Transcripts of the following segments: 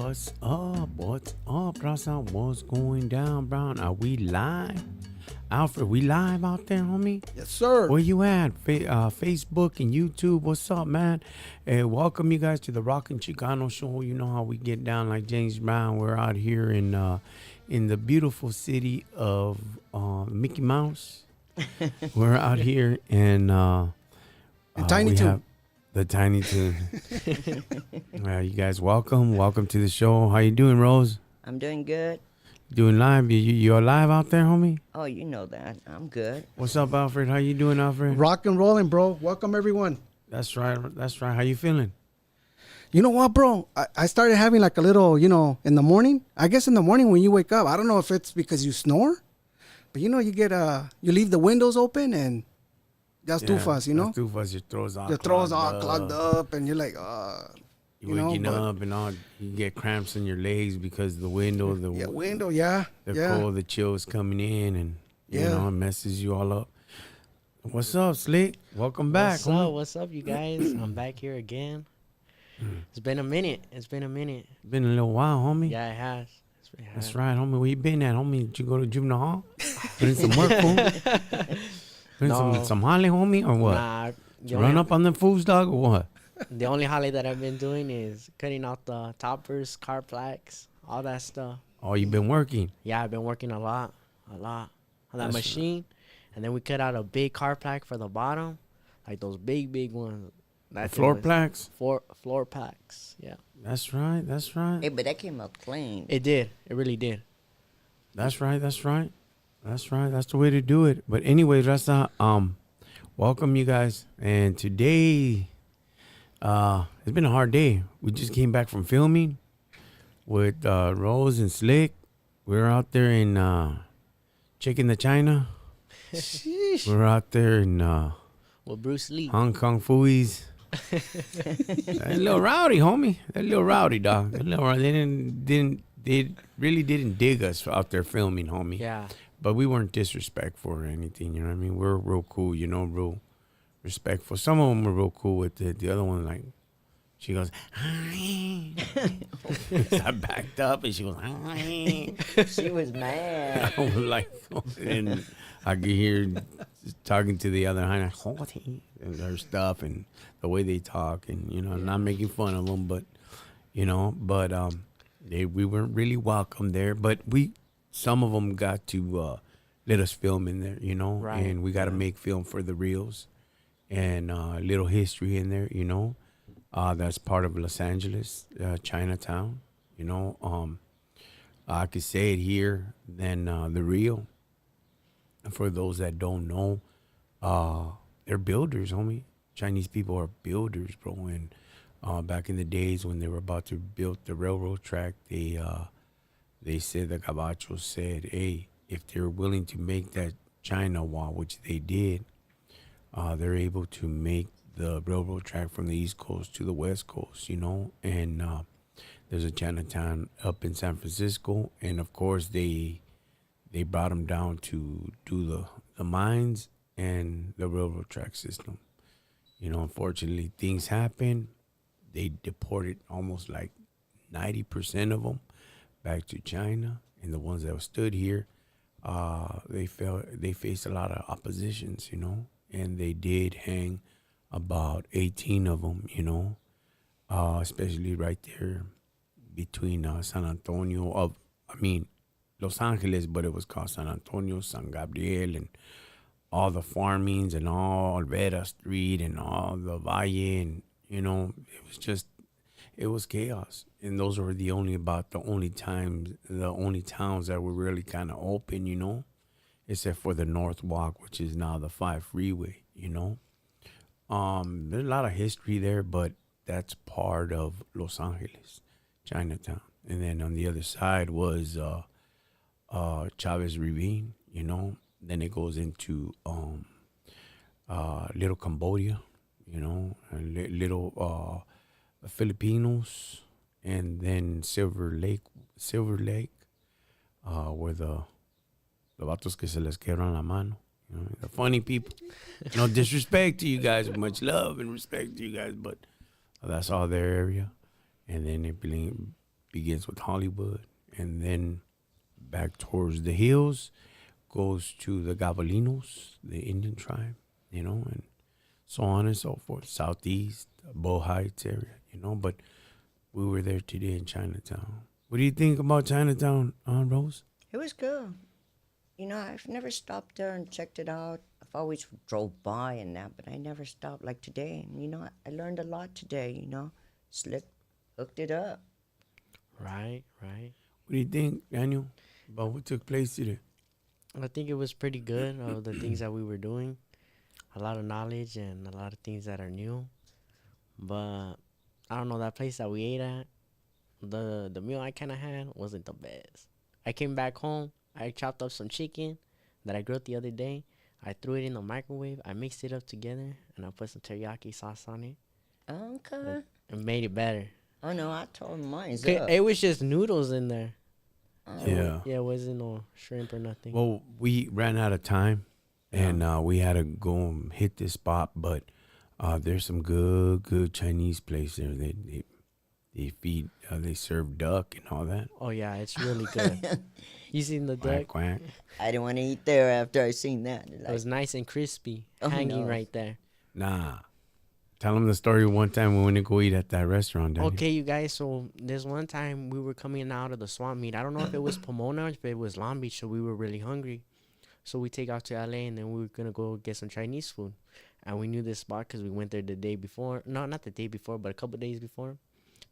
What's up? What's up, Raza? What's going down, Brown? Are we live? Alfred, we live out there, homie? Yes, sir. Where you at? Facebook and YouTube. What's up, man? Welcome you guys to the Rockin Chicano show. You know how we get down like James Brown. We're out here in the beautiful city of Mickey Mouse. We're out here in Tiny Toon. The Tiny Toon. You guys, welcome to the show. How you doing, Rose? I'm doing good. Doing live? You alive out there, homie? Oh, you know that. I'm good. What's up, Alfred? How you doing, Alfred? Rock and rolling, bro. Welcome, everyone. That's right. How you feeling? You know what, bro? I started having like a little, in the morning. I guess in the morning when you wake up, I don't know if it's because you snore, but you get you leave the windows open and that's too fast, That's too fast. Your throat's all clogged up and you're like, You're waking up and all, you get cramps in your legs because the window, the cold, the chill's coming in, and you know it messes you all up. What's up, Slick? Welcome back. What's up, you guys? I'm back here again. It's been a minute. Been a little while, homie. Yeah, it has. That's right, homie. Where you been at, homie? Did you go to juvenile hall? Put in some work, fool? Some holly, homie, or what? Nah. Run up on the fools, dog, or what? The only holly that I've been doing is cutting out the toppers, car plaques, all that stuff. Oh, you been working? Yeah, I've been working a lot on that machine. And then we cut out a big car plaque for the bottom, like those big ones. The floor plaques? Floor plaques, yeah. That's right. Hey, but that came out clean. It did. It really did. That's right. That's the way to do it. But anyway, Rasa, welcome you guys. And today, it's been a hard day. We just came back from filming with Rose and Slick. We're out there in Chicken the China. sheesh. We're out there in With Bruce Lee. Hong Kong Fooey's. They're a little rowdy, homie. They're a little rowdy, dog. They really didn't dig us out there filming, homie. Yeah. But we weren't disrespectful or anything, you know what I mean? We're real cool, real respectful. Some of them were real cool with it. The other one, like, she goes, hi. I backed up and she goes, hi. She was mad. I was like, and I could hear talking to the other hind, and their stuff and the way they talk, and not making fun of them, but we weren't really welcome there. But some of them got to let us film in there, Right. And we got to make film for the reels and a little history in there, that's part of Los Angeles, Chinatown, I could say it here, then the reel. For those that don't know, they're builders, homie. Chinese people are builders, bro. And back in the days when they were about to build the railroad track, they said, the Gabachos said, hey, if they're willing to make that China wall, which they did, they're able to make the railroad track from the East Coast to the West Coast, And there's a Chinatown up in San Francisco, and of course they brought them down to do the mines and the railroad track system. Unfortunately, things happen. They deported almost like 90% of them back to China, and the ones that stood here, they faced a lot of oppositions, and they did hang about 18 of them, especially right there between San Antonio Los Angeles, but it was called San Antonio, San Gabriel, and all the farmings and all Olvera Street and all the Valle, and it was chaos. And those were the only towns that were really kind of open, except for the North Walk, which is now the 5 freeway, There's a lot of history there, but that's part of Los Angeles, Chinatown. And then on the other side was Chavez Ravine, Then it goes into Little Cambodia, little Filipinos, and then Silver Lake, where the vatos que se les quiebran la mano, the funny people. No disrespect to you guys, much love and respect to you guys, but that's all their area. And then begins with Hollywood, and then back towards the hills goes to the Gabalinos, the Indian tribe, and so on and so forth. Southeast, Bow Heights area, but we were there today in Chinatown. What do you think about Chinatown, Rose? It was good. I've never stopped there and checked it out. I've always drove by and that, but I never stopped like today. And, I learned a lot today, Slick hooked it up. Right, right. What do you think, Daniel, about what took place today? I think it was pretty good of the things that we were doing. A lot of knowledge and a lot of things that are new. But I don't know, that place that we ate at, the meal I kind of had wasn't the best. I came back home. I chopped up some chicken that I grilled the other day. I threw it in the microwave. I mixed it up together, and I put some teriyaki sauce on it. Okay. And made it better. Oh, no, I told him mine's Okay, up. it was just noodles in there. Yeah. Yeah, it wasn't no shrimp or nothing. Well, we ran out of time, and we had to go and hit this spot. But there's some good Chinese place there. They feed, they serve duck and all that. Oh, yeah, it's really good. You seen the duck? Quack quack. I didn't want to eat there after I seen that. It was nice and crispy, Oh, hanging no. right there. Nah. Tell them the story one time we went to go eat at that restaurant, Daniel. Okay, you guys, so this one time we were coming out of the swamp meet. I don't know if it was Pomona or if it was Long Beach, so we were really hungry. So we take off to LA, and then we were going to go get some Chinese food. And we knew this spot because we went there the day before. No, not the day before, but a couple days before.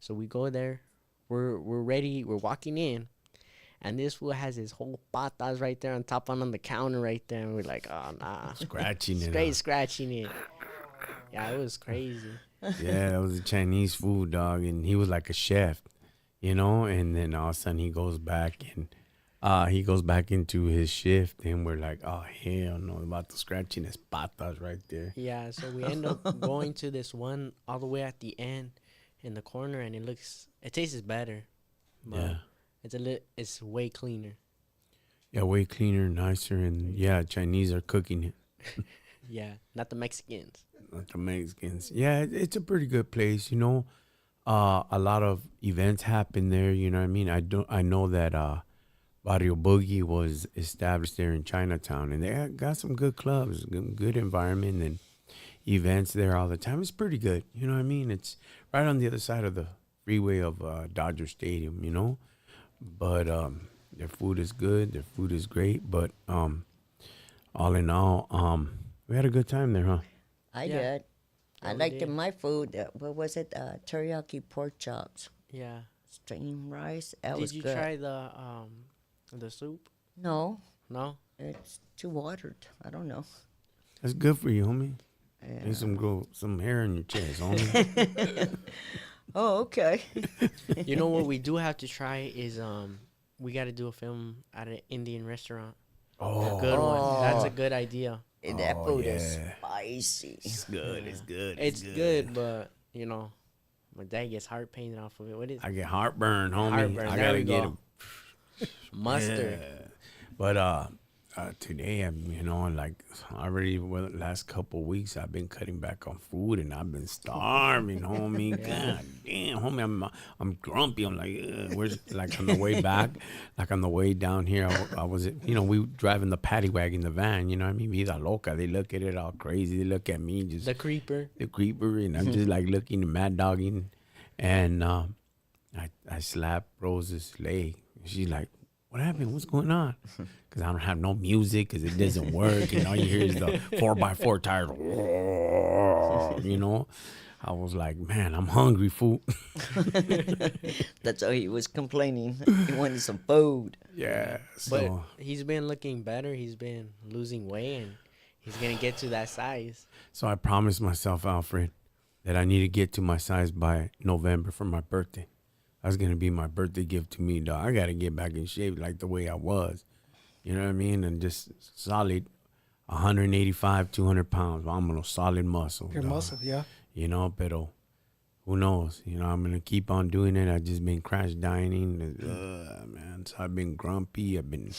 So we go there. We're ready. We're walking in. And this fool has his whole patas right there on top on the counter right there. And we're like, oh, nah. Scratching it. Straight scratching it. Yeah, it was crazy. Yeah, that was a Chinese food, dog. And he was like a chef, And then all of a sudden he goes back into his shift. And we're like, oh, hell no. About the scratching his patas right there. Yeah, so we end up going to this one all the way at the end in the corner, and it tastes better. But Yeah. it's way cleaner. Yeah, way cleaner, nicer. And yeah, Chinese are cooking it. Yeah, not the Mexicans. Not the Mexicans. Yeah, it's a pretty good place, A lot of events happen there, you know what I mean? I know that Barrio Boogie was established there in Chinatown, and they got some good clubs, good environment, and events there all the time. It's pretty good, you know what I mean? It's right on the other side of the freeway of Dodger Stadium, But their food is good, their food is great, but all in all, we had a good time there, huh? I Yeah. did. I we liked did. my food. What was it? Teriyaki pork chops, Yeah. steamed rice. That Did was you good. try the soup? No, No? it's too watered. I don't know. That's good for you, homie. Yeah. Need some hair in your chest, homie. Oh, okay. You know what we do have to try is we got to do a film at an Indian restaurant. Oh, A good one. That's a Oh. good idea. That Oh, food is yeah. spicy. it's good. It's good. It's good, but my dad gets heart pain off of it. What is I get heartburn, homie. Heartburn, I there gotta we get go. it. mustard? Yeah. But today, last couple weeks, I've been cutting back on food, and I've been starving, homie. God damn, homie, I'm grumpy. I'm like, where's on the way back, on the way down here, I was, we driving the paddy wagon, the van, you know what I mean? Vida loca. They look at it all crazy. They look at me, just The creeper. the creeper, and I'm just like looking and mad dogging, and I slapped Rose's leg. She's like, "What happened? What's going on?" Because I don't have no music, because it doesn't work, and all you hear is the 4x4 tires. I was like, man, I'm hungry, fool. That's how he was complaining. He wanted some food. Yeah. But So he's been looking better. He's been losing weight, and he's going to get to that size. I promised myself, Alfred, that I need to get to my size by November for my birthday. That's going to be my birthday gift to me, dog. I got to get back in shape like the way I was. You know what I mean? And just solid 185, 200 pounds. I'm a solid muscle. Your dog. muscle, yeah. Pero who knows? I'm going to keep on doing it. I've just been crash dining. Man. So I've been grumpy. I've been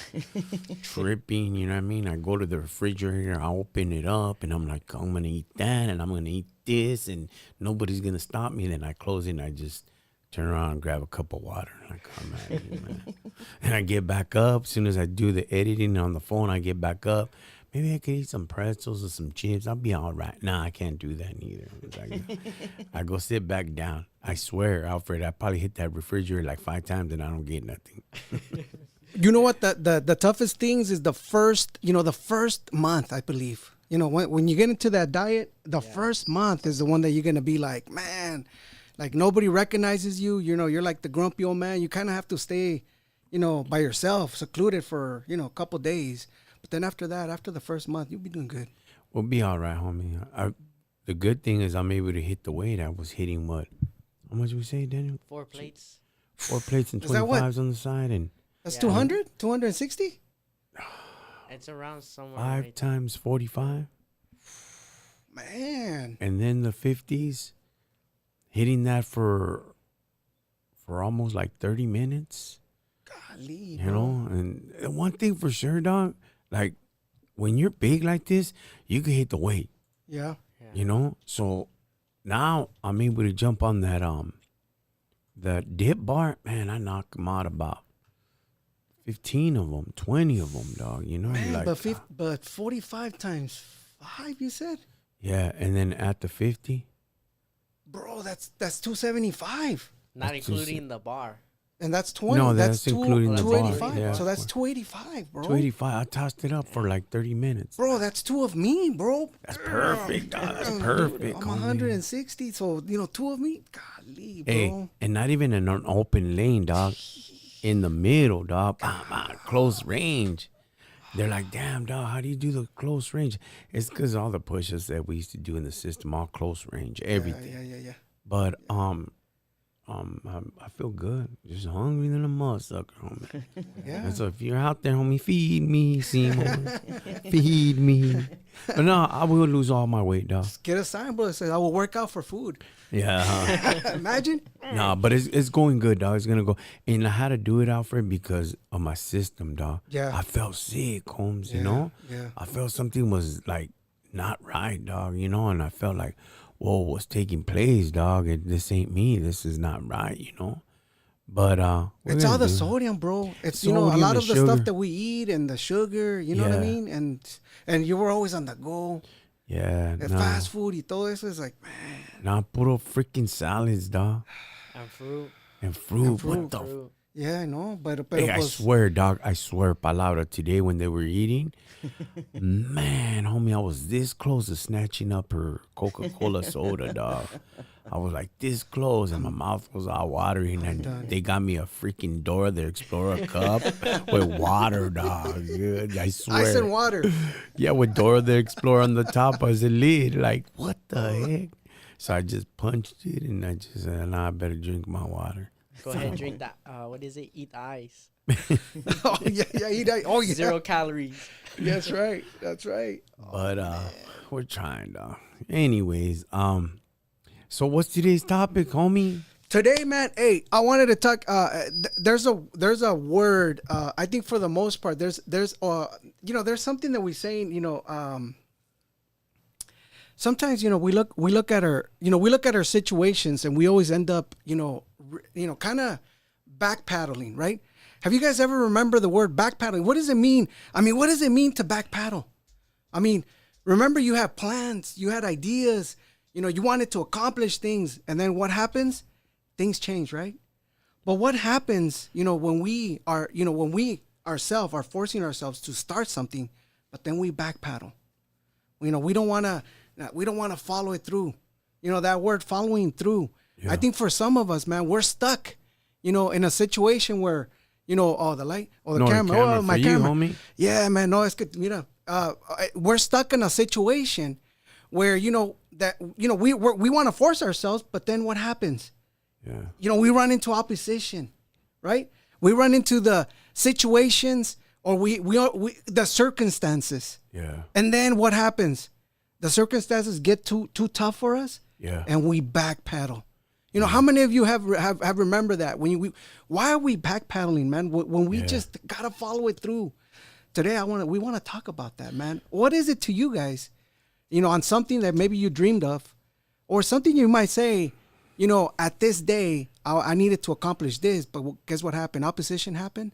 tripping. You know what I mean? I go to the refrigerator. I open it up, and I'm like, I'm going to eat that, and I'm going to eat this, and nobody's going to stop me. Then I close it, and I just turn around and grab a cup of water. Like, come at you, man. And I get back up. As soon as I do the editing on the phone, I get back up. Maybe I could eat some pretzels or some chips. I'll be all right. Nah, I can't do that neither. I go sit back down. I swear, Alfred, I probably hit that refrigerator like 5 times and I don't get nothing. You know what? The toughest things is the first month, I believe. When you get into that diet, the first month is the one that you're going to be like, man, like nobody recognizes you. You're like the grumpy old man. You kind of have to stay, by yourself, secluded for, a couple days. But then after that, after the first month, you'll be doing good. We'll be all right, homie. The good thing is I'm able to hit the weight. I was hitting what? How much we say, Daniel? 4 plates. 4 plates and Is that what? 25s on the side. And That's Yeah. 200? 260? It's around somewhere. 5 right times 45. Man. And then the 50s. Hitting that for almost like 30 minutes. Golly, You bro. know? And one thing for sure, dog, like when you're big like this, you can hit the weight. Yeah. You know, so now I'm able to jump on that the dip bar. Man, I knock them out about 15 of them, 20 of them, dog. You know, Man, like, but 45 times 5, you said? yeah, and then at the 50, Bro, that's 275. Not That's including the bar. And that's 20. No, that's that's including the bar, 285. yeah. So that's 285, bro. 285. I tossed it up for like 30 minutes. Bro, that's 2 of me, bro. That's perfect, dog. That's perfect. I'm homie. 160, so 2 of me. Golly, bro. Hey, and not even in an open lane, dog. In the middle, dog. Close range. They're like, damn, dog, how do you do the close range? It's because all the pushes that we used to do in the system, all close range, everything. Yeah. But I feel good. Just hungry than a motherfucker, homie. Yeah. And so if you're out there, homie, feed me, Seymour. Feed me. But no, I will lose all my weight, dog. Get a sign, bro, that says I will work out for food. Yeah. Imagine. Nah, but it's going good, dog. It's gonna go. And I had to do it, Alfred, because of my system, dog. Yeah. I felt sick, Holmes. You know. Yeah. I felt something was like not right, dog. You know, and I felt like, whoa, what's taking place, dog? This ain't me. This is not right, you know. But It's all the sodium, bro. It's a Sodium lot and of the sugar. stuff that we eat and the sugar. You know what I Yeah. mean? And you were always on the go. Yeah, The nah, fast food y todo eso is like, man. nah, puro freaking salads, dog, And fruit. and fruit. fruit. What the? Fruit. Yeah, I know. But Hey, I pues, swear, dog. I swear, palabra. Today when they were eating, man, homie, I was this close to snatching up her Coca-Cola soda, dog. I was like this close, and my mouth was all watering, and they got me a freaking Dora the Explorer cup with water, dog. Good, I swear. ice and water. Yeah, with Dora the Explorer on the top as a lid. Like, what the heck? So I just punched it, and I just said, nah, I better drink my water. Go ahead, drink that. What is it? Eat ice. Oh yeah. Oh yeah. 0 calories. That's right. That's right. But we're trying, dog. Anyways, so what's today's topic, homie? Today, man, hey, I wanted to talk. There's a word. I think for the most part, there's something that we're saying. Sometimes we look at our situations and we always end up kind of backpedaling, right? Have you guys ever remember the word backpedaling? What does it mean? I mean, what does it mean to backpedal? I mean, remember you have plans, you had ideas, you wanted to accomplish things, and then what happens? Things change, right? But what happens, when we ourselves are forcing ourselves to start something, but then we backpedal. We don't want to follow it through. That word following through. Yeah. I think for some of us, man, we're stuck, in a situation where, oh, the light or the camera, oh, my for you, camera. homie. Yeah, man, no, it's good. We're stuck in a situation where, we want to force ourselves, but then what happens? Yeah. We run into opposition, right? We run into the situations or the circumstances. Yeah. And then what happens? The circumstances get too tough for us. Yeah. And we backpedal. How many of you have remembered that? Why are we backpedaling, man? When we just gotta follow it through. Today, we want to talk about that, man. What is it to you guys? On something that maybe you dreamed of, or something you might say, at this day, I needed to accomplish this, but guess what happened? Opposition happened,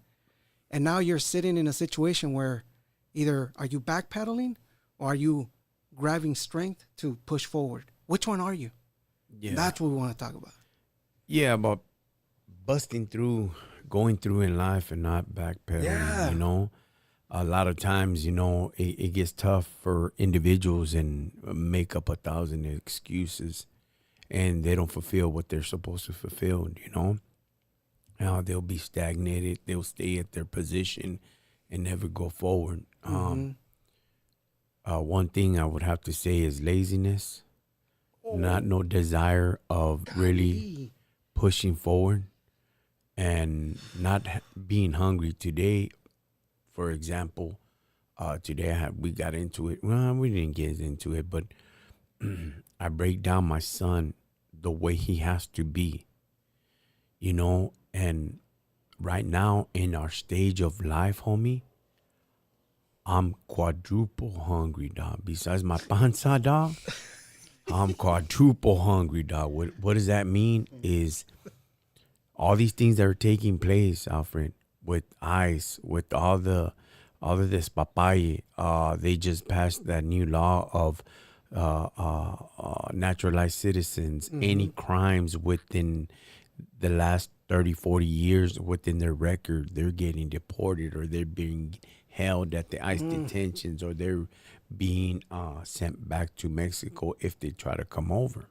and now you're sitting in a situation where either are you backpedaling or are you grabbing strength to push forward? Which one are you? Yeah. That's what we want to talk about. Yeah, about busting through, going through in life and not backpedaling, Yeah. you know. A lot of times, you know, it gets tough for individuals and make up 1,000 excuses and they don't fulfill what they're supposed to fulfill, you know. They'll be stagnated. They'll stay at their position and never go forward. One thing I would have to say is laziness, not no desire of really pushing forward and not being hungry. Today, for example, today we got into it. Well, we didn't get into it, but I break down my son the way he has to be, you know. And right now in our stage of life, homie, I'm quadruple hungry, dog. Besides my panza, dog, I'm quadruple hungry, dog. What does that mean? Is all these things that are taking place, Alfred, with ICE, with all of this papaya. They just passed that new law of naturalized citizens. Any crimes within the last 30, 40 years within their record, they're getting deported or they're being held at the ICE detentions or they're being sent back to Mexico if they try to come over.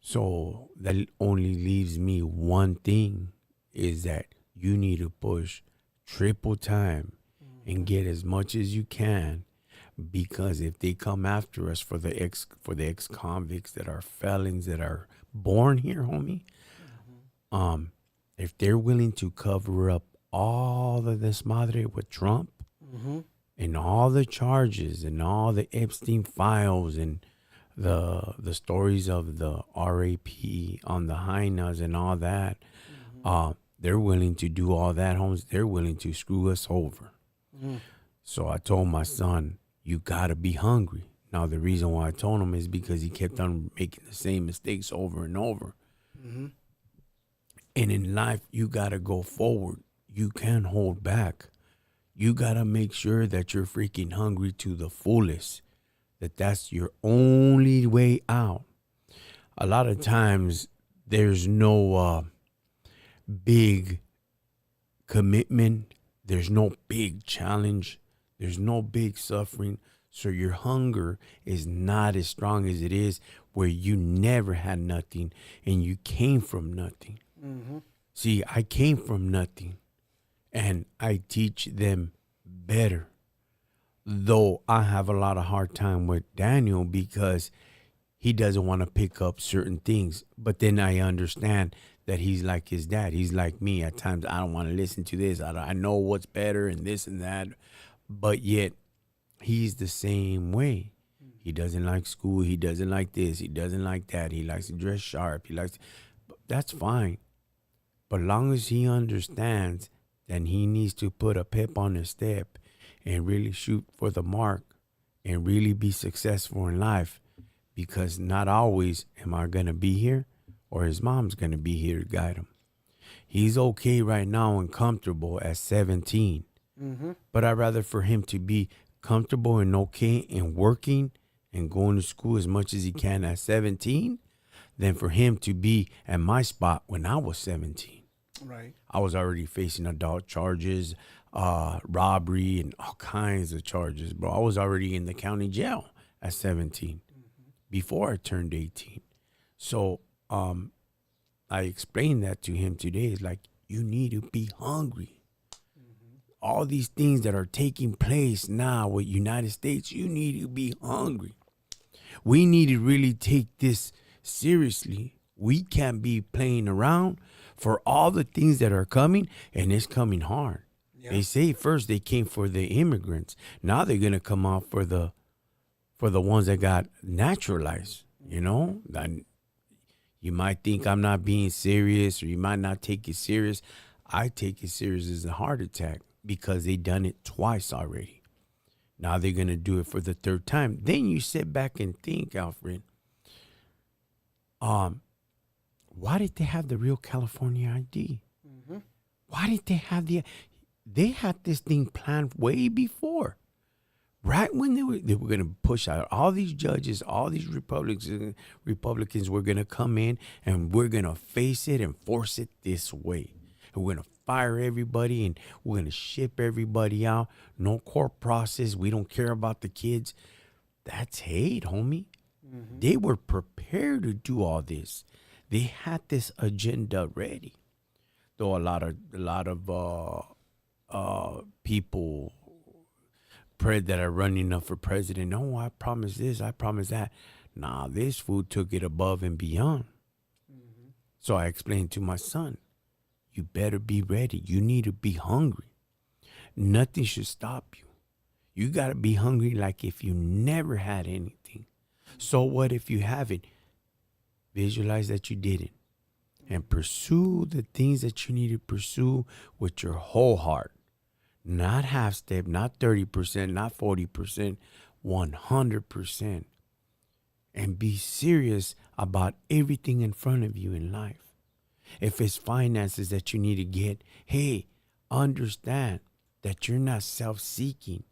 So that only leaves me one thing, is that you need to push triple time and get as much as you can, because if they come after us for the ex convicts that are felons that are born here, homie, if they're willing to cover up all of this madre with Trump and all the charges and all the Epstein files and the stories of the RAP on the hyenas and all that, they're willing to do all that, homes. They're willing to screw us over. So I told my son, you gotta be hungry. Now the reason why I told him is because he kept on making the same mistakes over and over. And in life, you gotta go forward. You can't hold back. You gotta make sure that you're freaking hungry to the fullest, that's your only way out. A lot of times there's no big commitment. There's no big challenge. There's no big suffering. So your hunger is not as strong as it is where you never had nothing and you came from nothing. See, I came from nothing and I teach them better. Though I have a lot of hard time with Daniel because he doesn't want to pick up certain things. But then I understand that he's like his dad. He's like me. At times I don't want to listen to this. I know what's better and this and that. But yet he's the same way. He doesn't like school. He doesn't like this. He doesn't like that. He likes to dress sharp. That's fine. But long as he understands that he needs to put a pep on his step and really shoot for the mark and really be successful in life, because not always am I going to be here or his mom's going to be here to guide him. He's okay right now and comfortable at 17. But I'd rather for him to be comfortable and okay and working and going to school as much as he can at 17 than for him to be at my spot when I was 17. Right. I was already facing adult charges, robbery, and all kinds of charges, bro. I was already in the county jail at 17 before I turned 18. So I explained that to him today. It's like, you need to be hungry. All these things that are taking place now with United States, you need to be hungry. We need to really take this seriously. We can't be playing around for all the things that are coming, and it's coming hard. Yeah. They say first they came for the immigrants. Now they're gonna come out for the ones that got naturalized. You know, and you might think I'm not being serious, or you might not take it serious. I take it serious as a heart attack because they done it twice already. Now they're gonna do it for the third time. Then you sit back and think, Alfred. Why did they have the real California ID? Why did they have they had this thing planned way before. Right when they were going to push out all these judges, all these Republicans were going to come in and we're going to face it and force it this way. And we're going to fire everybody and we're going to ship everybody out. No court process. We don't care about the kids. That's hate, homie. They were prepared to do all this. They had this agenda ready. Though a lot of people that are running up for president. No, I promise this, I promise that. Nah, this fool took it above and beyond. So I explained to my son, you better be ready. You need to be hungry. Nothing should stop you. You got to be hungry like if you never had anything. So what if you haven't? Visualize that you didn't. And pursue the things that you need to pursue with your whole heart. Not half step, not 30%, not 40%, 100%. And be serious about everything in front of you in life. If it's finances that you need to get, hey, understand that you're not self-seeking.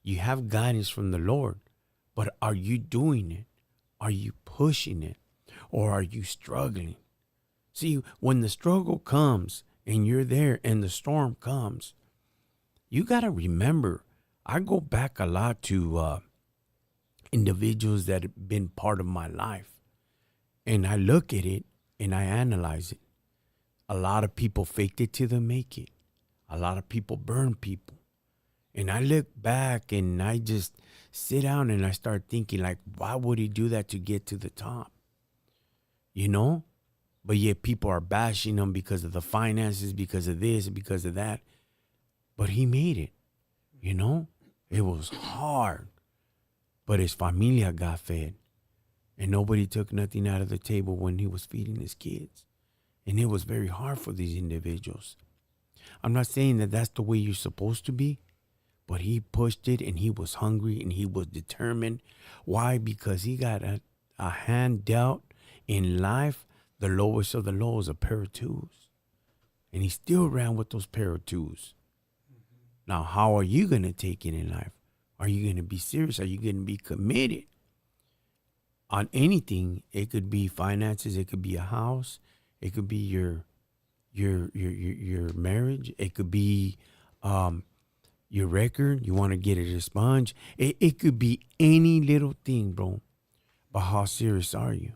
You have guidance from the Lord, but are you doing it? Are you pushing it? Or are you struggling? See, when the struggle comes and you're there and the storm comes, you got to remember, I go back a lot to individuals that have been part of my life. And I look at it and I analyze it. A lot of people faked it till they make it. A lot of people burn people. And I look back and I just sit down and I start thinking, like, why would he do that to get to the top? You know? But yet people are bashing him because of the finances, because of this, because of that. But he made it, you know? It was hard. But his familia got fed. And nobody took nothing out of the table when he was feeding his kids. And it was very hard for these individuals. I'm not saying that that's the way you're supposed to be. But he pushed it and he was hungry and he was determined. Why? Because he got a hand dealt in life, the lowest of the lows, a pair of twos. And he still ran with those pair of twos. Now, how are you going to take it in life? Are you going to be serious? Are you going to be committed on anything? It could be finances. It could be a house. It could be your marriage. It could be your record. You want to get it expunged. It could be any little thing, bro. But how serious are you?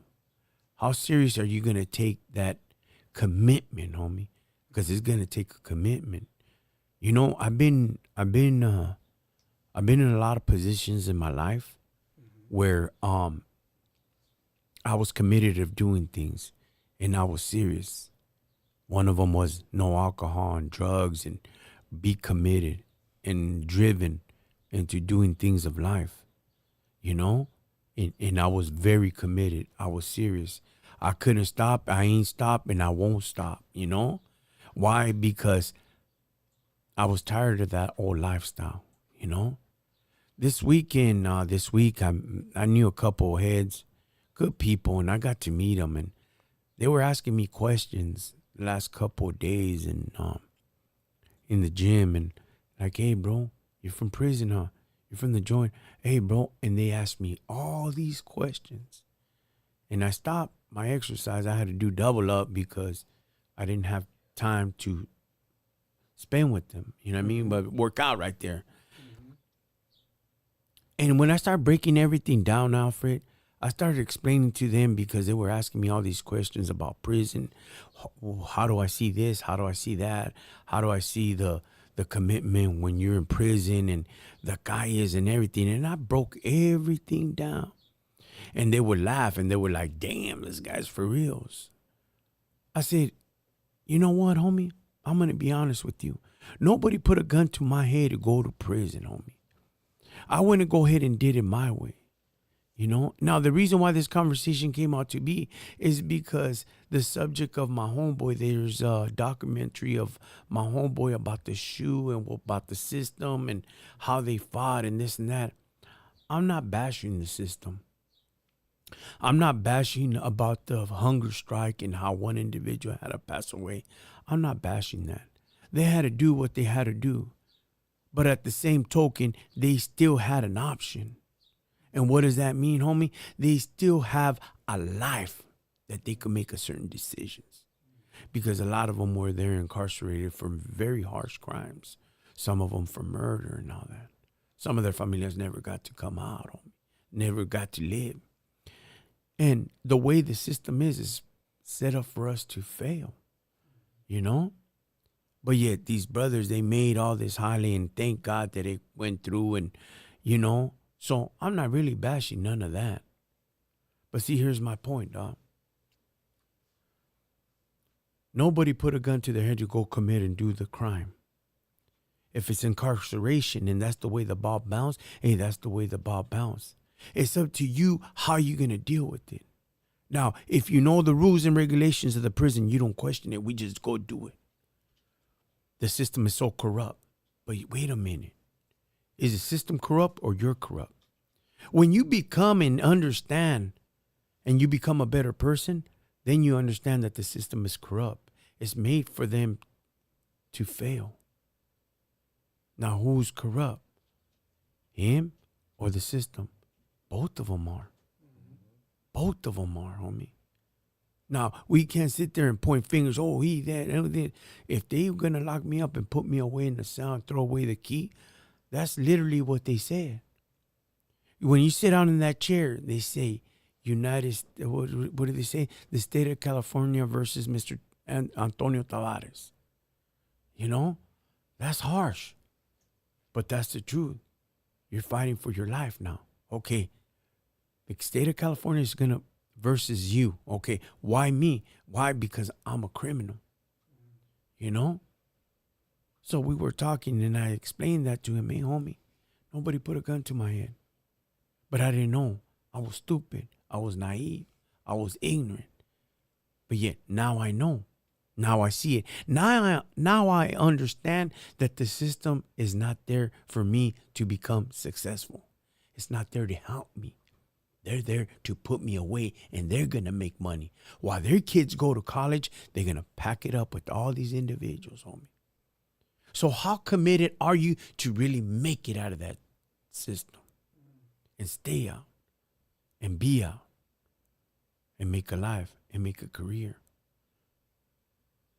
How serious are you going to take that commitment, homie? Because it's going to take a commitment. You know, I've been in a lot of positions in my life where I was committed of doing things and I was serious. One of them was no alcohol and drugs and be committed and driven into doing things of life, you know? And I was very committed. I was serious. I couldn't stop. I ain't stop and I won't stop, you know? Why? Because I was tired of that old lifestyle, you know? This week, I knew a couple of heads, good people, and I got to meet them, and they were asking me questions the last couple of days and in the gym, and like, hey, bro, you're from prison, huh? You're from the joint. Hey, bro, and they asked me all these questions, and I stopped my exercise. I had to do double up because I didn't have time to spend with them, you know what I mean? But work out right there. And when I started breaking everything down, Alfred, I started explaining to them because they were asking me all these questions about prison. How do I see this? How do I see that? How do I see the commitment when you're in prison and the guy is and everything? And I broke everything down. And they would laugh and they were like, damn, this guy's for reals. I said, you know what, homie? I'm going to be honest with you. Nobody put a gun to my head to go to prison, homie. I went and go ahead and did it my way. You know, now the reason why this conversation came out to be is because the subject of my homeboy, there's a documentary of my homeboy about the shoe and about the system and how they fought and this and that. I'm not bashing the system. I'm not bashing about the hunger strike and how one individual had to pass away. I'm not bashing that. They had to do what they had to do. But at the same token, they still had an option. And what does that mean, homie? They still have a life that they could make a certain decisions. Because a lot of them were there incarcerated for very harsh crimes. Some of them for murder and all that. Some of their familias never got to come out, homie. Never got to live. And the way the system is set up for us to fail, you know? But yet these brothers, they made all this highly, and thank God that it went through, and, you know. So I'm not really bashing none of that. But see, here's my point, dog. Nobody put a gun to their head to go commit and do the crime. If it's incarceration and that's the way the ball bounced, hey, that's the way the ball bounced. It's up to you how you're going to deal with it. Now, if you know the rules and regulations of the prison, you don't question it. We just go do it. The system is so corrupt. But wait a minute. Is the system corrupt or you're corrupt? When you become and understand and you become a better person, then you understand that the system is corrupt. It's made for them to fail. Now, who's corrupt? Him or the system? Both of them are. Both of them are, homie. Now, we can't sit there and point fingers. Oh, he, that. If they're going to lock me up and put me away in the cell and throw away the key, that's literally what they said. When you sit down in that chair, they say, what do they say? The state of California versus Mr. Antonio Tavares. You know, that's harsh. But that's the truth. You're fighting for your life now. Okay. The state of California is going to versus you. Okay. Why me? Why? Because I'm a criminal. You know? So we were talking and I explained that to him. Hey, homie, nobody put a gun to my head. But I didn't know. I was stupid. I was naive. I was ignorant. But yet now I know. Now I see it. Now I understand that the system is not there for me to become successful. It's not there to help me. They're there to put me away, and they're going to make money. While their kids go to college, they're going to pack it up with all these individuals, homie. So how committed are you to really make it out of that system and stay out and be out and make a life and make a career?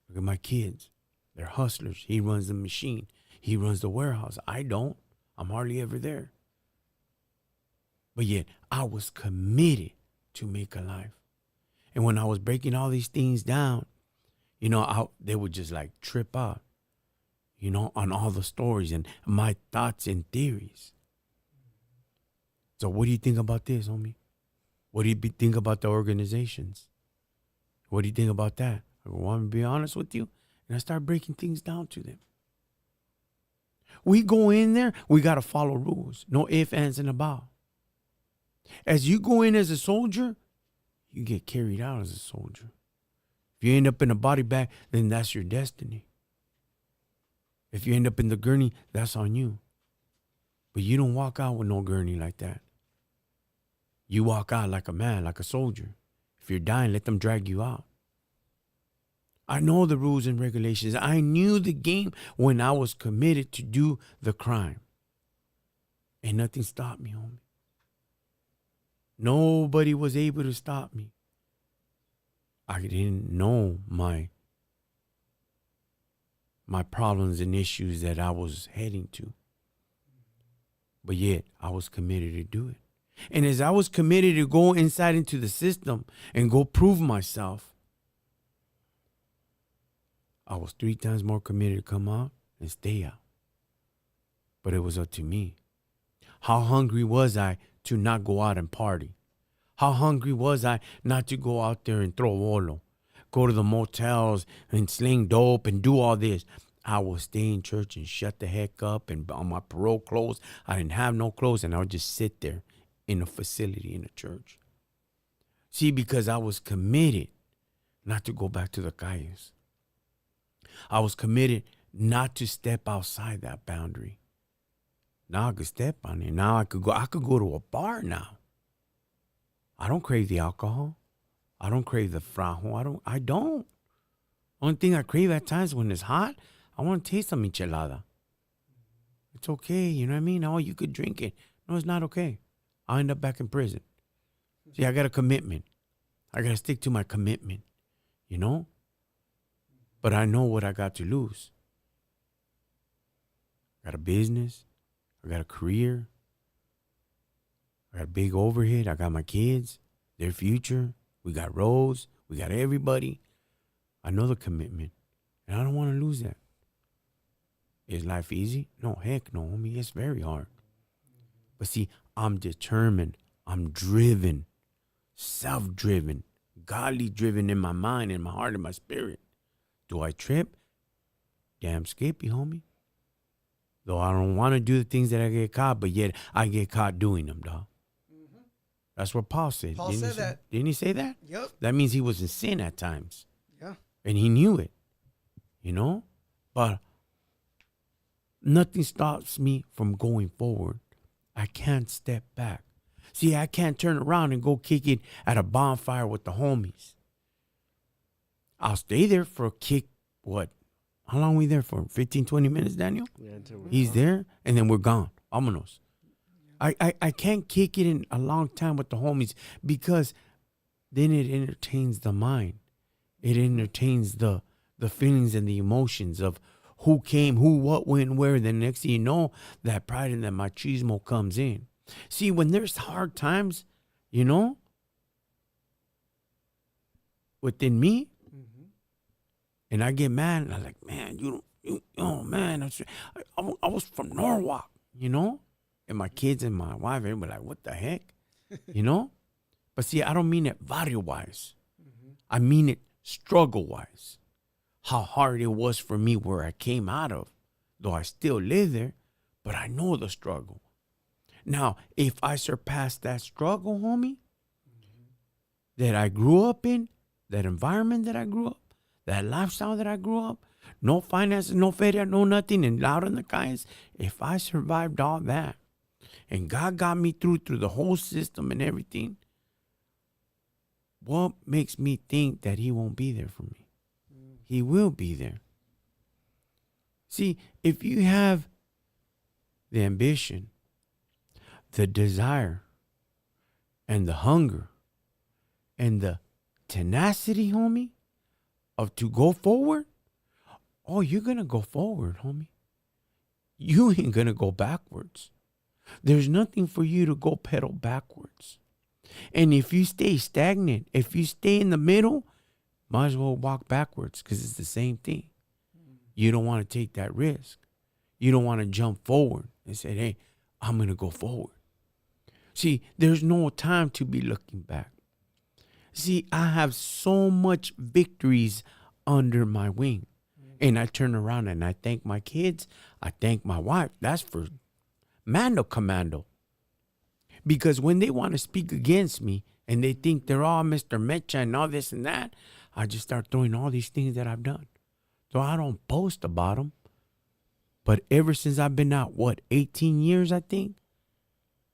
Look at my kids. They're hustlers. He runs the machine. He runs the warehouse. I don't. I'm hardly ever there. But yet, I was committed to make a life. And when I was breaking all these things down, you know, they would just like trip out, you know, on all the stories and my thoughts and theories. So what do you think about this, homie? What do you think about the organizations? What do you think about that? I want to be honest with you. And I start breaking things down to them. We go in there, we got to follow rules. No ifs, ands, and about. As you go in as a soldier, you get carried out as a soldier. If you end up in a body bag, then that's your destiny. If you end up in the gurney, that's on you. But you don't walk out with no gurney like that. You walk out like a man, like a soldier. If you're dying, let them drag you out. I know the rules and regulations. I knew the game when I was committed to do the crime. And nothing stopped me, homie. Nobody was able to stop me. I didn't know my problems and issues that I was heading to. But yet, I was committed to do it. And as I was committed to go inside into the system and go prove myself, I was 3 times more committed to come out and stay out. But it was up to me. How hungry was I to not go out and party? How hungry was I not to go out there and throw bolo, go to the motels and sling dope and do all this? I would stay in church and shut the heck up, and on my parole clothes, I didn't have no clothes, and I would just sit there in a facility in a church. See, because I was committed not to go back to the calles. I was committed not to step outside that boundary. Now I could step on it. Now I could go to a bar now. I don't crave the alcohol. I don't crave the frajo. I don't. Only thing I crave at times when it's hot, I want to taste some michelada. It's okay, you know what I mean? Oh, you could drink it. No, it's not okay. I'll end up back in prison. See, I got a commitment. I got to stick to my commitment, you know? But I know what I got to lose. I got a business. I got a career. I got a big overhead. I got my kids, their future. We got Rose. We got everybody. I know the commitment. And I don't want to lose that. Is life easy? No, heck no, homie. It's very hard. But see, I'm determined. I'm driven. Self-driven. Godly driven in my mind, in my heart, in my spirit. Do I trip? Damn skippy, homie. Though I don't want to do the things that I get caught, but yet I get caught doing them, dog. That's what Paul said. Paul said that. Didn't he say that? Yep. That means he was in sin at times. Yeah. And he knew it, you know? But nothing stops me from going forward. I can't step back. See, I can't turn around and go kick it at a bonfire with the homies. I'll stay there for a kick, what? How long are we there for? 15, 20 minutes, Daniel? Yeah, until we're He's gone. there, and then we're gone. Vámonos. I can't kick it in a long time with the homies because then it entertains the mind. It entertains the feelings and the emotions of who came, who, what, when, where. Then next thing you know, that pride and that machismo comes in. See, when there's hard times, you know, within me, and I get mad, and I'm like, man, oh man, I was from Norwalk, you know? And my kids and my wife, everybody like, what the heck? You know? But see, I don't mean it barrio-wise. I mean it struggle-wise. How hard it was for me where I came out of. Though I still live there, but I know the struggle. Now, if I surpass that struggle, homie, that I grew up in, that environment that I grew up, that lifestyle that I grew up, no finances, no feria, no nothing, and out in the guys, if I survived all that, and God got me through the whole system and everything, what makes me think that he won't be there for me? He will be there. See, if you have the ambition, the desire, and the hunger, and the tenacity, homie, of to go forward, oh, you're going to go forward, homie. You ain't going to go backwards. There's nothing for you to go pedal backwards. And if you stay stagnant, if you stay in the middle, might as well walk backwards because it's the same thing. You don't want to take that risk. You don't want to jump forward and say, hey, I'm going to go forward. See, there's no time to be looking back. See, I have so much victories under my wing. And I turn around and I thank my kids. I thank my wife. That's for Mando Commando. Because when they want to speak against me and they think they're all Mr. Mecha and all this and that, I just start throwing all these things that I've done. So I don't boast about them. But ever since I've been out, 18 years, I think?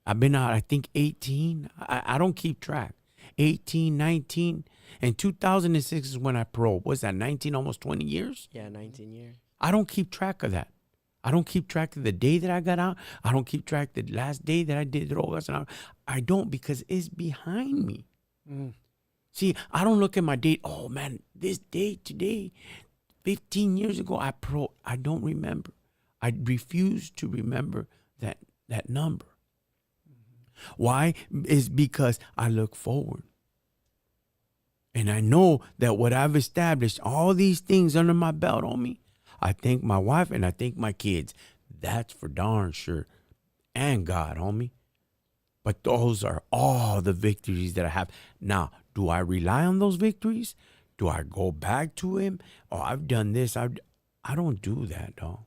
I've been out, I think 18. I don't keep track. 18, 19. And 2006 is when I paroled. What's that, 19, almost 20 years? Yeah, 19 years. I don't keep track of that. I don't keep track of the day that I got out. I don't keep track of the last day that I did drogas. I don't because it's behind me. See, I don't look at my date. Oh, man, this day today, 15 years ago, I don't remember. I refuse to remember that number. Why? It's because I look forward. And I know that what I've established, all these things under my belt on me, I thank my wife and I thank my kids. That's for darn sure. And God, homie. But those are all the victories that I have. Now, do I rely on those victories? Do I go back to him? Oh, I've done this. I don't do that, dog.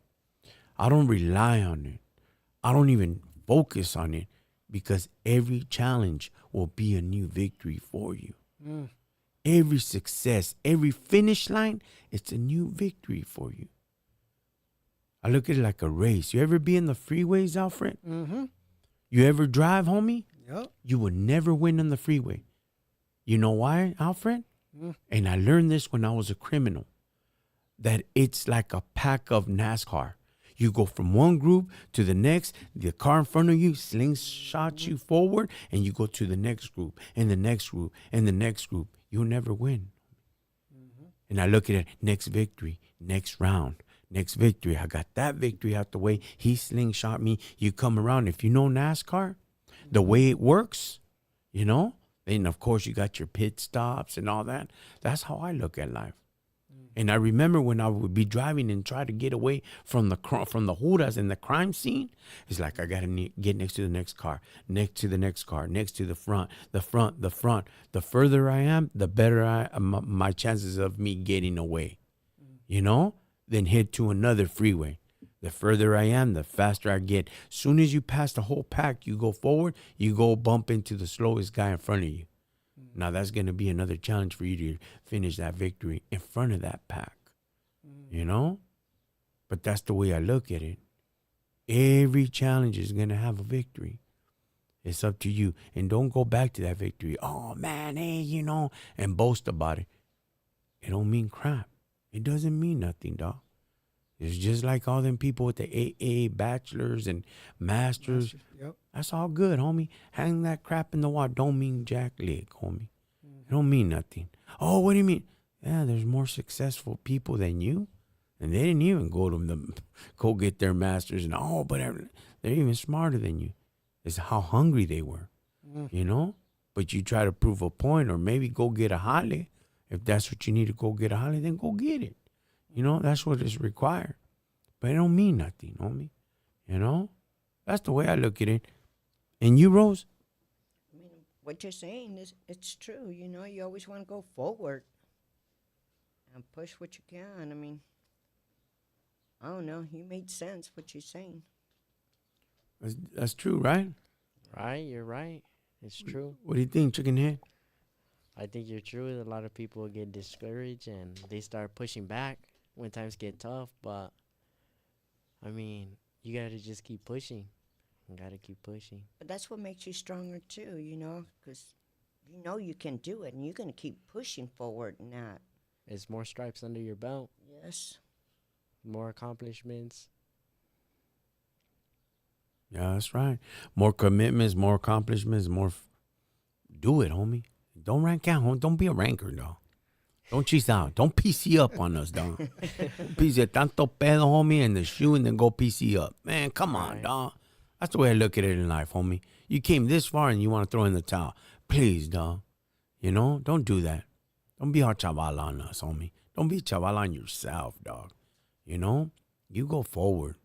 I don't rely on it. I don't even focus on it because every challenge will be a new victory for you. Every success, every finish line, it's a new victory for you. I look at it like a race. You ever be in the freeways, Alfred? Mm-hmm. You ever drive, homie? Yep. You will never win on the freeway You know why, Alfred? And I learned this when I was a criminal, that it's like a pack of NASCAR. You go from one group to the next, the car in front of you slingshots you forward, and you go to the next group, and the next group, and the next group. You'll never win. And I look at it, next victory, next round, next victory. I got that victory out the way. He slingshot me. You come around. If you know NASCAR, the way it works, you know, then of course you got your pit stops and all that. That's how I look at life. And I remember when I would be driving and try to get away from the juras and the crime scene, it's like I got to get next to the next car, next to the next car, next to the front, the front, the front. The further I am, the better my chances of me getting away, you know, then head to another freeway. The further I am, the faster I get. Soon as you pass the whole pack, you go forward, you go bump into the slowest guy in front of you. Now that's going to be another challenge for you to finish that victory in front of that pack, you know? But that's the way I look at it. Every challenge is going to have a victory. It's up to you. And don't go back to that victory. Oh, man, hey, you know, and boast about it. It don't mean crap. It doesn't mean nothing, dog. It's just like all them people with the AA bachelors and masters. Yep. That's all good, homie. Hang that crap in the water. Don't mean jack leg, homie. It don't mean nothing. Oh, what do you mean? Yeah, there's more successful people than you. And they didn't even go get their masters. And but they're even smarter than you. It's how hungry they were, you know? But you try to prove a point, or maybe go get a holly. If that's what you need to go get a holly, then go get it. You know, that's what is required. But it don't mean nothing, homie. You know? That's the way I look at it. And you, Rose? I mean, what you're saying it's true. You know, you always want to go forward and push what you can. I mean, I don't know. You made sense what you're saying. That's true, right? Right, you're right. It's true. What do you think, Chicken Head? I think you're true. A lot of people get discouraged and they start pushing back when times get tough. But, I mean, you got to just keep pushing. You got to keep pushing. But that's what makes you stronger, too, you know, because you know you can do it, and you're going to keep pushing forward and that. It's more stripes under your belt, Yes. more accomplishments. Yeah, that's right. More commitments, more accomplishments, do it, homie. Don't rank out, homie. Don't be a ranker, dog. Don't cheese out. Don't PC up on us, dog. Don't PC tanto pedo, homie, in the shoe and then go PC up. Man, come on, Right. dog. That's the way I look at it in life, homie. You came this far and you want to throw in the towel. Please, dog. You know, don't do that. Don't be all chaval on us, homie. Don't be chaval on yourself, dog. You know, you go forward.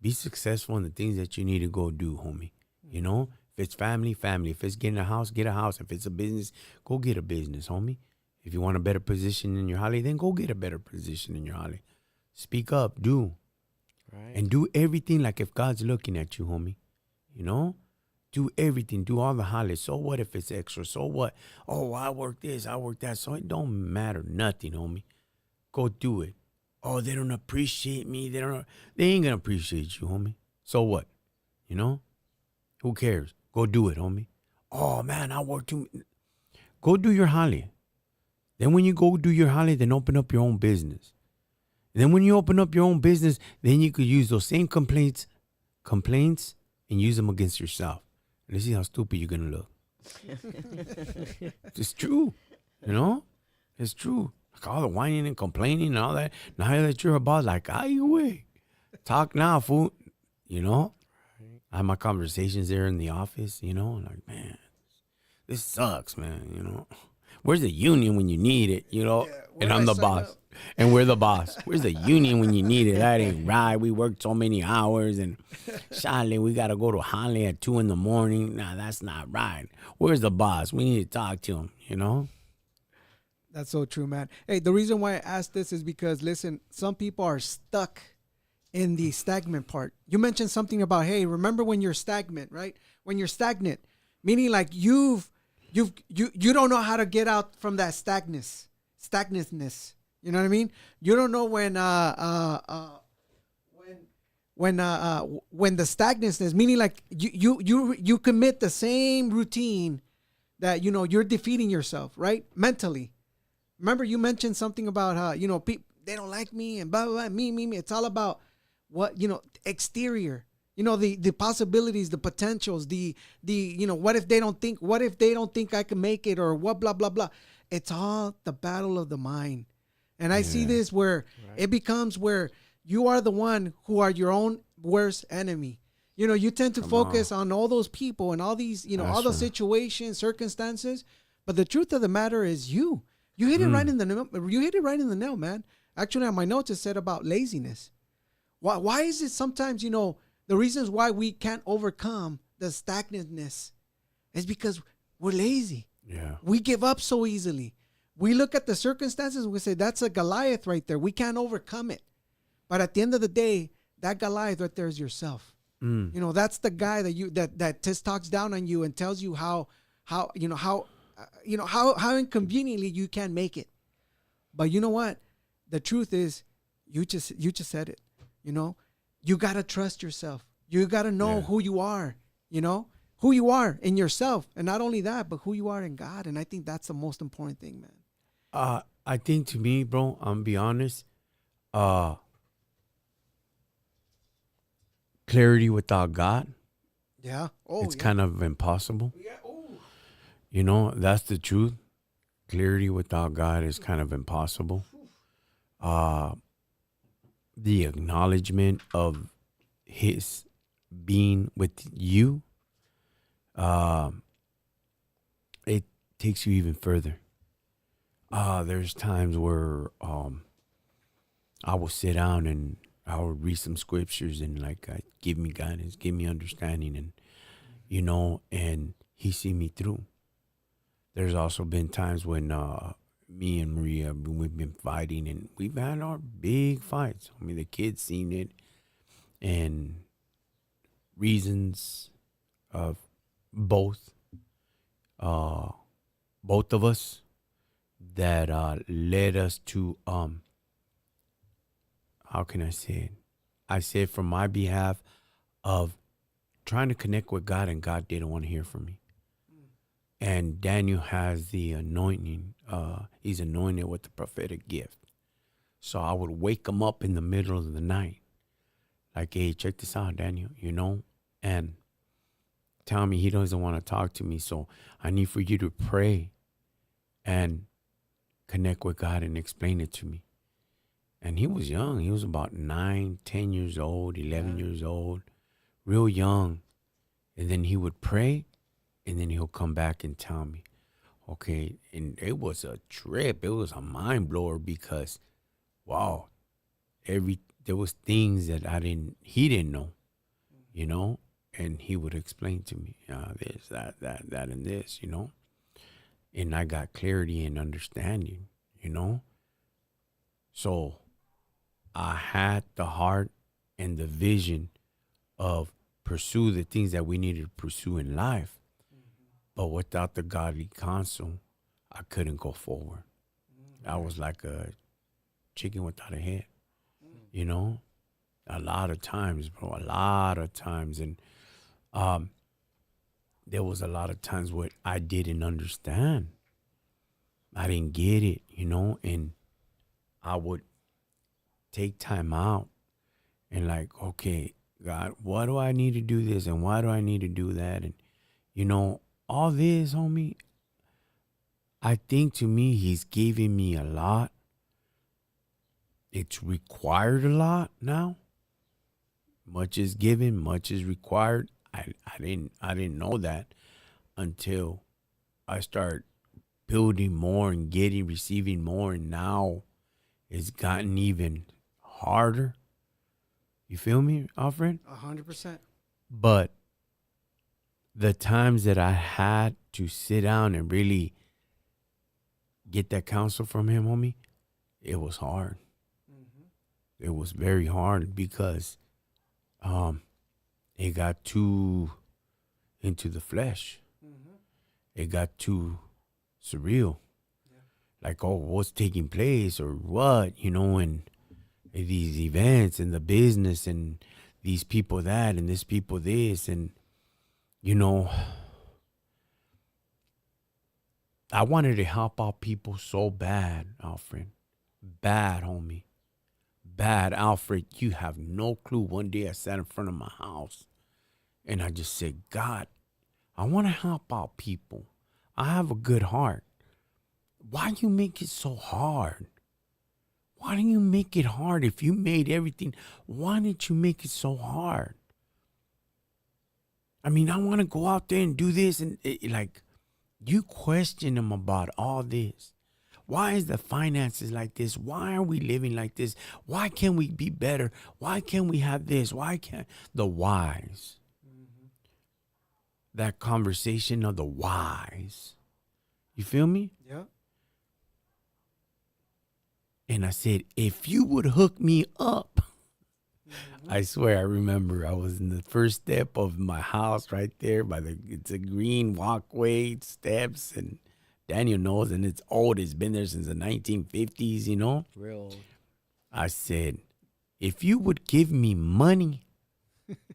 Be successful in the things that you need to go do, homie. You know, if it's family, family. If it's getting a house, get a house. If it's a business, go get a business, homie. If you want a better position in your holly, then go get a better position in your holly. Speak up, do. Right. And do everything like if God's looking at you, homie. You know? Do everything. Do all the hollies. So what if it's extra? So what? Oh, I work this, I work that. So it don't matter nothing, homie. Go do it. Oh, they don't appreciate me. They ain't gonna appreciate you, homie. So what? You know? Who cares? Go do it, homie. Oh man, I work too. Go do your holly. Then when you go do your holly, then open up your own business. And then when you open up your own business, then you could use those same complaints, and use them against yourself. And let's see how stupid you're gonna look. It's true, you know. It's true. Like all the whining and complaining and all that. Now that you're a boss, like, you way. Talk now, fool. You know. I have my conversations there in the office. You know, and like, man, this sucks, man. You know. Where's the union when you need it, you know? Yeah, And I'm the boss. And we're the boss. Where's the union when you need it? That ain't right. We worked so many hours and Charlie, we got to go to Holly at 2 a.m. Nah, that's not right. Where's the boss? We need to talk to him, you know? That's so true, man. Hey, the reason why I asked this is because, listen, some people are stuck in the stagnant part. You mentioned something about, hey, remember when you're stagnant, right? When you're stagnant, meaning like you don't know how to get out from that stagnantness. You know what I mean? You don't know when the stagnantness, meaning like you commit the same routine that, you're defeating yourself, right? Mentally. Remember you mentioned something about how, people, they don't like me and blah, blah, blah, me. It's all about what, exterior, the possibilities, the potentials, the, what if they don't think I can make it, or what, blah, blah, blah. It's all the battle of the mind. And I see this where it becomes where you are the one who are your own worst enemy. You tend to focus on all those people and all these, all the situations, circumstances. But the truth of the matter is you hit it right in the nail, man. Actually, on my notes, it said about laziness. Why is it sometimes, the reasons why we can't overcome the stagnantness is because we're lazy. Yeah. We give up so easily. We look at the circumstances and we say, that's a Goliath right there. We can't overcome it. But at the end of the day, that Goliath right there is yourself. That's the guy that just talks down on you and tells you how inconveniently you can make it. But you know what? The truth is, you just said it. You gotta trust yourself. You gotta know who you are. Who you are in yourself, and not only that, but who you are in God. And I think that's the most important thing, man. I think to me, bro, I'm gonna be honest. Clarity without God, Yeah. it's kind of impossible. Yeah. Oh. That's the truth. Clarity without God is kind of impossible. The acknowledgement of His being with you, it takes you even further. There's times where I will sit down and I will read some scriptures and give me guidance, give me understanding, and and He see me through. There's also been times when me and Maria, we've been fighting and we've had our big fights. I mean, the kids seen it, and reasons of both of us that led us to how can I say it? I say it from my behalf of trying to connect with God, and God didn't want to hear from me. And Daniel has the anointing. He's anointed with the prophetic gift. So I would wake him up in the middle of the night. Like, hey, check this out, Daniel, and tell me he doesn't want to talk to me. So I need for you to pray and connect with God and explain it to me. And he was young. He was about 9, 10 years old, 11 years old, real young. And then he would pray, and then he'll come back and tell me. Okay, and it was a trip. It was a mind blower because, wow, there was things that he didn't know, and he would explain to me, this, that, and this, and I got clarity and understanding, So I had the heart and the vision of pursue the things that we needed to pursue in life. But without the godly counsel, I couldn't go forward. I was like a chicken without a head, a lot of times, bro, a lot of times. And there was a lot of times where I didn't understand. I didn't get it, and I would take time out and okay, God, why do I need to do this? And why do I need to do that? And, all this, homie, I think to me, He's giving me a lot. It's required a lot now. Much is given, much is required. I didn't know that until I start building more and receiving more. And now it's gotten even harder. You feel me, Alfred? 100%. But the times that I had to sit down and really get that counsel from Him, homie, it was hard. It was very hard because it got too into the flesh. It got too surreal. Like, oh, what's taking place or what, and these events and the business and these people that and this people this. And, I wanted to help out people so bad, Alfred. Bad, homie. Bad, Alfred. You have no clue. One day I sat in front of my house and I just said, God, I want to help out people. I have a good heart. Why do you make it so hard? Why do you make it hard? If you made everything, why didn't you make it so hard? I mean, I want to go out there and do this. And like, you question them about all this. Why is the finances like this? Why are we living like this? Why can't we be better? Why can't we have this? Why can't the whys? That conversation of the whys. You feel me? Yeah. And I said, if you would hook me up, I swear I remember I was in the first step of my house right there it's a green walkway, steps, and Daniel knows, and it's old. It's been there since the 1950s, you know? Real. I said, if you would give me money,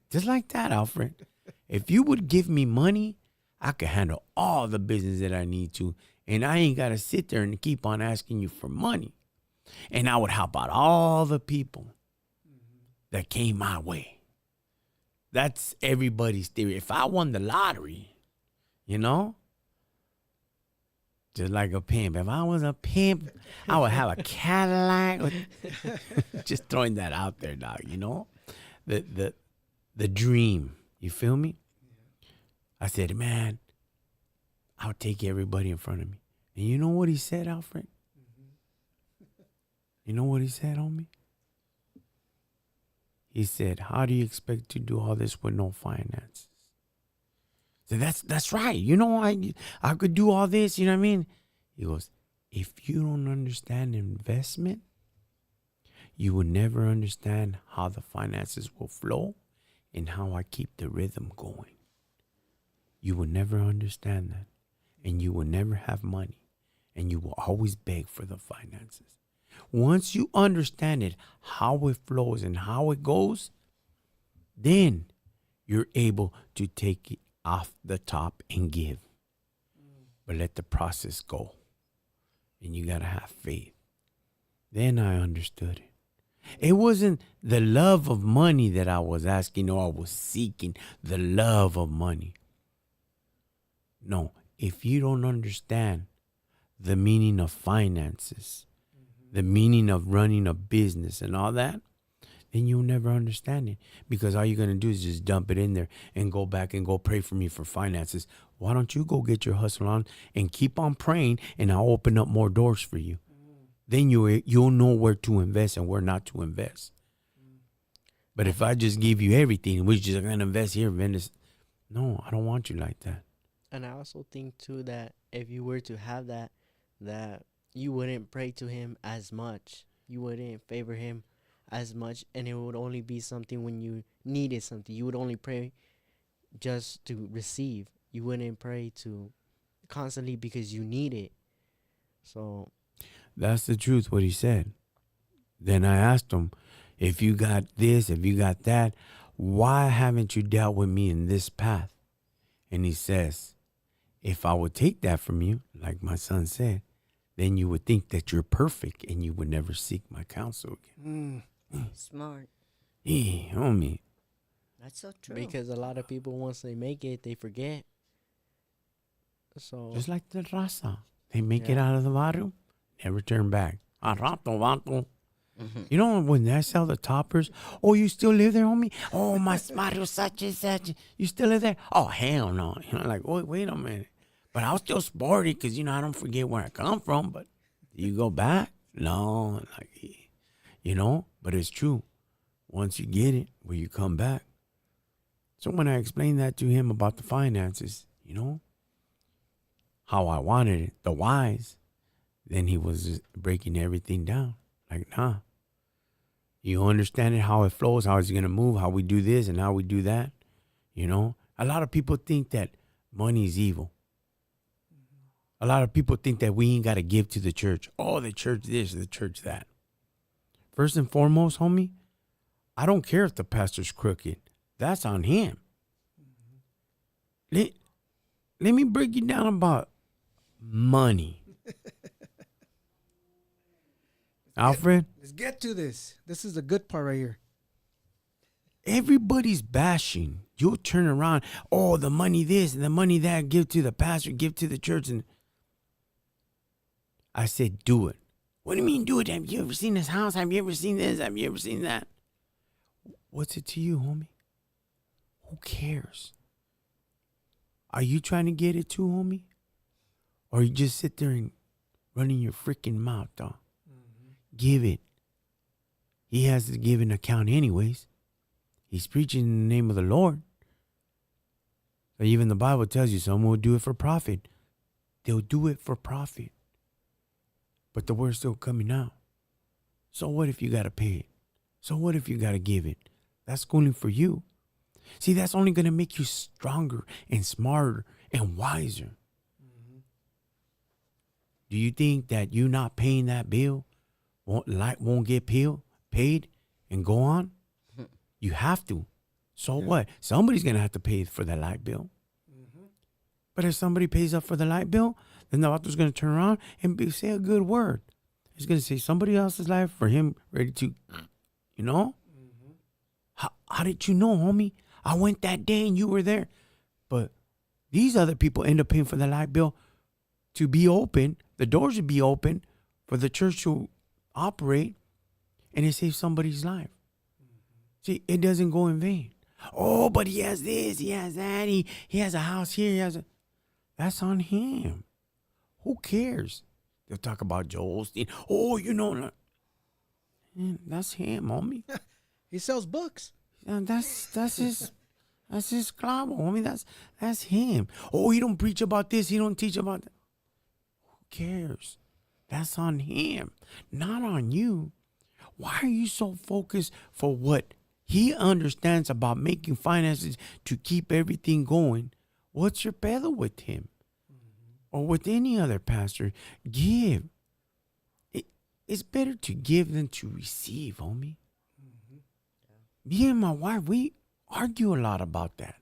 just like that, Alfred, if you would give me money, I could handle all the business that I need to, and I ain't got to sit there and keep on asking you for money. And I would help out all the people that came my way. That's everybody's theory. If I won the lottery, you know, just like a pimp. If I was a pimp, I would have a Cadillac. Just throwing that out there, dog. You know, the dream. You feel me? I said, man, I'll take everybody in front of me. And you know what he said, Alfred? You know what he said, homie? He said, how do you expect to do all this with no finances? So that's right. You know, I could do all this, you know what I mean? He goes, if you don't understand investment, you will never understand how the finances will flow and how I keep the rhythm going. You will never understand that. And you will never have money. And you will always beg for the finances. Once you understand it, how it flows and how it goes, then you're able to take it off the top and give. But let the process go. And you got to have faith. Then I understood it. It wasn't the love of money that I was asking or I was seeking, the love of money. No, if you don't understand the meaning of finances, the meaning of running a business and all that, then you'll never understand it. Because all you're going to do is just dump it in there and go back and go pray for me for finances. Why don't you go get your hustle on and keep on praying, and I'll open up more doors for you. Then you'll know where to invest and where not to invest. But if I just give you everything, we're just going to invest here, no, I don't want you like that. And I also think too that if you were to have that you wouldn't pray to him as much. You wouldn't favor him as much, and it would only be something when you needed something. You would only pray just to receive. You wouldn't pray to constantly because you need it. So that's the truth, what he said. Then I asked him, if you got this, if you got that, why haven't you dealt with me in this path? And he says, if I would take that from you, like my son said, then you would think that you're perfect and you would never seek my counsel again. Smart. Yeah, homie. That's so true. because a lot of people, once they make it, they forget. So Just like the raza. They make it Yeah. out of the barrio, never turn back. A rato, vato. Mm-hmm. You know, when they sell the toppers, oh, you still live there, homie? Oh, my barrio such and such. You still live there? Oh, hell no. You know, like, wait a minute. But I was still sporty because, you know, I don't forget where I come from. But you go back? No. Like, you know, but it's true. Once you get it, will you come back? So when I explained that to him about the finances, you know, how I wanted it, the whys, then he was just breaking everything down. Like, nah. You understand it, how it flows, how it's going to move, how we do this and how we do that. You know, a lot of people think that money is evil. A lot of people think that we ain't got to give to the church. Oh, the church this, the church that. First and foremost, homie, I don't care if the pastor's crooked. That's on him. Let me break you down about money. Alfred, Let's get to this. This is the good part right here. everybody's bashing. You'll turn around, oh, the money this and the money that, give to the pastor, give to the church. And I said, do it. What do you mean do it? Have you ever seen this house? Have you ever seen this? Have you ever seen that? What's it to you, homie? Who cares? Are you trying to get it too, homie? Or you just sit there and running your freaking mouth, dog? Give it. He has to give an account anyways. He's preaching in the name of the Lord. So even the Bible tells you someone will do it for profit. They'll do it for profit. But the word's still coming out. So what if you got to pay it? So what if you got to give it? That's schooling for you. See, that's only going to make you stronger and smarter and wiser. Do you think that you not paying that bill won't get paid and go on? You have to. So what? Somebody's going to have to pay for that light bill. But if somebody pays up for the light bill, then the author's going to turn around and say a good word. He's going to say somebody else's life for him ready to, you know? How did you know, homie? I went that day and you were there. But these other people end up paying for the light bill to be open. The doors would be open for the church to operate, and it saves somebody's life. See, it doesn't go in vain. Oh, but he has this, he has that, he has a house here, that's on him. Who cares? They'll talk about Joel Osteen. Oh, you know, man, that's him, homie. He sells books. That's his club, homie. That's him. Oh, he don't preach about this, he don't teach about that. Who cares? That's on him, not on you. Why are you so focused for what he understands about making finances to keep everything going? What's your pedo with him? Or with any other pastor? Give. It's better to give than to receive, homie. Me and my wife, we argue a lot about that.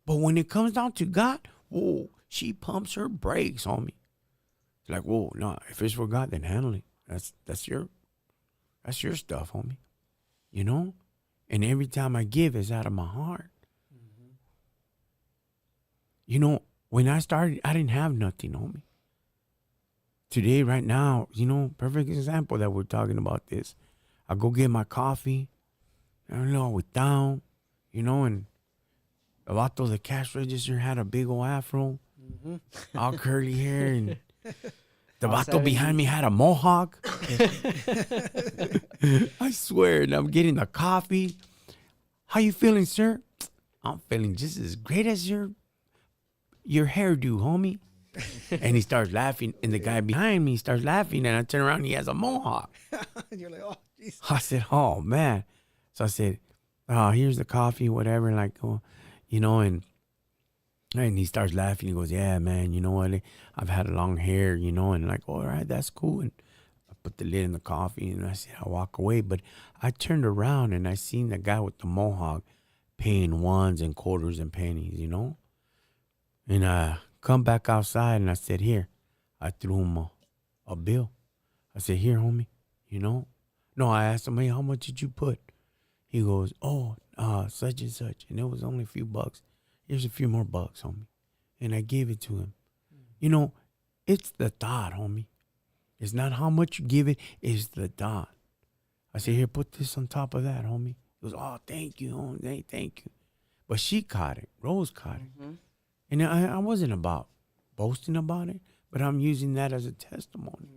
But when it comes down to God, whoa, she pumps her brakes, homie. It's like, whoa, no, if it's for God, then handle it. That's your stuff, homie. You know? And every time I give, it's out of my heart. You know, when I started, I didn't have nothing, homie. Today, right now, you know, perfect example that we're talking about this. I go get my coffee. I don't know, I was down, you know, and the vato, the cash register, had a big old afro, all curly hair, and the vato behind me had a mohawk. I swear, and I'm getting the coffee. How you feeling, sir? I'm feeling just as great as your hairdo, homie. And he starts laughing, and the guy behind me starts laughing, and I turn around, and he has a mohawk. You're like, oh, jeez. I said, oh, man. So I said, oh, here's the coffee, whatever, like, oh, you know, and he starts laughing. He goes, yeah, man, you know what? I've had long hair, you know, and like, all right, that's cool. And I put the lid in the coffee, and I said, I'll walk away. But I turned around, and I seen the guy with the mohawk paying ones and quarters and pennies, you know. And I come back outside, and I said, here. I threw him a bill. I said, here, homie, you know. No, I asked him, hey, how much did you put? He goes, oh, such and such. And it was only a few bucks. Here's a few more bucks, homie. And I gave it to him. You know, it's the thought, homie. It's not how much you give it, it's the thought. I said, here, put this on top of that, homie. He goes, oh, thank you, homie. Hey, thank you. But she caught it. Rose caught it. And I wasn't about boasting about it, but I'm using that as a testimony.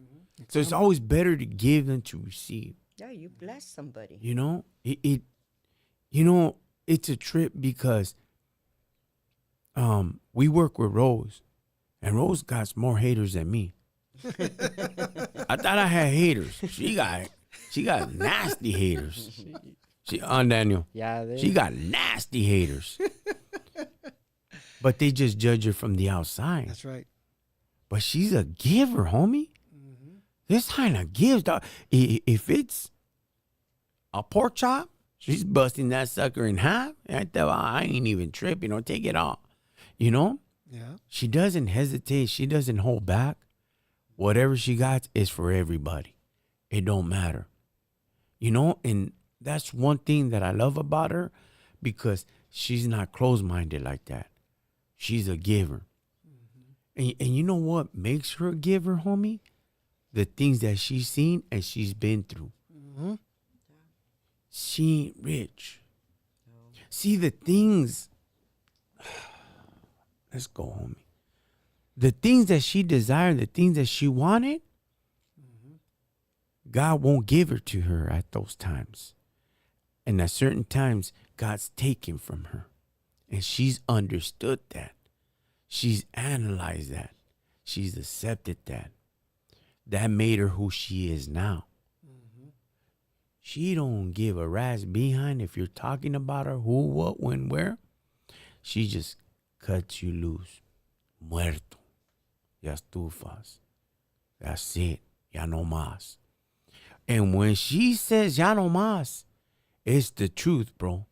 So it's always better to give than to receive. Yeah, you bless somebody. You know, you know, it's a trip because we work with Rose, and Rose got more haters than me. I thought I had haters. She got nasty haters. She on Daniel. Yeah, She got nasty haters. But they just judge her from the outside. That's right. But she's a giver, homie. This kind of gives, dog. If it's a pork chop, she's busting that sucker in half. I ain't even tripping. Take it all. You know? Yeah. She doesn't hesitate. She doesn't hold back. Whatever she got is for everybody. It don't matter. You know, and that's one thing that I love about her because she's not closed-minded like that. She's a giver. And you know what makes her a giver, homie? The things that she's seen and she's been through. Mm-hmm. She ain't rich. See, the things, let's go, homie. The things that she desired, the things that she wanted, God won't give her to her at those times. And at certain times, God's taken from her. And she's understood that. She's analyzed that. She's accepted that. That made her who she is now. She don't give a rat's behind if you're talking about her, who, what, when, where. She just cuts you loose. Muerto. Ya estufas. That's it. Ya no más. And when she says ya no más, it's the truth, bro.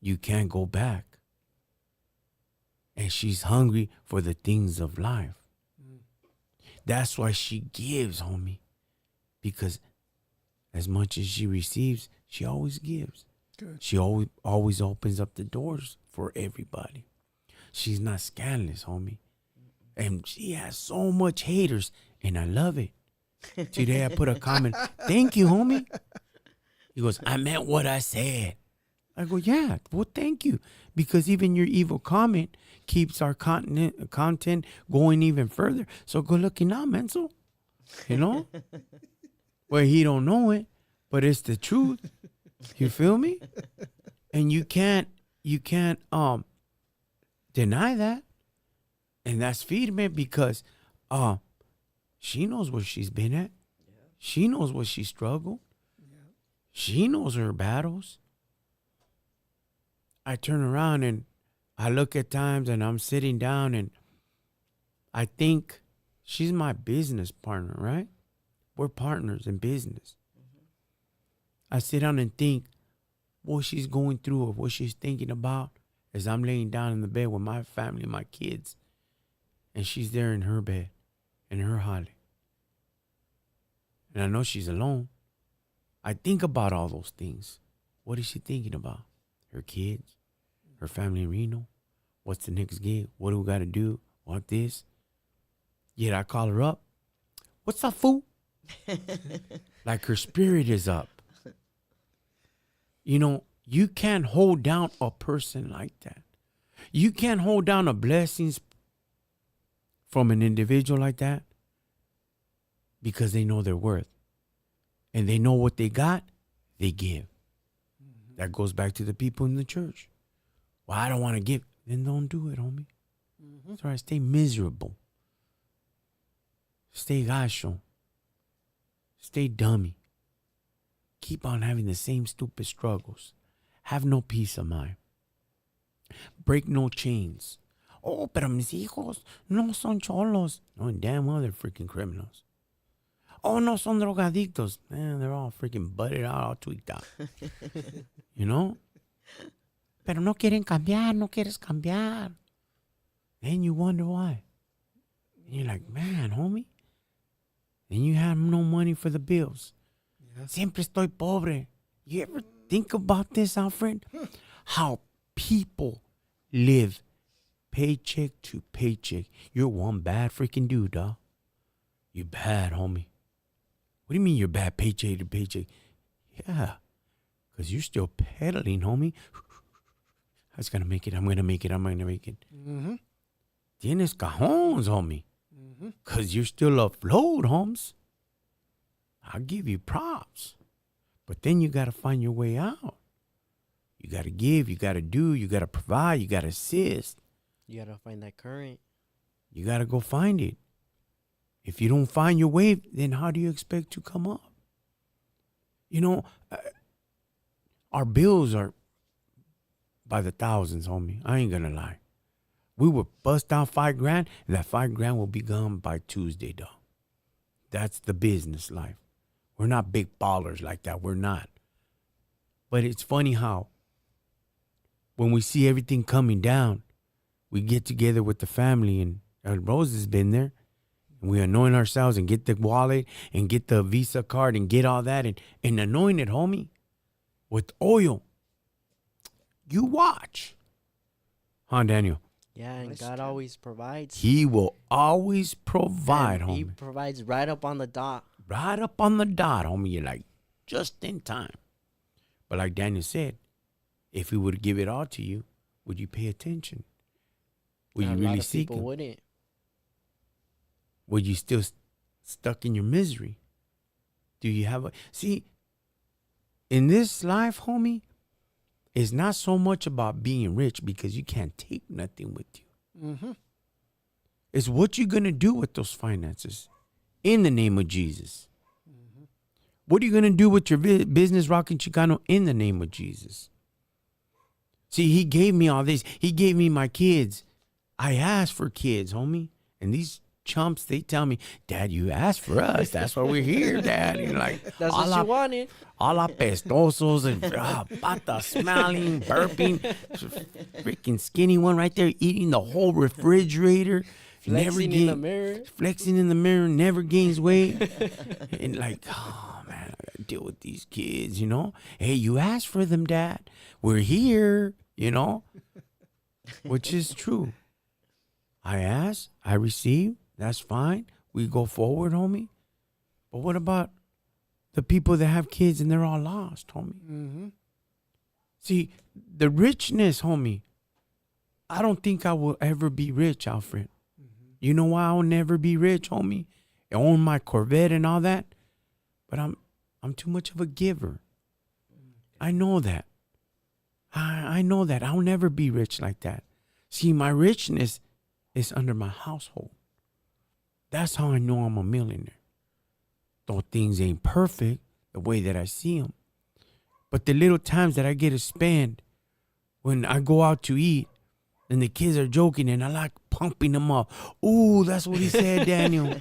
You can't go back. And she's hungry for the things of life. That's why she gives, homie. Because as much as she receives, she always gives. Good. She always opens up the doors for everybody. She's not scandalous, homie. And she has so much haters, and I love it. Today I put a comment, thank you, homie. He goes, I meant what I said. I go, yeah, well, thank you. Because even your evil comment keeps our content going even further. So good looking out, Menzel. You know? Well, he don't know it, but it's the truth. You feel me? And you can't deny that. And that's feeding because she knows where she's been at. She knows what she struggled. She knows her battles. I turn around and I look at times and I'm sitting down and I think she's my business partner, right? We're partners in business. I sit down and think what she's going through or what she's thinking about as I'm laying down in the bed with my family, my kids, and she's there in her bed, in her holly. And I know she's alone. I think about all those things. What is she thinking about? Her kids, her family in Reno. What's the next gig? What do we got to do? What this? Yet I call her up. What's up, fool? Like her spirit is up. You know, you can't hold down a person like that. You can't hold down a blessings from an individual like that because they know their worth. And they know what they got, they give. That goes back to the people in the church. Well, I don't want to give. Then don't do it, homie. It's all right. Stay miserable. Stay gacho. Stay dummy. Keep on having the same stupid struggles. Have no peace of mind. Break no chains. Oh, pero mis hijos no son cholos. No, damn well they're freaking criminals. Oh, no son drogadictos. Man, they're all freaking butted out, all tweaked out. You know? Pero no quieren cambiar, no quieres cambiar. Then you wonder why. And you're like, man, homie. And you have no money for the bills. Yeah. Siempre estoy pobre. You ever think about this, Alfred? How people live paycheck to paycheck. You're one bad freaking dude, dog. You bad, homie. What do you mean you're bad paycheck to paycheck? Yeah, because you're still pedaling, homie. I was going to make it. I'm going to make it. I'm going to make it. Tienes cajones, homie. Because you're still afloat, homes. I'll give you props. But then you got to find your way out. You got to give. You got to do. You got to provide. You got to assist. You gotta find that current. You got to go find it. If you don't find your way, then how do you expect to come up? You know, our bills are by the thousands, homie. I ain't gonna lie. We will bust out $5,000, and that $5,000 will be gone by Tuesday, dog. That's the business life. We're not big ballers like that. We're not. But it's funny how when we see everything coming down, we get together with the family, and Rose has been there, and we anoint ourselves and get the wallet and get the Visa card and get all that and anoint it, homie, with oil. You watch. Huh, Daniel? Yeah, and That's God true. always provides. He will always provide, And He homie. provides right up on the dot. Right up on the dot, homie. You're like, just in time. But like Daniel said, if he would give it all to you, would you pay attention? Would you A lot really of seek people him? wouldn't. Would you still stuck in your misery? Do you have a... See, in this life, homie, it's not so much about being rich because you can't take nothing with you. Mm-hmm. It's what you're going to do with those finances in the name of Jesus. What are you going to do with your business, Rockin Chicano, in the name of Jesus? See, he gave me all this. He gave me my kids. I asked for kids, homie. And these chumps, they tell me, Dad, you asked for us. That's why we're here, Dad. And like, That's a what la- you wanted. a la pestosos and pata smelling, burping. Freaking skinny one right there eating the whole refrigerator. Flexing in the mirror. Flexing in the mirror, never gains weight. And like, oh man, I gotta deal with these kids, you know? Hey, you asked for them, Dad. We're here, you know? Which is true. I asked, I received, that's fine. We go forward, homie. But what about the people that have kids and they're all lost, homie? Mm-hmm. See, the richness, homie, I don't think I will ever be rich, Alfred. You know why I'll never be rich, homie? I own my Corvette and all that. But I'm too much of a giver. I know that. I know that. I'll never be rich like that. See, my richness is under my household. That's how I know I'm a millionaire. Though things ain't perfect the way that I see them. But the little times that I get to spend when I go out to eat and the kids are joking and I like pumping them up. Ooh, that's what he said, Daniel.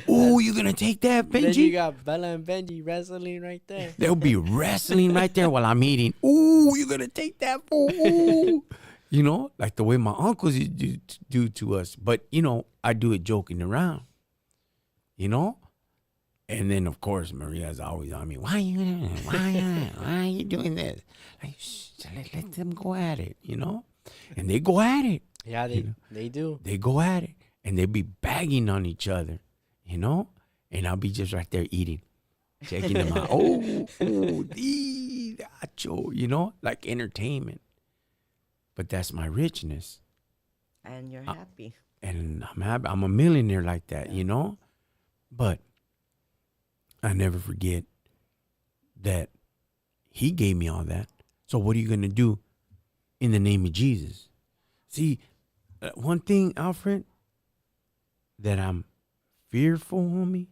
Ooh, you gonna take that, Then you Benji? got Bella and Benji wrestling right there. They'll be wrestling right there while I'm eating. Ooh, you gonna take that, fool? Ooh. You know, like the way my uncles used to do to us. But, you know, I do it joking around. You know? And then, of course, Maria's always on me. Why are you doing this? Like, shh, let them go at it, you know? And they go at it. Yeah, they do. They go at it. And they be bagging on each other, you know? And I'll be just right there eating, checking them out. Acho, you know? Like entertainment. But that's my richness. And you're happy. And I'm happy. I'm a millionaire like that, you know? But I never forget that he gave me all that. So what are you going to do in the name of Jesus? See, one thing, Alfred, that I'm fearful, homie,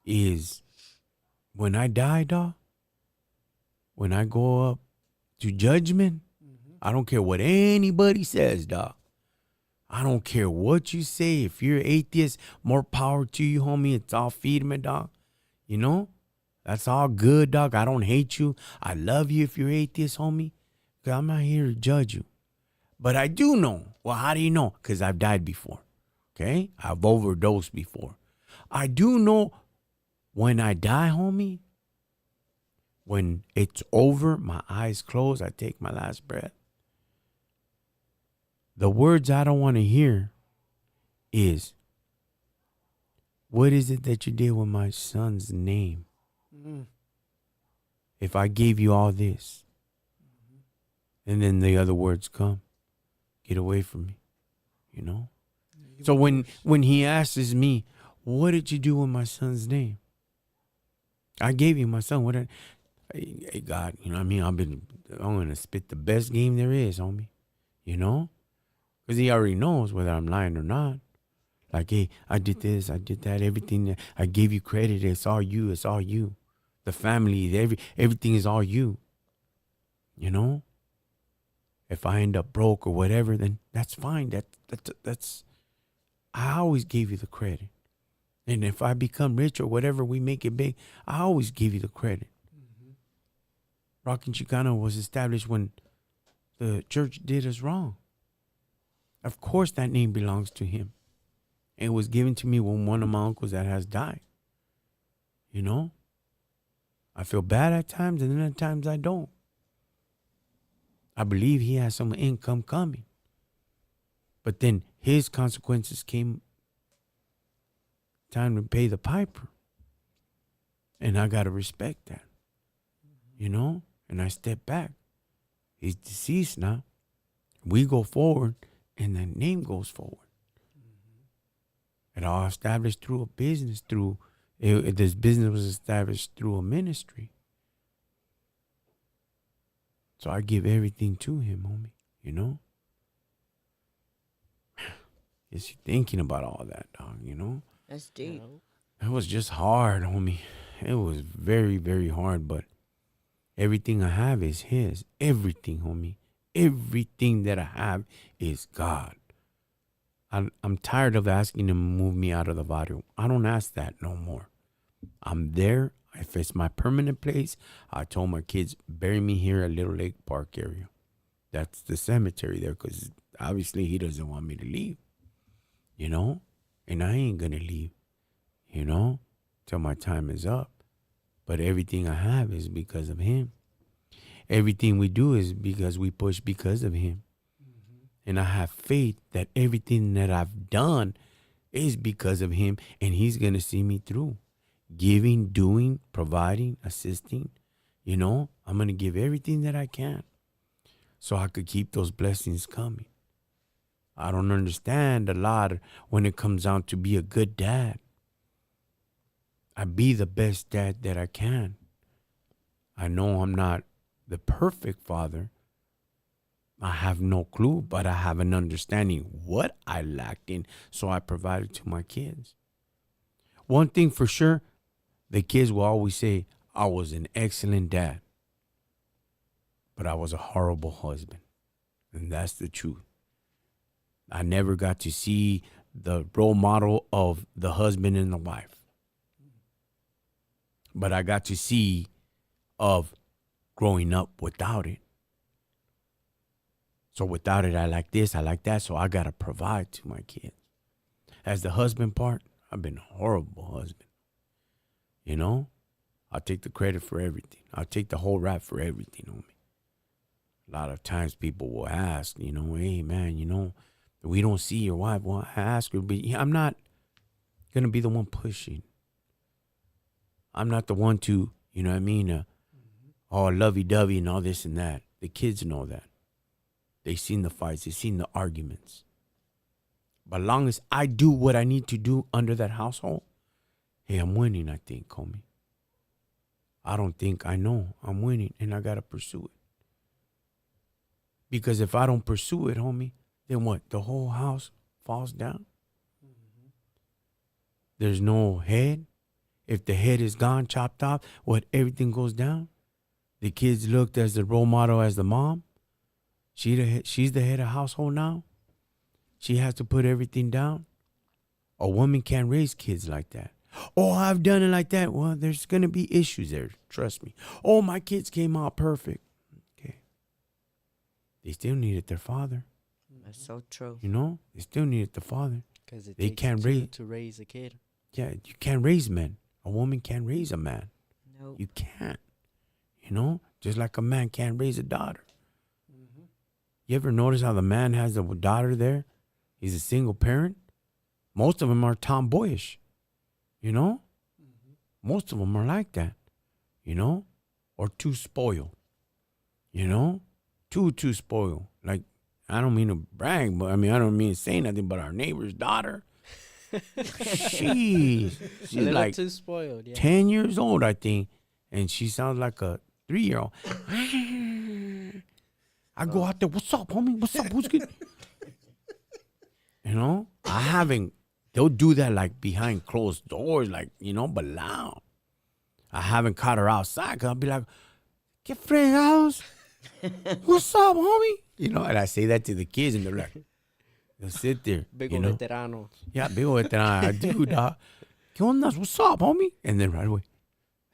is when I die, dog, when I go up to judgment, I don't care what anybody says, dog. I don't care what you say. If you're atheist, more power to you, homie. It's all feed me, dog. You know? That's all good, dog. I don't hate you. I love you if you're atheist, homie. Because I'm not here to judge you. But I do know. Well, how do you know? Because I've died before. Okay? I've overdosed before. I do know when I die, homie, when it's over, my eyes close, I take my last breath. The words I don't want to hear is, what is it that you did with my son's name? Mm-hmm. If I gave you all this, and then the other words come, get away from me, you know? So when he asks me, what did you do with my son's name? I gave you my son. Hey, God, you know what I mean? I'm going to spit the best game there is, homie, you know? Because he already knows whether I'm lying or not. Like, hey, I did this, I did that, everything. I gave you credit. It's all you. It's all you. The family, everything is all you. You know? If I end up broke or whatever, then that's fine. That's. I always gave you the credit. And if I become rich or whatever, we make it big, I always give you the credit. Rockin Chicano was established when the church did us wrong. Of course that name belongs to him. It was given to me when one of my uncles that has died. You know? I feel bad at times, and then at times I don't. I believe he has some income coming. But then his consequences came time to pay the piper. And I got to respect that. You know? And I step back. He's deceased now. We go forward, and that name goes forward. It all established through a business, this business was established through a ministry. So I give everything to him, homie, you know? Is you thinking about all that, dog, you know? That's deep. It was just hard, homie. It was very, very hard, but everything I have is his. Everything, homie. Everything that I have is God. I'm tired of asking him to move me out of the barrio. I don't ask that no more. I'm there. If it's my permanent place, I told my kids, bury me here at Little Lake Park area. That's the cemetery there, because obviously he doesn't want me to leave, you know? And I ain't going to leave, you know, till my time is up. But everything I have is because of him. Everything we do is because we push because of him. And I have faith that everything that I've done is because of him, and he's going to see me through. Giving, doing, providing, assisting, you know, I'm going to give everything that I can so I could keep those blessings coming. I don't understand a lot when it comes down to be a good dad. I be the best dad that I can. I know I'm not the perfect father. I have no clue, but I have an understanding what I lacked in, so I provided to my kids. One thing for sure, the kids will always say, I was an excellent dad, but I was a horrible husband. And that's the truth. I never got to see the role model of the husband and the wife, but I got to see of growing up without it. So without it, I like this, I like that, so I got to provide to my kids. As the husband part, I've been a horrible husband. You know, I'll take the credit for everything. I'll take the whole rap for everything on me. A lot of times people will ask, you know, hey, man, you know, we don't see your wife. Well, I ask her, but I'm not going to be the one pushing. I'm not the one to, you know what I mean, lovey-dovey and all this and that. The kids know that. They seen the fights. They seen the arguments. But as long as I do what I need to do under that household, hey, I'm winning, I think, homie. I don't think, I know I'm winning, and I got to pursue it. Because if I don't pursue it, homie, then what? The whole house falls down? There's no head. If the head is gone, chopped off, what? Everything goes down? The kids looked as the role model as the mom. She's the head of household now. She has to put everything down. A woman can't raise kids like that. Oh, I've done it like that. Well, there's going to be issues there. Trust me. Oh, my kids came out perfect. Okay. They still needed their father. That's so true. You know, they still needed the father. Because They can't raise to raise a kid. Yeah, you can't raise men. A woman can't raise a man. Nope. You can't. You know, just like a man can't raise a daughter. You ever notice how the man has a daughter there? He's a single parent. Most of them are tomboyish. You know? Most of them are like that. You know? Or too spoiled. You know? Too spoiled. Like, I don't mean to brag, but I don't mean to say nothing, but our neighbor's daughter, she's A little like too spoiled, yeah. 10 years old, I think. And she sounds like a 3-year-old. I go out there, what's up, homie? What's up? What's good? You know? They'll do that like behind closed doors, like, you know, but loud. I haven't caught her outside because I'll be like, get fregados. What's up, homie? You know, and I say that to the kids and they're like, they'll sit there. Big you old know? veterano. Yeah, big old veterano. I do, dog. ¿Qué onda? What's up, homie? And then right away,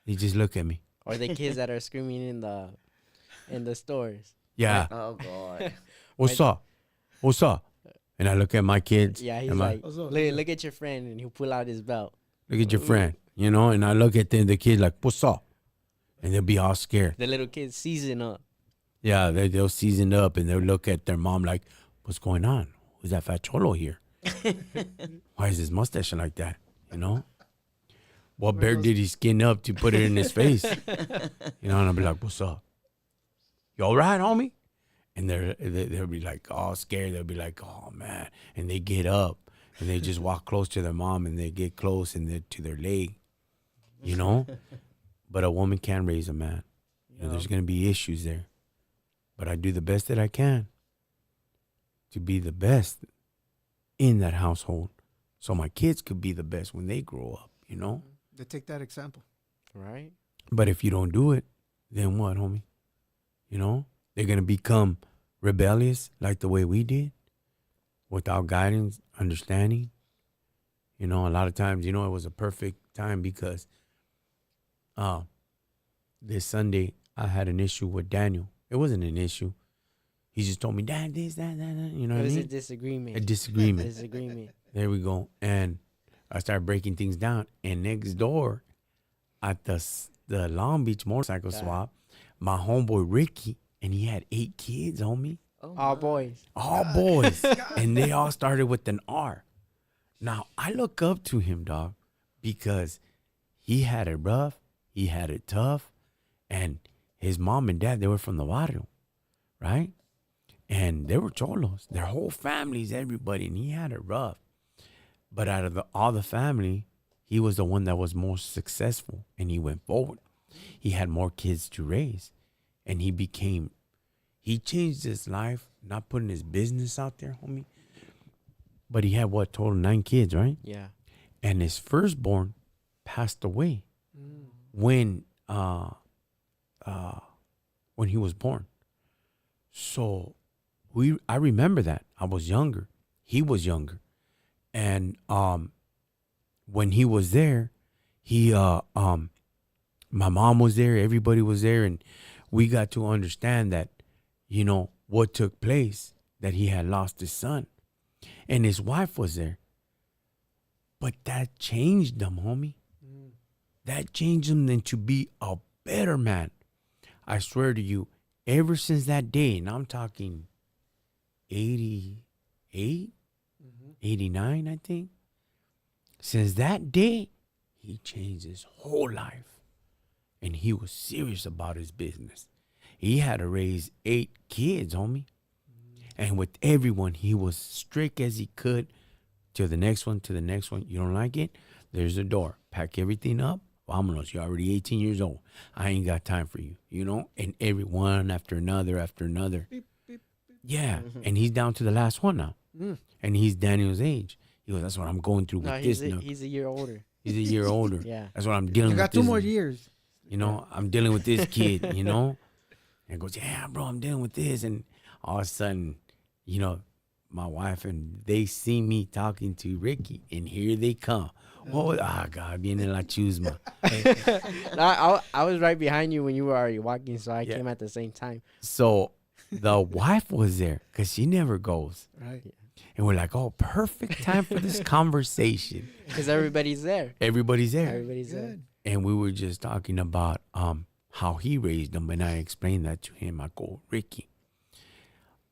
they just look at me. Or the kids that are screaming in the stores. Yeah. Oh, God. What's up? What's up? And I look at my kids. Yeah, he's and like, What's up? look at your friend, and he'll pull out his belt. look at your friend, you know, and I look at the kids like, what's up? And they'll be all scared. The little kid season up. Yeah, they'll season up and they'll look at their mom like, what's going on? Who's that fat cholo here? Why is his mustache like that? You know? What bear did he skin up to put it in his face? You know, and I'll be like, what's up? You all right, homie? And they'll be like all scared. They'll be like, oh, man. And they get up and they just walk close to their mom and they get close and to their leg, you know? But a woman can raise a man. You know, there's going to be issues there. But I do the best that I can to be the best in that household so my kids could be the best when they grow up, you know? They take that example. Right? But if you don't do it, then what, homie? You know? They're going to become rebellious like the way we did without guidance, understanding. You know, a lot of times, you know, it was a perfect time because this Sunday I had an issue with Daniel. It wasn't an issue. He just told me, Dad, this, that. You know It what I was mean? a disagreement. A disagreement. Disagreement. There we go. And I started breaking things down. And next door at the Long Beach motorcycle swap, my homeboy Ricky, and he had 8 kids, homie. All boys. All boys. And they all started with an R. Now, I look up to him, dog, because he had it rough. He had it tough. And his mom and dad, they were from the barrio, right? And they were cholos. Their whole families, everybody. And he had it rough. But out of all the family, he was the one that was most successful. And he went forward. He had more kids to raise. And he changed his life, not putting his business out there, homie. But he had total 9 kids, right? Yeah. And his firstborn passed away when he was born. So I remember that. I was younger. He was younger. And when he was there, my mom was there, everybody was there, and we got to understand that, you know, what took place, that he had lost his son. And his wife was there. But that changed him, homie. That changed him into be a better man. I swear to you, ever since that day, and I'm talking 88, 89, I think. Since that day, he changed his whole life. And he was serious about his business. He had to raise 8 kids, homie. And with everyone, he was strict as he could. To the next one, to the next one. You don't like it? There's the door. Pack everything up. Vámonos. You're already 18 years old. I ain't got time for you. You know? And every one after another, after another. Beep, beep, beep. Yeah. And he's down to the last one now. And he's Daniel's age. He goes, that's what I'm going through No, with he's this now. he's a year older. He's a year older. Yeah. That's what I'm dealing You with. got 2 this- more years. You know, I'm dealing with this kid, you know? And goes, yeah, bro, I'm dealing with this. And all of a sudden, you know, my wife and they see me talking to Ricky, and here they come. Oh, God, viene la chusma. No, I was right behind you when you were already walking, so I Yeah. came at the same time. So the wife was there because she never goes. Right. And we're like, oh, perfect time for this conversation. Because everybody's there. Everybody's there. Everybody's there. Good. And we were just talking about how he raised them, and I explained that to him. I go, Ricky,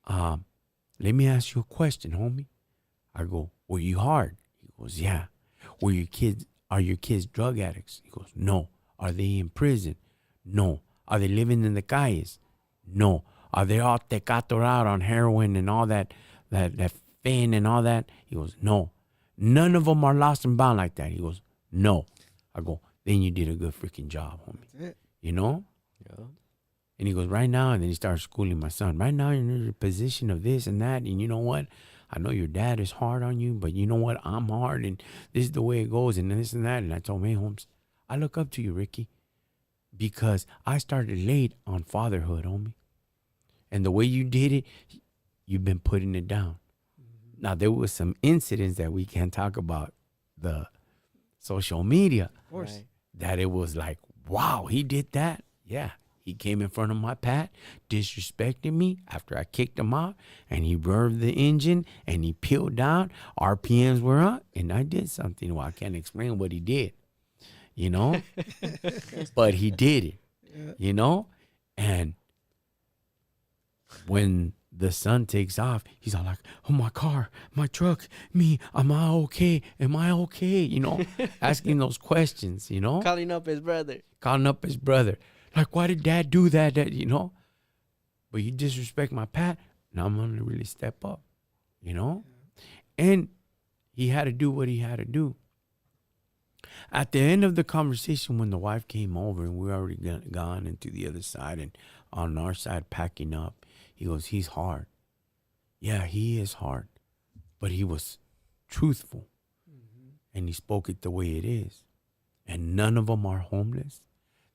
let me ask you a question, homie. I go, were you hard? He goes, yeah. Are your kids drug addicts? He goes, no. Are they in prison? No. Are they living in the calles? No. Are they all tecator out on heroin and all that fin and all that? He goes, no. None of them are lost and bound like that. He goes, no. I go, then you did a good freaking job, homie. That's it. You know? Yeah. And he goes, right now, and then he starts schooling my son. Right now, you're in a position of this and that. And you know what? I know your dad is hard on you, but you know what? I'm hard, and this is the way it goes, and this and that. And I told him, hey, Holmes, I look up to you, Ricky, because I started late on fatherhood, homie. And the way you did it, you've been putting it down. Now, there was some incidents that we can talk about, the social media, Of course. Right. that it was like, wow, he did that. Yeah, He came in front of my pad, disrespected me after I kicked him out, and he revved the engine and he peeled down. RPMs were up, and I did something. Well, I can't explain what he did, you know, but he did it, you know, and when the son takes off, he's all like, "Oh, my car, my truck, me, am I okay? Am I okay?" You know, asking those questions, you know, Calling up his brother. calling up his brother. Like, why did dad do that? That, you know, but you disrespect my Pat. Now I'm going to really step up, you know, and he had to do what he had to do. At the end of the conversation, when the wife came over and we already gone into the other side and on our side packing up, he goes, "He's hard." Yeah, he is hard, but he was truthful, and he spoke it the way it is. And none of them are homeless.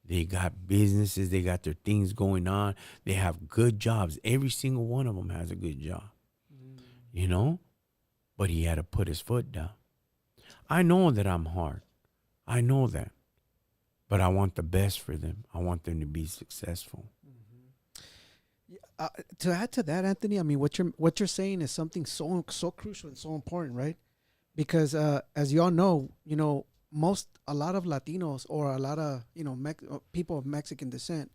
They got businesses. They got their things going on. They have good jobs. Every single one of them has a good job, you know? But he had to put his foot down. I know that I'm hard. I know that. But I want the best for them. I want them to be successful. To add to that, Anthony, I mean, what you're saying is something so crucial and so important, right? Because as you all know, you know, a lot of Latinos or a lot of, you know, people of Mexican descent,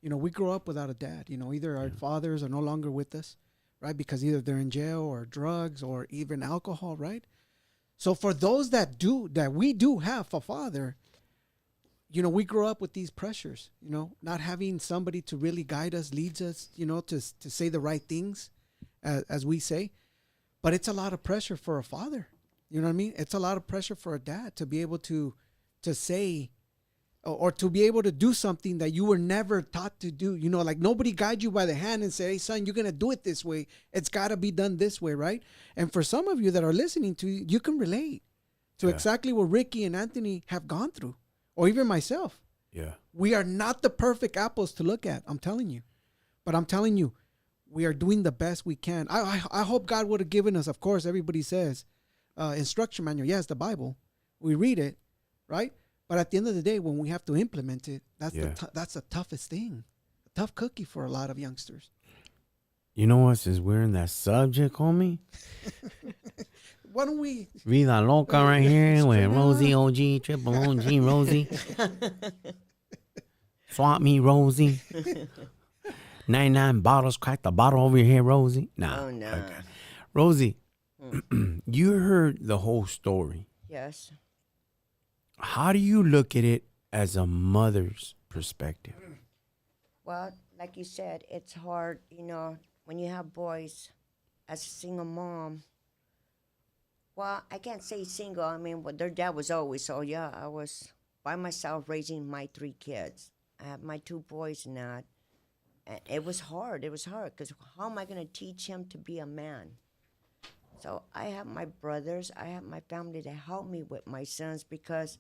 you know, we grow up without a dad. You know, either our fathers are no longer with us, right? Because either they're in jail or drugs or even alcohol, right? So for those that we do have a father, you know, we grow up with these pressures, you know, not having somebody to really guide us, leads us, you know, to say the right things, as we say. But it's a lot of pressure for a father. You know what I mean? It's a lot of pressure for a dad to be able to say or to be able to do something that you were never taught to do. You know, like nobody guide you by the hand and say, "Hey, son, you're going to do it this way. It's got to be done this way," right? And for some of you that are listening to, you can relate to exactly what Ricky and Anthony have gone through, or even myself. Yeah. We are not the perfect apples to look at, I'm telling you. But I'm telling you, we are doing the best we can. I hope God would have given us, of course, everybody says, instruction manual. Yes, the Bible. We read it, right? But at the end of the day, when we have to implement it, that's the toughest thing. A tough cookie for a lot of youngsters. You know what? Since we're in that subject, homie, Why don't we? Vida Loca right here with Rosie OG, Triple OG Rosie. Swap me, Rosie. 99 bottles, crack the bottle over your head, Rosie. Nah. Oh, no. Okay. Rosie, you heard the whole story. Yes. How do you look at it as a mother's perspective? Well, like you said, it's hard, you know, when you have boys as a single mom. Well, I can't say single. I mean, well, their dad was always, so yeah, I was by myself raising my 3 kids. I have my 2 boys and that. And it was hard. It was hard because how am I going to teach him to be a man? So I have my brothers, I have my family to help me with my sons because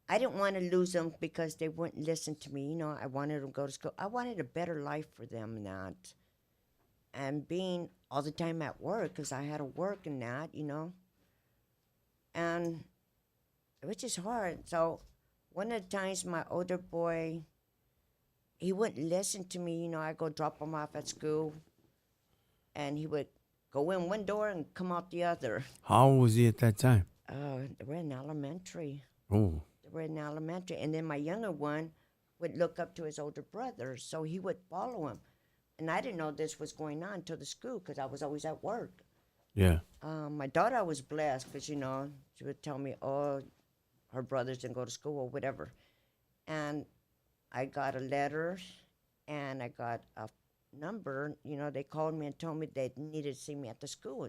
I didn't want to lose them because they wouldn't listen to me. You know, I wanted them to go to school. I wanted a better life for them and that. And being all the time at work because I had to work and that, you know. And it was just hard. So one of the times my older boy, he wouldn't listen to me. You know, I go drop him off at school and he would go in one door and come out the other. How old was he at that time? They were in elementary. Oh. They were in elementary. And then my younger one would look up to his older brother, so he would follow him. And I didn't know this was going on until the school because I was always at work. Yeah. My daughter was blessed because, you know, she would tell me, oh, her brothers didn't go to school or whatever. And I got a letter and I got a number. You know, they called me and told me they needed to see me at the school.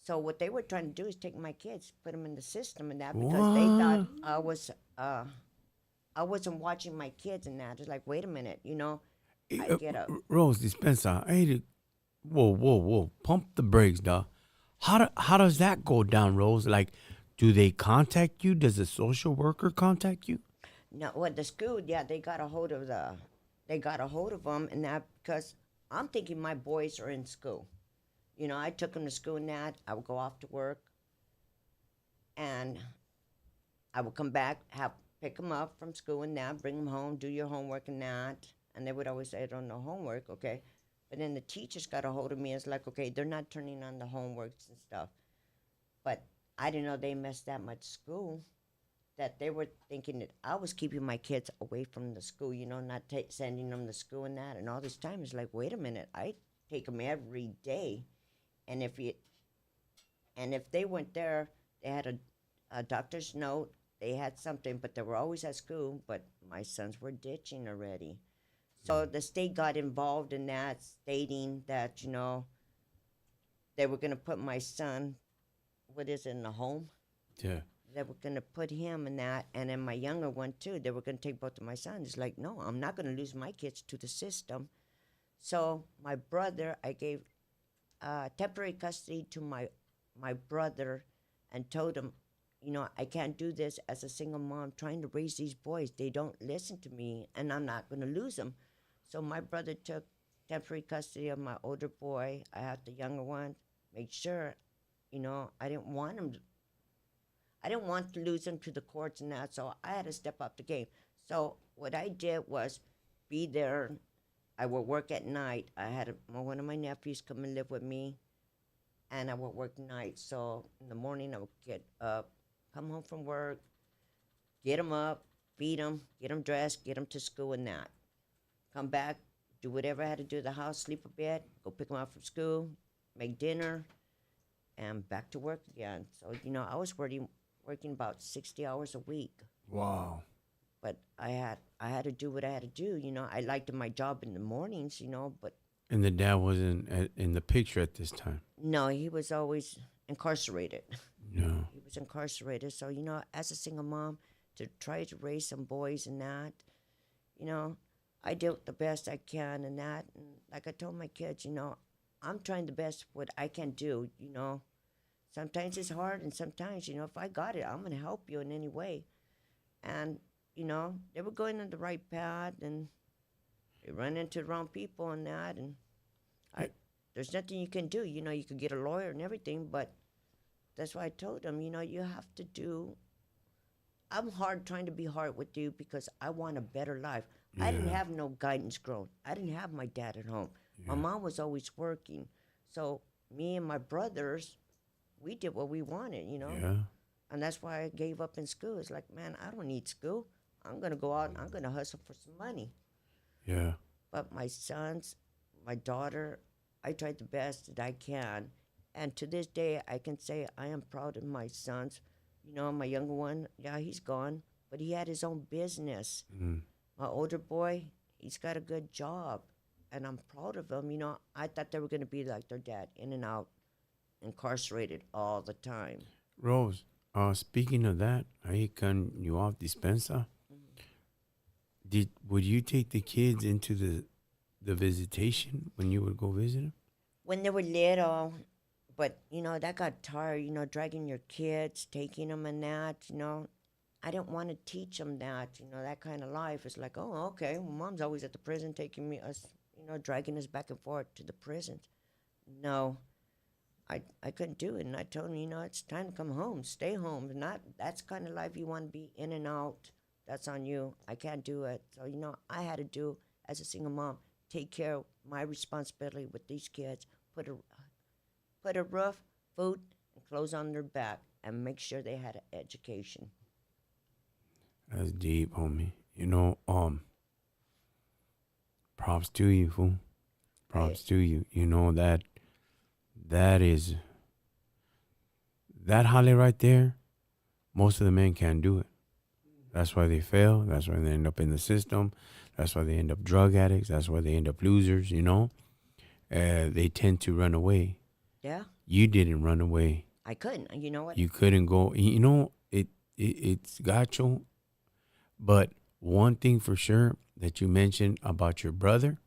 So what they were trying to do is take my kids, put them in the system and that because they thought I wasn't watching my kids and that. It's like, wait a minute, you know, I get up. Rose dispenser. I hate it. Whoa. Pump the brakes, dog. How does that go down, Rose? Like, do they contact you? Does a social worker contact you? No, well, the school, yeah, they got a hold of them and that because I'm thinking my boys are in school. You know, I took them to school and that. I would go off to work and I would come back, have pick them up from school and that, bring them home, do your homework and that. And they would always say, I don't know homework, okay? But then the teachers got a hold of me. It's like, okay, they're not turning on the homeworks and stuff. But I didn't know they missed that much school, that they were thinking that I was keeping my kids away from the school, not sending them to school and that. And all this time, it's like, wait a minute, I take them every day. And if they went there, they had a doctor's note, they had something, but they were always at school. But my sons were ditching already. So the state got involved in that, stating that, they were going to put my son, in a home? Yeah. They were going to put him in that, and then my younger one, too. They were going to take both of my sons. It's like, no, I'm not going to lose my kids to the system. So my brother, I gave temporary custody to my brother and told him, I can't do this as a single mom trying to raise these boys. They don't listen to me, and I'm not going to lose them. So my brother took temporary custody of my older boy. I had the younger one. Made sure, I didn't want him. I didn't want to lose him to the courts and that. So I had to step up the game. So what I did was be there. I would work at night. I had one of my nephews come and live with me, and I would work nights. So in the morning I would get up, come home from work, get him up, feed him, get him dressed, get him to school and that. Come back, do whatever I had to do at the house, sleep a bit, go pick him up from school, make dinner, and back to work again. So, I was working about 60 hours a week. Wow. But I had to do what I had to do. I liked my job in the mornings, but. And the dad wasn't in the picture at this time? No, he was always incarcerated. No. He was incarcerated. So, as a single mom, to try to raise some boys and that, I did the best I can and that. And like I told my kids, I'm trying the best what I can do, Sometimes it's hard, and sometimes, if I got it, I'm going to help you in any way. And, they were going on the right path, and they run into the wrong people and that. And there's nothing you can do. You could get a lawyer and everything, but that's why I told them, you have to do. I'm trying to be hard with you because I want a better life. I didn't have no guidance growing. I didn't have my dad at home. Yeah. My mom was always working. So me and my brothers, we did what we wanted, Yeah. And that's why I gave up in school. It's like, man, I don't need school. I'm going to go out and I'm going to hustle for some money. Yeah. But my sons, my daughter, I tried the best that I can. And to this day, I can say I am proud of my sons. My younger one, yeah, he's gone, but he had his own business. Mm. My older boy, he's got a good job, and I'm proud of him. I thought they were going to be like their dad, in and out, incarcerated all the time. Rose, speaking of that, I cut you off, dispensa. Would you take the kids into the visitation when you would go visit them? When they were little, but, that got tired, dragging your kids, taking them and that, I didn't want to teach them that, that kind of life. It's like, oh, okay, well, Mom's always at the prison taking us, dragging us back and forth to the prison. No, I couldn't do it. And I told him, it's time to come home, stay home. That's kind of life you want to be in and out. That's on you. I can't do it. So, I had to do, as a single mom, take care of my responsibility with these kids, put a roof, food, and clothes on their back, and make sure they had an education. That's deep, homie. Props to you, fool. Props to you. That is, that Holly right there, most of the men can't do it. That's why they fail. That's why they end up in the system. That's why they end up drug addicts. That's why they end up losers, They tend to run away. Yeah. You didn't run away. I couldn't. You know what? You couldn't go. It's gacho. But one thing for sure that you mentioned about your brother,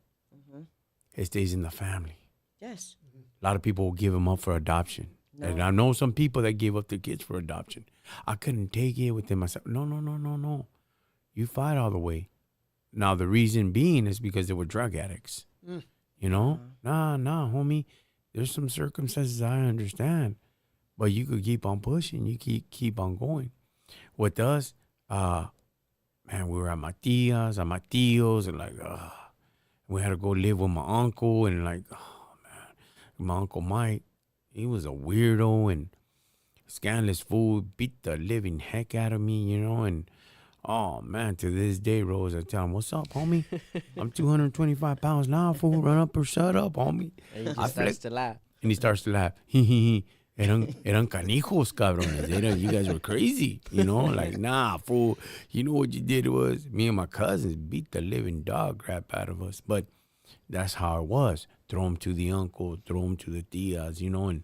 it stays in the family. Yes. A lot of people will give him up for adoption. No. And I know some people that gave up their kids for adoption. I couldn't take it within myself. No. You fight all the way. Now, the reason being is because they were drug addicts. Nah, homie. There's some circumstances I understand. But you could keep on pushing. You keep on going. With us, man, we were at my tias, at my tios, and like, we had to go live with my uncle, and like, oh man, my uncle Mike, he was a weirdo and scandalous fool, beat the living heck out of me, you know, and oh man, to this day, Rose, I tell him, "What's up, homie? I'm 225 pounds now, fool. Run up or shut up, homie." And he I just starts flex, to laugh. and he starts to laugh. Eran canijos, cabrones. You guys were crazy, you know? Like, nah, fool. You know what you did was me and my cousins beat the living dog crap out of us. But that's how it was. Throw them to the uncle, throw them to the tias, you know, and,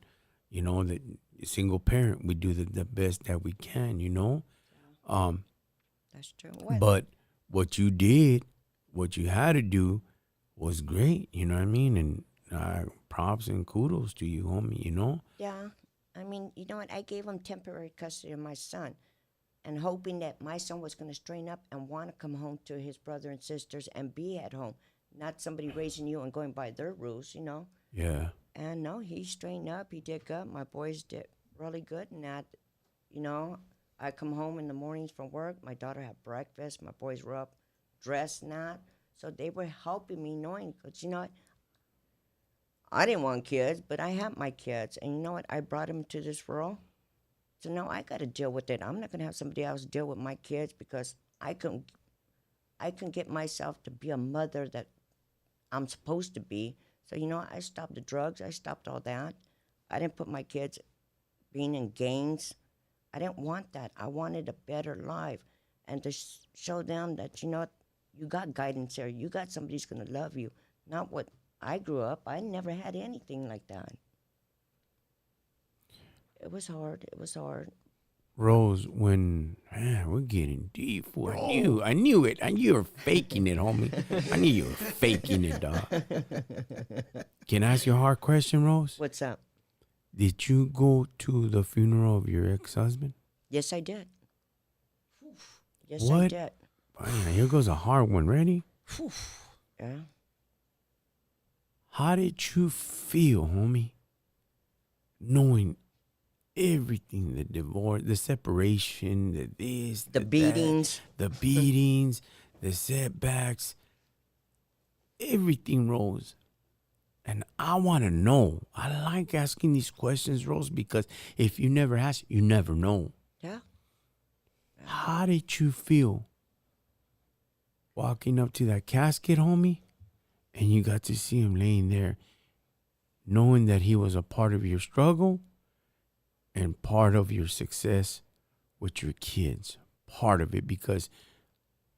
you know, the single parent, we do the best that we can, you know? Um, That's true. What? but what you did, what you had to do was great, you know what I mean? And props and kudos to you, homie, you know? Yeah. I mean, you know what? I gave him temporary custody of my son and hoping that my son was going to straighten up and want to come home to his brother and sisters and be at home, not somebody raising you and going by their rules, you know? Yeah. And no, he straightened up. He did good. My boys did really good in that, you know. I come home in the mornings from work. My daughter had breakfast. My boys were up, dressed, not. So they were helping me knowing, because, you know what? I didn't want kids, but I had my kids. And you know what? I brought them to this world. So now I got to deal with it. I'm not going to have somebody else deal with my kids because I can get myself to be a mother that I'm supposed to be. So, you know, I stopped the drugs. I stopped all that. I didn't put my kids being in gangs. I didn't want that. I wanted a better life. And to show them that, you know, you got guidance there. You got somebody who's going to love you. Not what I grew up. I never had anything like that. It was hard. It was hard. Rose, when man, we're getting deep. Fool. I knew it. I knew you were faking it, homie. I knew you were faking it, dog. Can I ask you a hard question, Rose? What's up? Did you go to the funeral of your ex-husband? Yes, I did. Yes, I What? did. Man, here goes a hard one. Ready? Yeah. How did you feel, homie, knowing everything, the divorce, the separation, the this, The that, beatings. the beatings, the setbacks, everything, Rose. And I want to know. I like asking these questions, Rose, because if you never ask, you never know. Yeah. How did you feel walking up to that casket, homie, and you got to see him laying there, knowing that he was a part of your struggle and part of your success with your kids? Part of it, because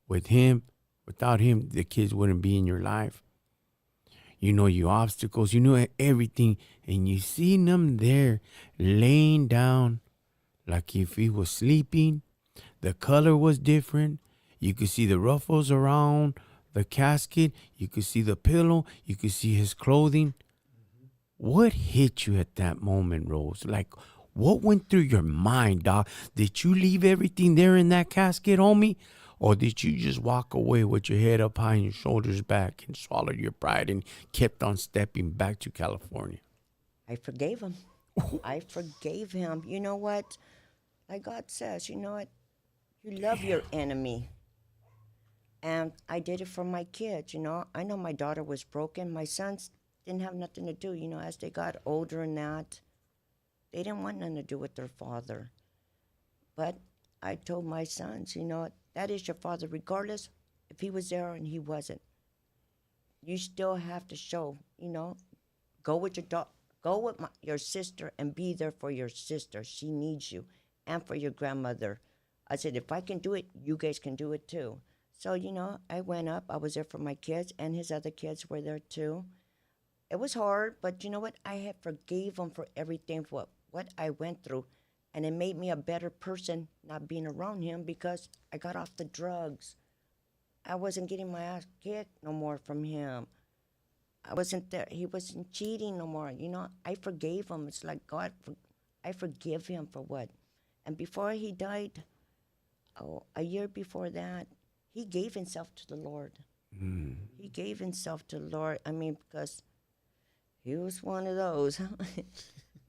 with him, without him, the kids wouldn't be in your life. You know your obstacles, you know everything, and you seen them there laying down like if he was sleeping. The color was different. You could see the ruffles around the casket. You could see the pillow. You could see his clothing. What hit you at that moment, Rose? Like, what went through your mind, dog? Did you leave everything there in that casket, homie? Or did you just walk away with your head up high and your shoulders back and swallow your pride and kept on stepping back to California? I forgave him. I forgave him. You know what? Like God says, you know what? You love your enemy. And I did it for my kids, you know. I know my daughter was broken. My sons didn't have nothing to do, you know, as they got older and that. They didn't want nothing to do with their father. But I told my sons, you know, that is your father, regardless if he was there and he wasn't. You still have to show, you know, go with your go with your sister and be there for your sister. She needs you, and for your grandmother. I said, if I can do it, you guys can do it too. So, you know, I went up. I was there for my kids, and his other kids were there too. It was hard, but you know what? I had forgave him for everything, for what I went through. And it made me a better person not being around him because I got off the drugs. I wasn't getting my ass kicked no more from him. I wasn't there. He wasn't cheating no more. You know, I forgave him. It's like God, I forgive him for what? And before he died, a year before that, he gave himself to the Lord. He gave himself to the Lord. I mean, because he was one of those.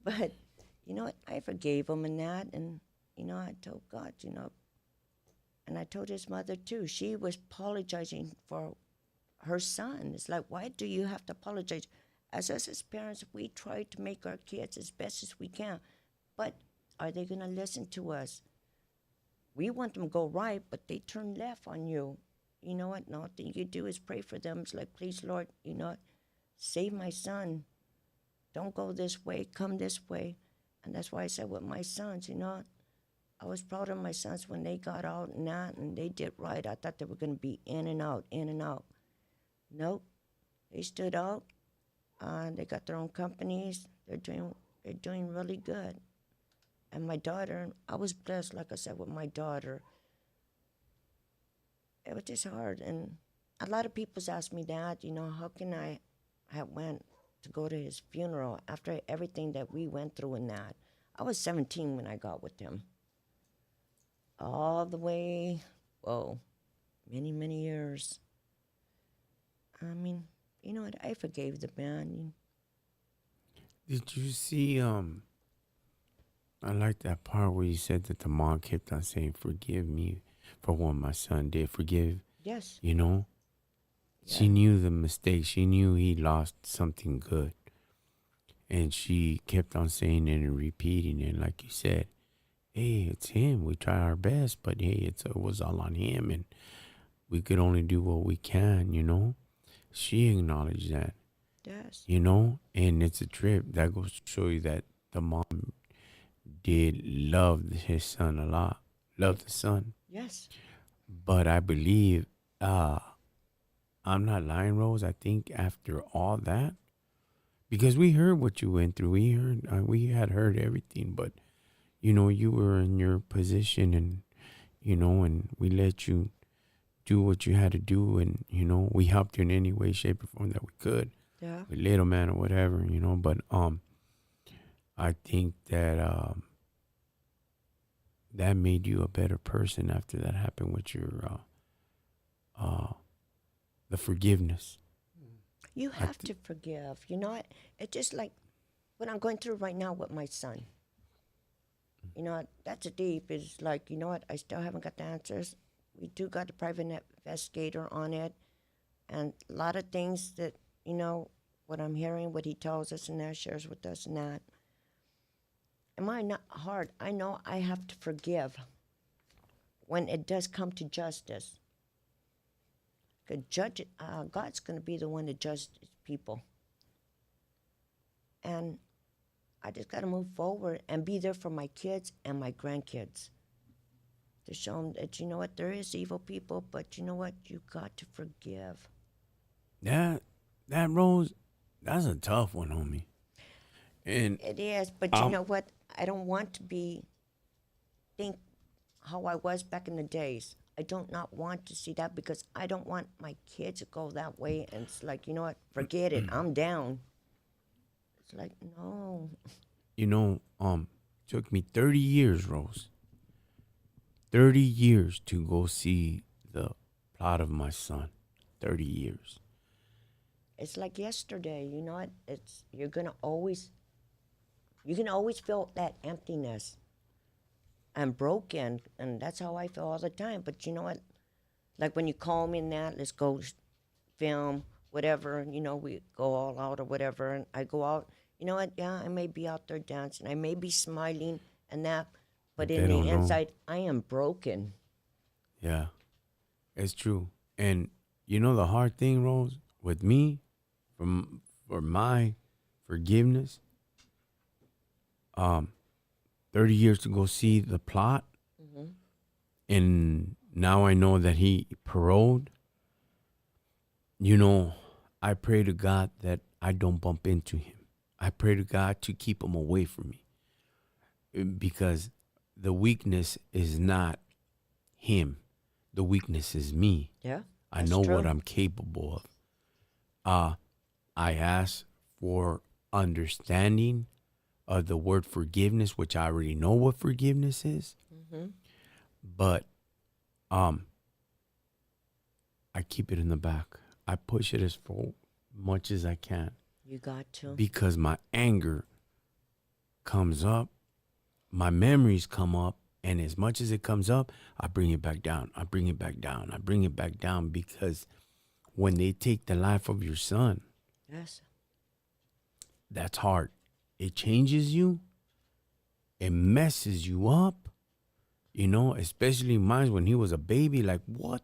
But, you know, I forgave him and that. And, you know, I told God, you know, And I told his mother too. She was apologizing for her son. It's like, why do you have to apologize? As us as parents, we try to make our kids as best as we can. But are they going to listen to us? We want them to go right, but they turn left on you. You know what? Nothing you do is pray for them. It's like, please, Lord, save my son. Don't go this way. Come this way. And that's why I said with my sons, I was proud of my sons when they got out and that, and they did right. I thought they were going to be in and out, in and out. Nope. They stood out. They got their own companies. They're doing really good. And my daughter, I was blessed, like I said, with my daughter. It was just hard. And a lot of people's asked me that, how can I have went to go to his funeral after everything that we went through in that. I was 17 when I got with him. All the way, many, many years. I mean, you know what? I forgave the man. Did you see, I like that part where you said that the mom kept on saying, forgive me for what my son did. Forgive. Yes. Yeah. She knew the mistake. She knew he lost something good. And she kept on saying it and repeating it. Like you said, hey, it's him. We try our best, but hey, it was all on him. And we could only do what we can. She acknowledged that. Yes. And it's a trip. That goes to show you that the mom did love his son a lot. Love the son. Yes. But I believe, I'm not lying, Rose. I think after all that, because we heard what you went through, we had heard everything, but you were in your position, and and we let you do what you had to do, and we helped you in any way, shape, or form that we could. Yeah. With little man or whatever, But I think that that made you a better person after that happened with your the forgiveness. You have to forgive. It's just like what I'm going through right now with my son. That's a deep. Is like, I still haven't got the answers. We do got a private investigator on it. And a lot of things that, what I'm hearing, what he tells us and that, shares with us and that. Am I not hard? I know I have to forgive when it does come to justice. God's going to be the one to judge people. And I just got to move forward and be there for my kids and my grandkids to show them that, there is evil people, but you got to forgive. That Rose, that's a tough one, homie. And it is, but you know what? I don't want to think how I was back in the days. I don't not want to see that because I don't want my kids to go that way. And it's like, forget it. I'm down. It's like, no. Took me 30 years, Rose. 30 years to go see the plot of my son. 30 years. It's like yesterday, what? You can always feel that emptiness. I'm broken, and that's how I feel all the time. But you know what? Like when you call me and that, let's go film, whatever, we go all out or whatever, and I go out. You know what? Yeah, I may be out there dancing. I may be smiling and that, but in the inside, I am broken. Yeah, it's true. And the hard thing, Rose, with me, for my forgiveness, 30 years to go see the plot. Mm-hmm. And now I know that he paroled. I pray to God that I don't bump into him. I pray to God to keep him away from me. Because the weakness is not him. The weakness is me. Yeah. I know what I'm capable of. I ask for understanding of the word forgiveness, which I already know what forgiveness is. Mm-hmm. But I keep it in the back. I push it as much as I can. You got to. Because my anger comes up, my memories come up, And as much as it comes up, I bring it back down. I bring it back down. I bring it back down because when they take the life of your son, Yes. that's hard. It changes you. It messes you up. Especially mine when he was a baby. Like, what?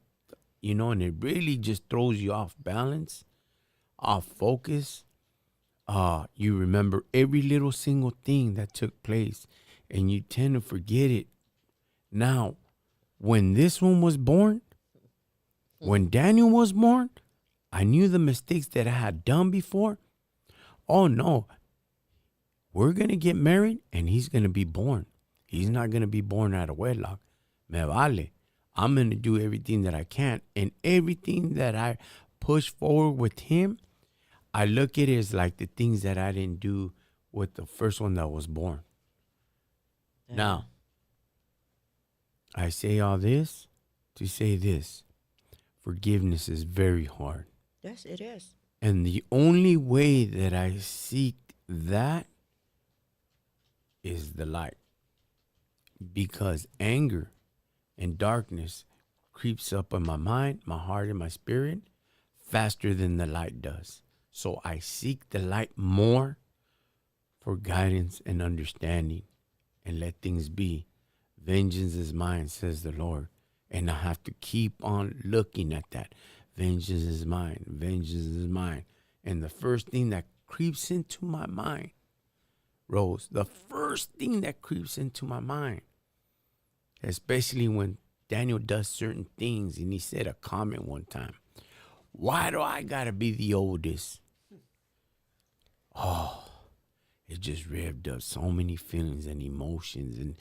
And it really just throws you off balance, off focus. You remember every little single thing that took place, and you tend to forget it. Now, when this one was born, when Daniel was born, I knew the mistakes that I had done before. Oh no, we're going to get married and he's going to be born. He's not going to be born out of wedlock. Me vale. I'm going to do everything that I can. And everything that I push forward with him, I look at it as like the things that I didn't do with the first one that was born. Yeah. Now, I say all this to say this. Forgiveness is very hard. Yes, it is. And the only way that I seek that is the light. Because anger and darkness creeps up in my mind, my heart, and my spirit faster than the light does. So I seek the light more for guidance and understanding and let things be. Vengeance is mine, says the Lord. And I have to keep on looking at that. Vengeance is mine. Vengeance is mine. And the first thing that creeps into my mind, Rose, the first thing that creeps into my mind, especially when Daniel does certain things, and he said a comment one time, why do I gotta be the oldest? Oh, it just revved up so many feelings and emotions and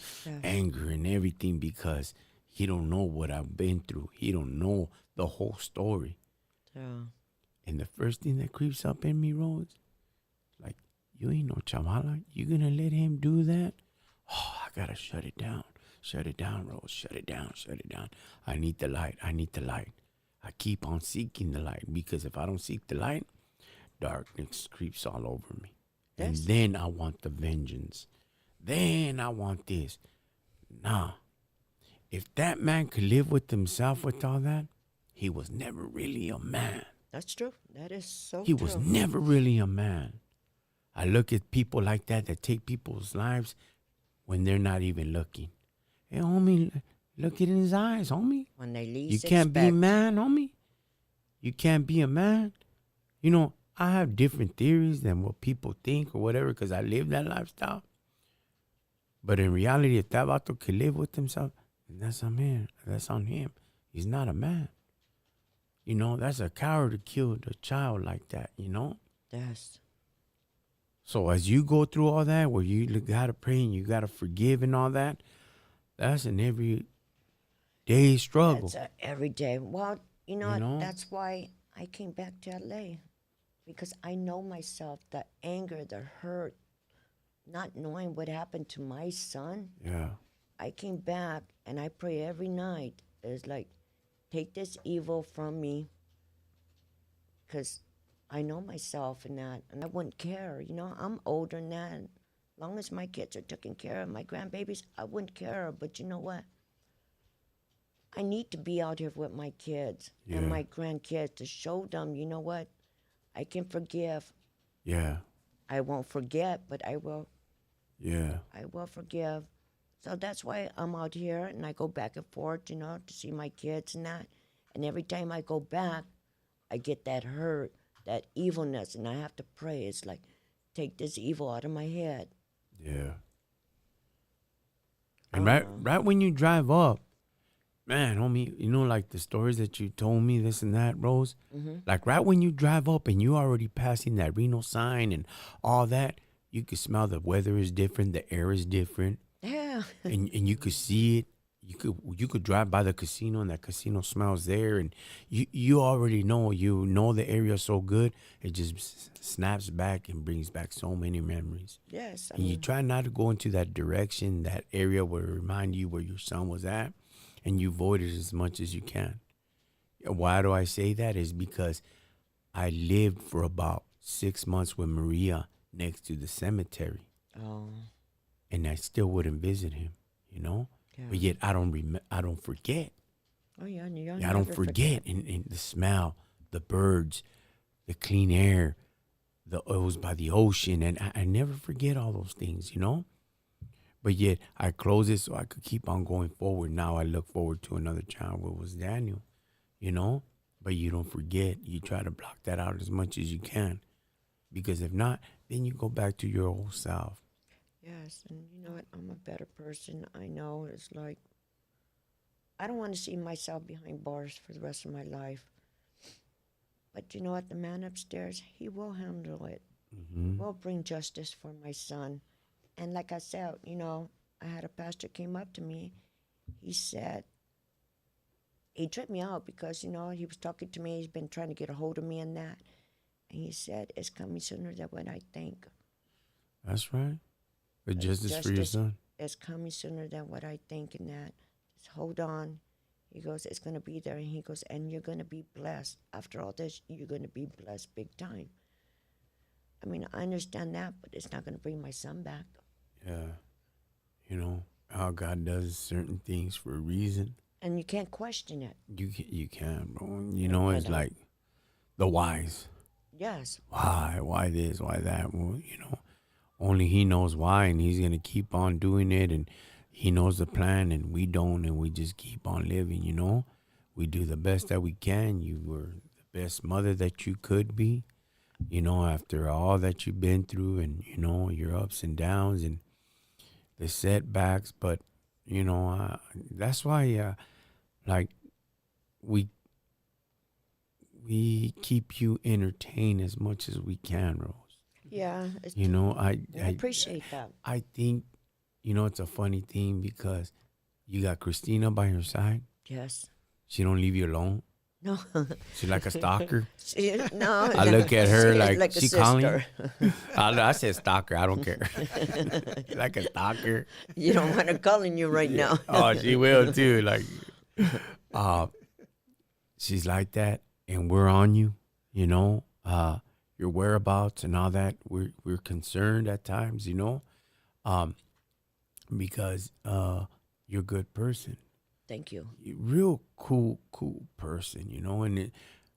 anger and everything because he don't know what I've been through. He don't know the whole story. Yeah. And the first thing that creeps up in me, Rose, like, you ain't no chavala. You gonna let him do that? Oh, I gotta shut it down. Shut it down, Rose. Shut it down. Shut it down. I need the light. I need the light. I keep on seeking the light because if I don't seek the light, darkness creeps all over me. Yes. And then I want the vengeance. Then I want this. Nah. If that man could live with himself with all that, he was never really a man. That's true. That is so He true. was never really a man. I look at people like that take people's lives when they're not even looking. Hey, homie, look at his eyes, homie. When they least You can't be a expect. man, homie. You can't be a man. I have different theories than what people think or whatever because I live that lifestyle. But in reality, if that vato could live with himself, that's a man. That's on him. He's not a man. That's a coward to kill a child like that, Yes. So as you go through all that, where you got to pray and you got to forgive and all that, that's an everyday struggle. That's every day. Well, You know? that's why I came back to LA. Because I know myself, the anger, the hurt, not knowing what happened to my son. Yeah. I came back and I pray every night. It's like, take this evil from me. Because I know myself and that. And I wouldn't care. I'm older than that. As long as my kids are taken care of, my grandbabies, I wouldn't care. But you know what? I need to be out here with my kids Yeah. and my grandkids to show them, you know what? I can forgive. Yeah. I won't forget, but I will. Yeah. I will forgive. So that's why I'm out here and I go back and forth, to see my kids and that. And every time I go back, I get that hurt, that evilness, and I have to pray. It's like, take this evil out of my head. Yeah. And right when you drive up, man, homie, like the stories that you told me, this and that, Rose, like right when you drive up and you already passing that Reno sign and all that, you could smell the weather is different, the air is different, Yeah. and you could see it. You could drive by the casino and that casino smells there, and you already know the area so good it just snaps back and brings back so many memories. Yes. And you try not to go into that direction, that area where it remind you where your son was at, and you avoid it as much as you can. Why do I say that? Is because I lived for about 6 months with Maria next to the cemetery, Oh. and I still wouldn't visit him, Yeah. But yet I don't forget. Oh yeah, and you'll Yeah, I don't never forget. And the smell, the birds, the clean air, it was by the ocean, and I never forget all those things, you know. But yet I close it so I could keep on going forward. Now I look forward to another child. What was Daniel, you know? But you don't forget. You try to block that out as much as you can, because if not, then you go back to your old self. Yes, and you know what? I'm a better person. I know it's like I don't want to see myself behind bars for the rest of my life. But you know what? The man upstairs, he will handle it. He Hmm. will bring justice for my son. And like I said, you know, I had a pastor came up to me. He said he tripped me out because you know he was talking to me. He's been trying to get a hold of me and that. And he said it's coming sooner than what I think. That's right. The justice for your Justice son. is coming sooner than what I think and that. Just hold on. He goes, it's going to be there. And he goes, and you're going to be blessed. After all this, you're going to be blessed big time. I mean, I understand that, but it's not going to bring my son back. Yeah. You know how God does certain things for a reason. And you can't question it. You can, bro. You know, it's And like the whys. yes, Why this? Why that? Well, you know, only He knows why, and He's gonna keep on doing it, and He knows the plan, and we don't, and we just keep on living. You know, we do the best that we can. You were the best mother that you could be. You know, after all that you've been through, and you know your ups and downs and the setbacks, but you know, that's why, like we we keep you entertained as much as we can, Rose. yeah, You know, I appreciate that. I think, you know, it's a funny thing because you got Christina by your side. Yes. She don't leave you alone. No, She's like a stalker. no. I look at her like, like a she calling. sister. I said stalker. I don't care. Like a stalker. You don't want her calling you right now. Oh, she will too. Like, uh, she's like that, and we're on you. You know, your whereabouts and all that. We're concerned at times. You know, um, because you're a good person. Thank you. You're real cool person. You know, and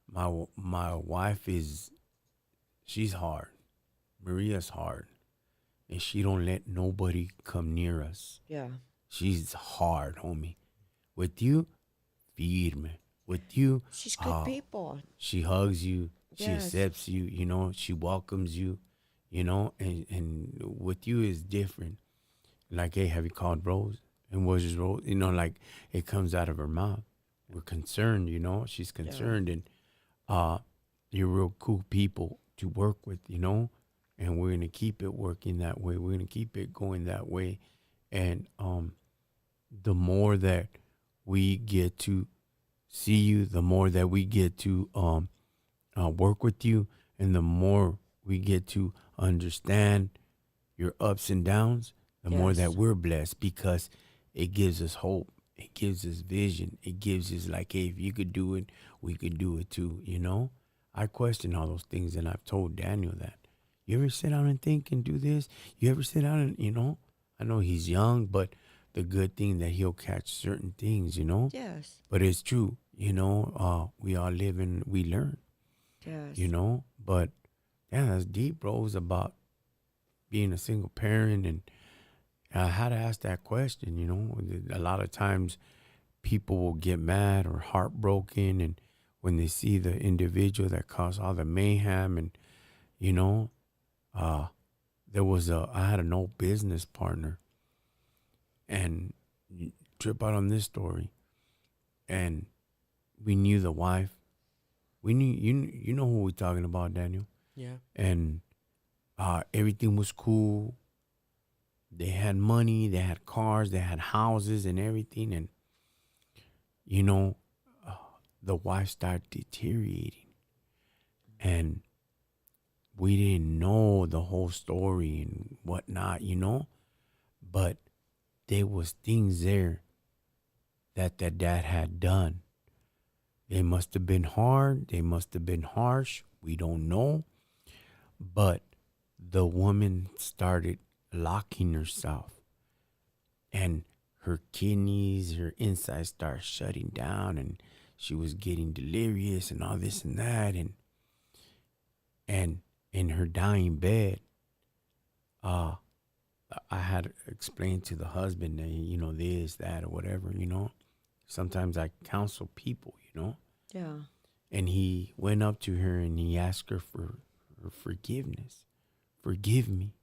my wife is, she's hard. Maria's hard, and she don't let nobody come near us. Yeah. She's hard, homie. With you, firme. With you, She's good people. she hugs you, she Yes. accepts you, you know, she welcomes you, you know, and with you is different. Like, hey, have you called Rose? And was his Rose? You know, like it comes out of her mouth. We're concerned, you know, she's concerned, and you're real cool people to work with, you know, and we're gonna keep it working that way. We're gonna keep it going that way, and the more that we get to see you, the more that we get to work with you, and the more we get to understand your ups and downs, the more that Yes. we're blessed, because it gives us hope. It gives us vision. It gives us like, hey, if you could do it, we could do it too, you know? I question all those things, and I've told Daniel that. You ever sit down and think and do this? You ever sit down and, you know, I know he's young, but the good thing that he'll catch certain things, you know? Yes. But it's true, you know, we all live and we learn, Yes. you know? But yeah, that's deep, bro. It's about being a single parent, and I had to ask that question, you know? A lot of times people will get mad or heartbroken, and when they see the individual that caused all the mayhem, and, you know, I had an old business partner, and trip out on this story, and we knew the wife. We knew, you know who we're talking about, Daniel. Yeah. And everything was cool. They had money, they had cars, they had houses and everything. And, you know, the wife started deteriorating. And we didn't know the whole story and whatnot, you know. But there was things there that dad had done. They must have been hard. They must have been harsh. We don't know. But the woman started locking herself, and her kidneys, her insides start shutting down, and she was getting delirious and all this and that, and in her dying bed, uh, I had to explain to the husband that, this, that, or whatever, Sometimes I counsel people, Yeah. And he went up to her and he asked her for her forgiveness. Forgive me.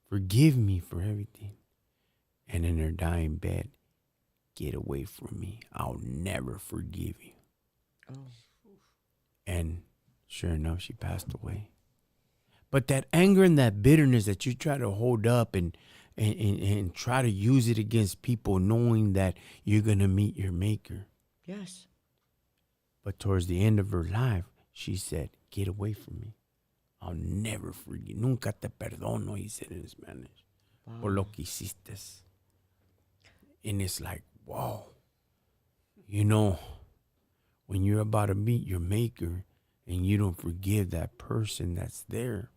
Forgive me for everything. And in her dying bed, get away from me. I'll never forgive you. Oh. And sure enough, she passed away. But that anger and that bitterness that you try to hold up and try to use it against people, knowing that you're going to meet your maker. Yes. But towards the end of her life, she said, get away from me. I'll never forgive. Nunca te perdono, he said in Spanish. Wow. Por lo que hiciste. And it's like, wow. When you're about to meet your maker and you don't forgive that person that's there,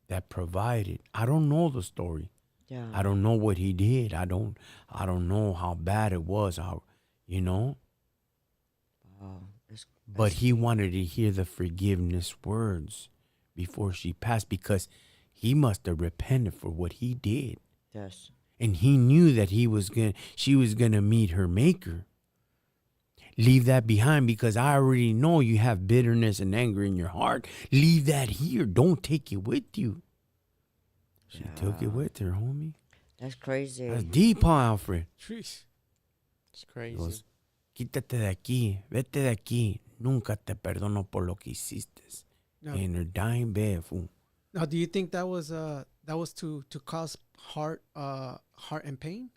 that provided. I don't know the story. Yeah. I don't know what he did. I don't know how bad it was. Wow. But he wanted to hear the forgiveness words before she passed, because he must have repented for what he did. Yes. And he knew that she was gonna meet her maker. Leave that behind, because I already know you have bitterness and anger in your heart. Leave that here. Don't take it with you. She took it with her, homie. That's crazy. That's deep, huh, Alfred? It's crazy. Goes, quítate de aquí, vete de aquí. Nunca te perdono por lo que hiciste. Now, In her dying bed, fool. now, do you think that was to cause heart and pain?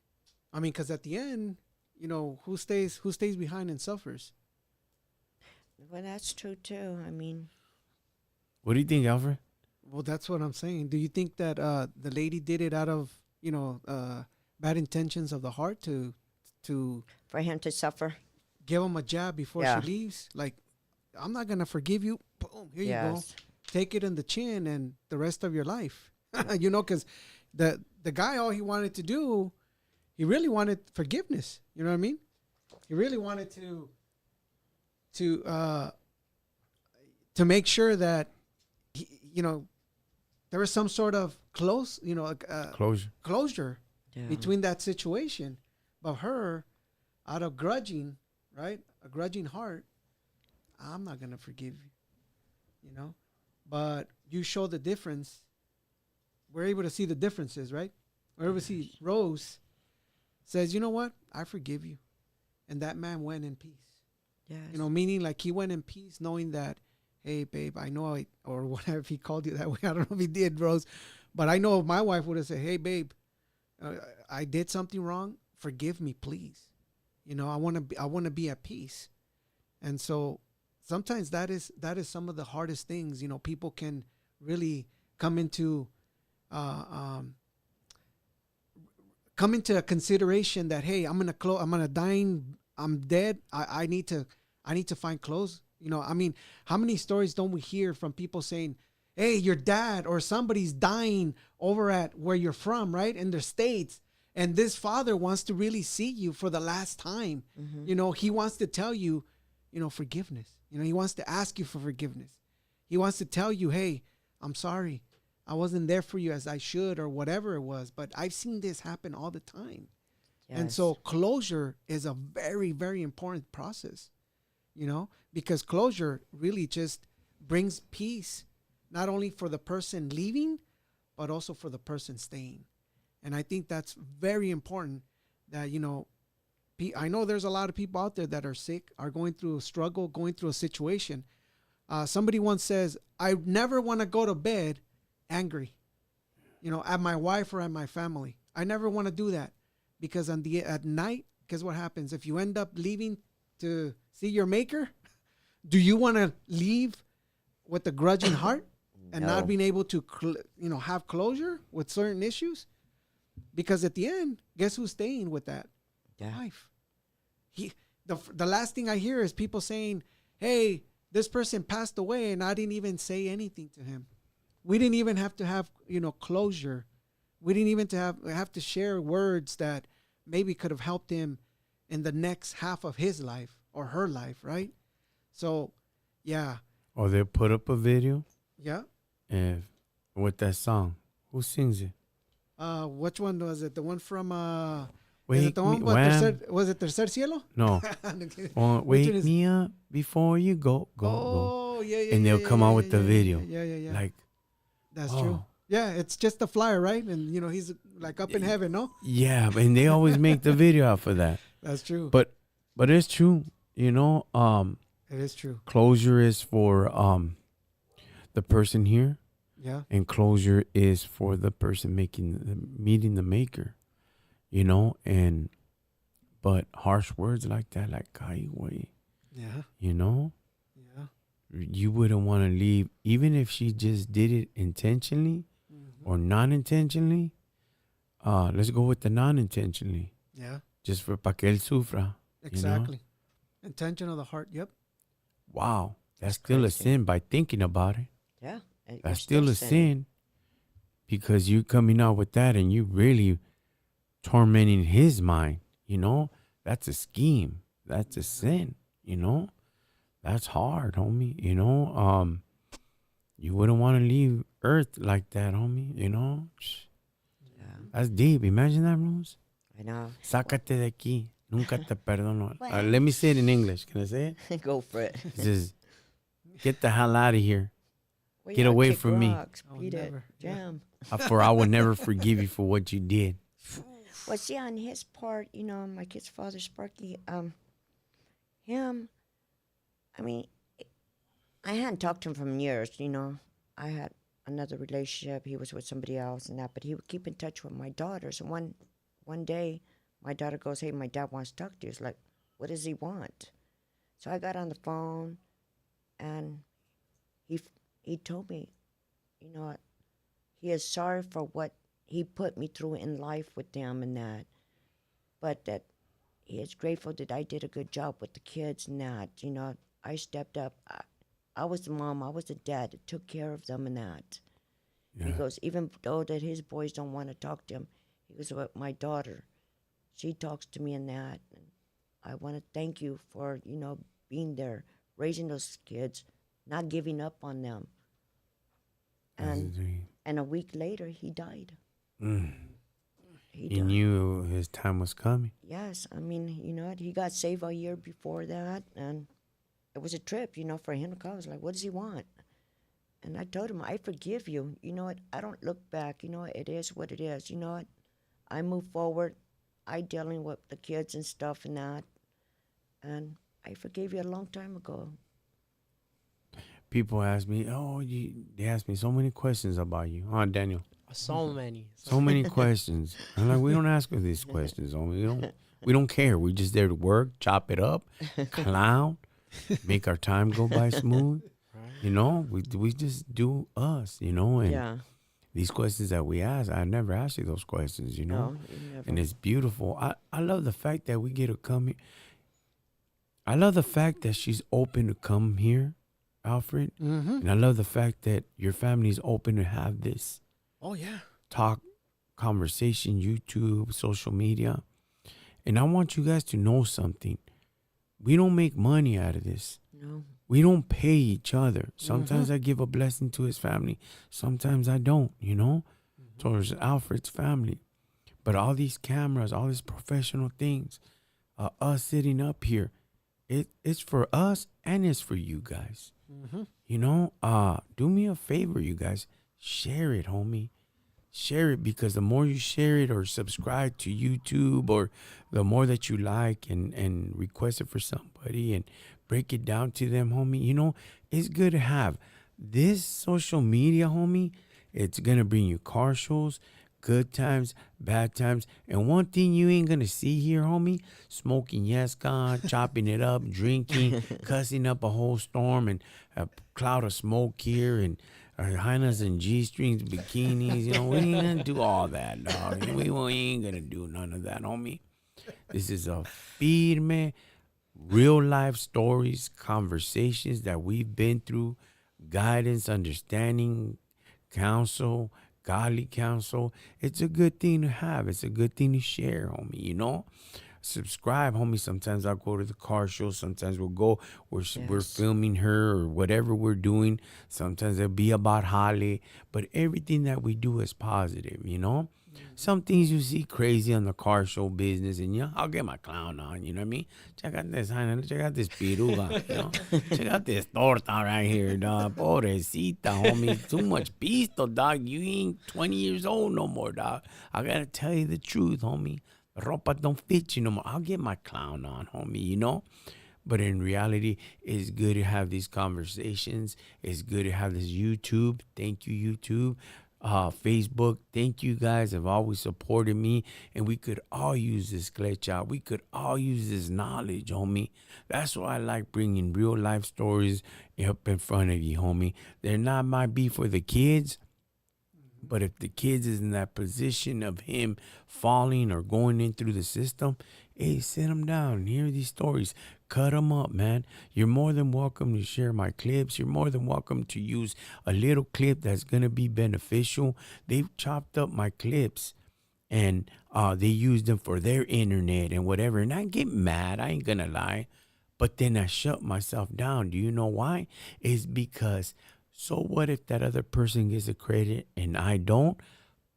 I mean, because at the end, who stays behind and suffers? Well, that's true too. I mean, What do you think, Alfred? Well, that's what I'm saying. Do you think that the lady did it out of bad intentions of the heart to for him to suffer. give him a jab before Yeah. she leaves? Like, I'm not gonna forgive you. Boom, here you go. Yes. Take it in the chin and the rest of your life. Because the guy, all he wanted to do, he really wanted forgiveness. You know what I mean? He really wanted to make sure that there was some sort of closure Yeah. between that situation. But her, out of grudging, right, a grudging heart, I'm not gonna forgive you. But you show the difference. We're able to see the differences, right? We're able to see Rose says, you know what, I forgive you, and that man went in peace. Yes. Meaning like he went in peace, knowing that, hey, babe, I know or whatever, if he called you that way, I don't know if he did, Rose, but I know if my wife would have said, hey, babe, I did something wrong, forgive me, please. I want to be at peace. And so sometimes that is some of the hardest things. People can really come into a consideration that, hey, I'm gonna dying, I'm dead. I need to find clothes. I mean, how many stories don't we hear from people saying, hey, your dad or somebody's dying over at where you're from, right, in the States, and this father wants to really see you for the last time. Mm-hmm. He wants to tell you, forgiveness. He wants to ask you for forgiveness. He wants to tell you, hey, I'm sorry. I wasn't there for you as I should, or whatever it was, but I've seen this happen all the time. Yes. And so closure is a very, very important process, because closure really just brings peace, not only for the person leaving, but also for the person staying. And I think that's very important that, I know there's a lot of people out there that are sick, are going through a struggle, going through a situation. Somebody once says, I never want to go to bed angry, at my wife or at my family. I never want to do that, because at night, guess what happens? If you end up leaving to see your maker, do you want to leave with a grudging heart and not No. being able to, have closure with certain issues? Because at the end, guess who's staying with that? Yeah. Wife. The last thing I hear is people saying, hey, this person passed away and I didn't even say anything to him. We didn't even have to have, closure. We didn't even have to share words that maybe could have helped him in the next half of his life or her life, right? So, yeah, Or they'll put up a video yeah. and with that song. Who sings it? Which one was it? The one from is Wake it the me, one Wham. was it Tercer Cielo? No. Which one Wake is? me up before you go. Oh, yeah, yeah. And yeah, they'll yeah, come yeah, out yeah, with the yeah, video. Yeah. Like, That's oh. true. Yeah, it's just a flyer, right? And you know, he's like up in heaven, no? Yeah, and they always make the video out for that. That's true. But it's true. You know, It is true. closure is for the person here, Yeah. and closure is for the person meeting the maker. You know, but harsh words like that, like "Ay, güey," Yeah. you know, Yeah. you wouldn't want to leave, even if she just did it intentionally or non-intentionally. Let's go with the non-intentionally, Yeah. just for pa que él sufra. Exactly. Intention of the heart. Yep. Wow, that's That's still a crazy. sin by thinking about it. Yeah. and you're That's still a sinning. sin because you coming out with that and you really tormenting his mind. You know, that's a scheme. That's a sin. You know, that's hard, homie. You know, you wouldn't want to leave Earth like that, homie. You know, Yeah. that's deep. Imagine that, Rose. I know. Sácate de aquí. Nunca te perdono. Let me say it in English. Can I say it? Go for it. It says, get the hell out of here. Well, Get yeah, away kick from me. rocks, I would beat it, never, yeah. jam. For I will never forgive you for what you did. Well, see, on his part, you know, my kid's father, Sparky, him, I mean, I hadn't talked to him from years, you know. I had another relationship. He was with somebody else and that, but he would keep in touch with my daughters. And one day, my daughter goes, "Hey, my dad wants to talk to you." It's like, what does he want? So I got on the phone, and he told me, you know what, he is sorry for what he put me through in life with them and that, but that he is grateful that I did a good job with the kids and that, you know, I stepped up. I was the mom, I was the dad that took care of them and that. Yeah. He goes, even though that his boys don't want to talk to him, he goes, "But my daughter, she talks to me and that. And I want to thank you for, you know, being there, raising those kids, not giving up on them." And a week later, he died. He He died. knew his time was coming. Yes, I mean, you know what? He got saved a year before that, and it was a trip, you know, for him to come. I was like, what does he want? And I told him, I forgive you. You know what? I don't look back. You know what? It is what it is. You know what? I move forward. I dealing with the kids and stuff and that, and I forgave you a long time ago. People ask me, they ask me so many questions about you. Huh, Daniel? So many. So many questions. I'm like, we don't ask her these questions. We don't care. We're just there to work, chop it up, clown, make our time go by smooth. You know, we just do us, you know, and Yeah. these questions that we ask, I never asked you those questions, you know. No, you never. And it's beautiful. I love the fact that we get to come here. I love the fact that she's open to come here, Alfred. Mm-hmm. And I love the fact that your family is open to have this Oh yeah. talk, conversation, YouTube, social media. And I want you guys to know something. We don't make money out of this. No. We don't pay each other. Sometimes I give a blessing to his family. Sometimes I don't, you know, towards Alfred's family. But all these cameras, all these professional things, us sitting up here, it's for us and it's for you guys. You know, do me a favor, you guys. Share it, homie. Share it, because the more you share it or subscribe to YouTube, or the more that you like and request it for somebody and break it down to them, homie, you know, it's good to have this social media, homie. It's going to bring you car shows, good times, bad times. And one thing you ain't going to see here, homie, smoking Yesca, chopping it up, drinking, cussing up a whole storm and a cloud of smoke here, and hyenas and G-strings, bikinis. You know, we ain't going to do all that, dog. We ain't going to do none of that, homie. This is a firme, real life stories, conversations that we've been through, guidance, understanding, counsel, godly counsel. It's a good thing to have. It's a good thing to share, homie, you know? Subscribe, homie. Sometimes I'll go to the car show. Sometimes we'll go. We're Yes. filming her or whatever we're doing. Sometimes it'll be about Holly. But everything that we do is positive, you know? Some things you see crazy on the car show business, and I'll get my clown on. You know what I mean? Check out this, honey. Check out this piruga. You know, check out this torta right here, dog. Pobrecita, homie. Too much pisto, dog. You ain't 20 years old no more, dog. I gotta tell you the truth, homie. The ropa don't fit you no more. I'll get my clown on, homie. You know. But in reality, it's good to have these conversations. It's good to have this YouTube. Thank you, YouTube. Facebook. Thank you guys have always supported me, and we could all use this glitch. We could all use this knowledge, homie. That's why I like bringing real life stories up in front of you, homie. They're not might be for the kids, but if the kids is in that position of him falling or going in through the system, hey, sit them down and hear these stories. Cut them up, man. You're more than welcome to share my clips. You're more than welcome to use a little clip that's going to be beneficial. They've chopped up my clips and they used them for their internet and whatever. And I get mad. I ain't going to lie. But then I shut myself down. Do you know why? It's because so what if that other person gets a credit and I don't?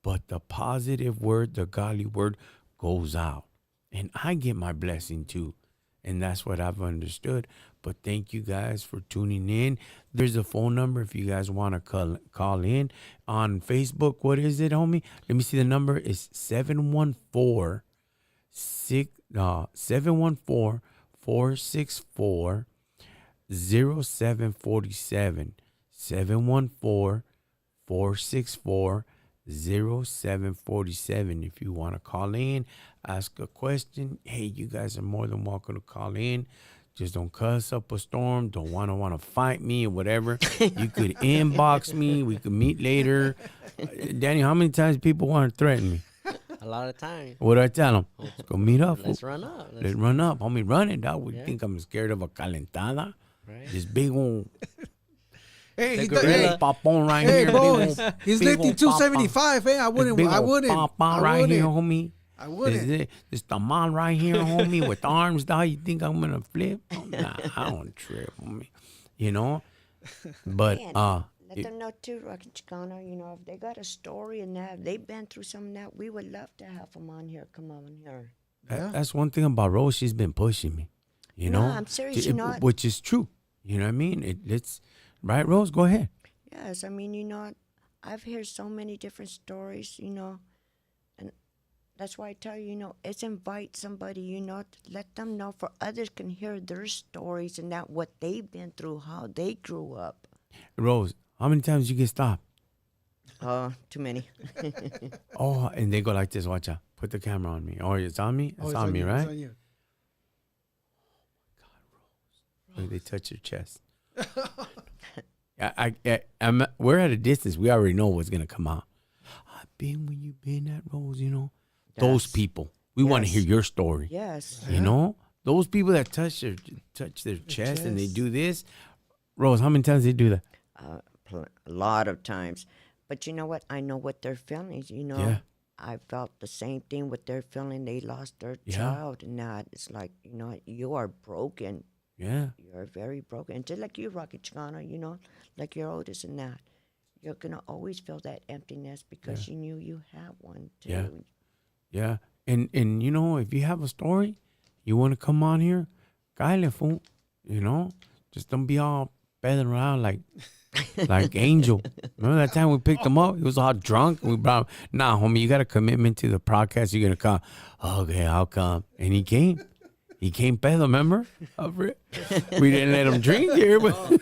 But the positive word, the godly word goes out. And I get my blessing too. And that's what I've understood. But thank you guys for tuning in. There's a phone number if you guys want to call in. On Facebook, what is it, homie? Let me see the number. It's 714 464 0747. 714 464 0747. If you want to call in, ask a question, hey, you guys are more than welcome to call in. Just don't cuss up a storm. Don't want to fight me or whatever. You could inbox me. We could meet later. Danny, how many times people want to threaten me? A lot of times. What do I tell them? Let's go meet up. Let's run up. Let's run up. Homie, run it, dog. You think I'm scared of a calentada? Right. This big old Hey, he gorilla. popon right hey, here. bro, big old- he's big lifting old 275. Hey, I wouldn't. This big I old wouldn't. popon I right wouldn't. here, homie. I wouldn't. This tamal right here, homie, with arms, dog. You think I'm gonna flip? Oh, nah, I don't trip, homie. You know, but Man, let it- them know too, Rockin Chicano. You know, if they got a story and that they've been through some of that, we would love to have them on here. Come on here. that's one thing about Rose. She's been pushing me. You No, know, I'm serious, you know. which is true. You know what I mean? It's right, Rose. Go ahead. Yes, I mean, you know, I've heard so many different stories, you know, and that's why I tell you, you know, it's invite somebody, you know, to let them know for others can hear their stories and that what they've been through, how they grew up. Rose, how many times you get stopped? Too many. Oh, and they go like this. Watch out. Put the camera on me. Oh, it's on me? It's on me, you, right? It's on you. Look, they touch your chest. We're at a distance. We already know what's gonna come out. I've been where you been at, Rose. You know, those Yes. people. We want to Yes. hear your story. Yes. You know, those people that touch their chest and they do this. Rose, how many times they do that? A lot of times. But you know what? I know what they're feeling. You know, Yeah. I felt the same thing with their feeling. They lost their Yeah. child and that. It's like, you know, you are broken. Yeah, You're very broken. Just like you, Rocky Chicano, you know, like your oldest and that. You're going to always feel that emptiness because you knew you had one too. Yeah. yeah. And you know, if you have a story, you want to come on here, cáele, fool. You know, just don't be all peddling around like Angel. Remember that time we picked him up? He was all drunk. We brought him. Nah, homie, you got a commitment to the podcast. You're gonna come. Okay, I'll come. And he came. He came pedo, remember? We didn't let him drink here, but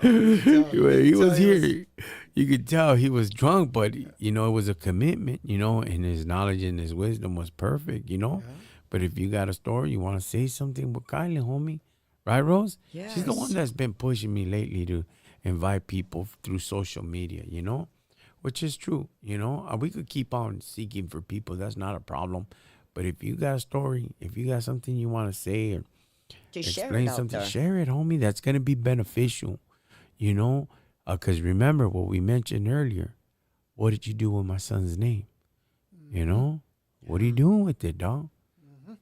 he was here. You could tell he was drunk, but you know, it was a commitment, you know, and his knowledge and his wisdom was perfect, you know. But if you got a story, you want to say something with Kylie, homie. Right, Rose? She's the one Yes. that's been pushing me lately to invite people through social media, you know, which is true, you know. We could keep on seeking for people. That's not a problem. But if you got a story, if you got something you want to say or To share explain it out something, there. share it, homie. That's going to be beneficial, you know, because remember what we mentioned earlier. what did you do with my son's name? You know, what are you doing with it, dog?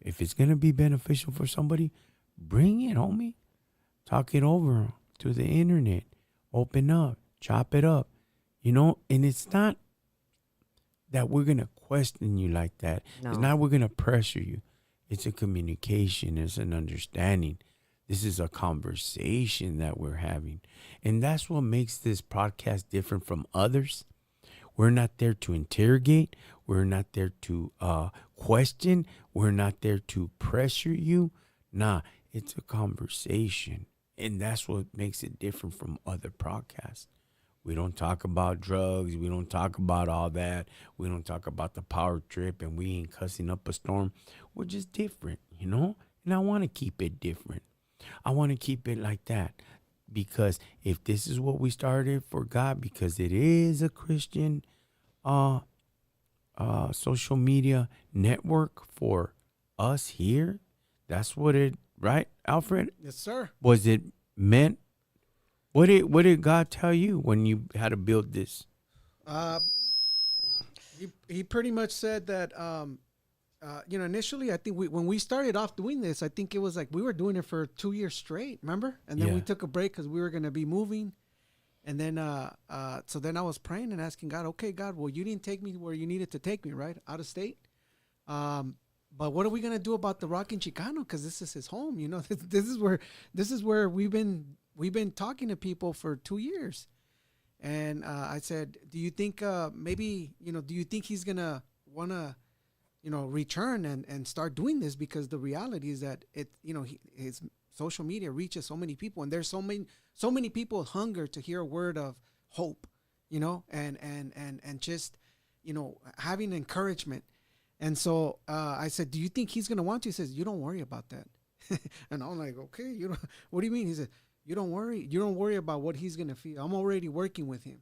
If it's gonna be beneficial for somebody, bring it, homie. Talk it over to the internet. Open up, chop it up. You know, and it's not that we're gonna question you like that. It's No. not we're gonna pressure you. It's a communication. It's an understanding. This is a conversation that we're having, and that's what makes this podcast different from others. We're not there to interrogate. We're not there to question. We're not there to pressure you. Nah, it's a conversation. And that's what makes it different from other podcasts. We don't talk about drugs. We don't talk about all that. We don't talk about the power trip and we ain't cussing up a storm. We're just different, you know? And I want to keep it different. I want to keep it like that. Because if this is what we started for God, because it is a Christian social media network for us here, that's what it, right, Alfred? Yes, sir. Was it meant? What did God tell you when you had to build this? He pretty much said that initially I think when we started off doing this, I think it was like we were doing it for 2 years straight, remember? And then we Yeah. took a break because we were gonna be moving. And then so then I was praying and asking God, okay, God, well, you didn't take me where you needed to take me, right? Out of state. But what are we gonna do about the Rockin Chicano? Because this is his home, you know. This is where we've been talking to people for 2 years. And I said, do you think maybe, do you think he's gonna wanna, return and start doing this? Because the reality is that his social media reaches so many people, and there's so many people hunger to hear a word of hope, and just, having encouragement. And so I said, do you think he's going to want to? He says, you don't worry about that. And I'm like, okay, what do you mean? He said, you don't worry about what he's going to feel. I'm already working with him.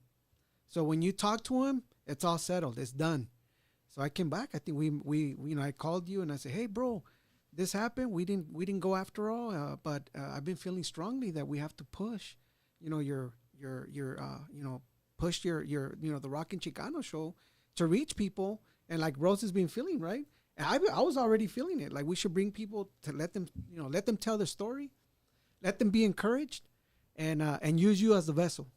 So when you talk to him, it's all settled. It's done. So I came back. I think we I called you and I said, hey, bro, this happened. We didn't go after all. But I've been feeling strongly that we have to push, push your the Rockin Chicano show to reach people. And like Rose has been feeling, right? And I was already feeling it. Like we should bring people to let them tell their story, let them be encouraged, and use you as the vessel.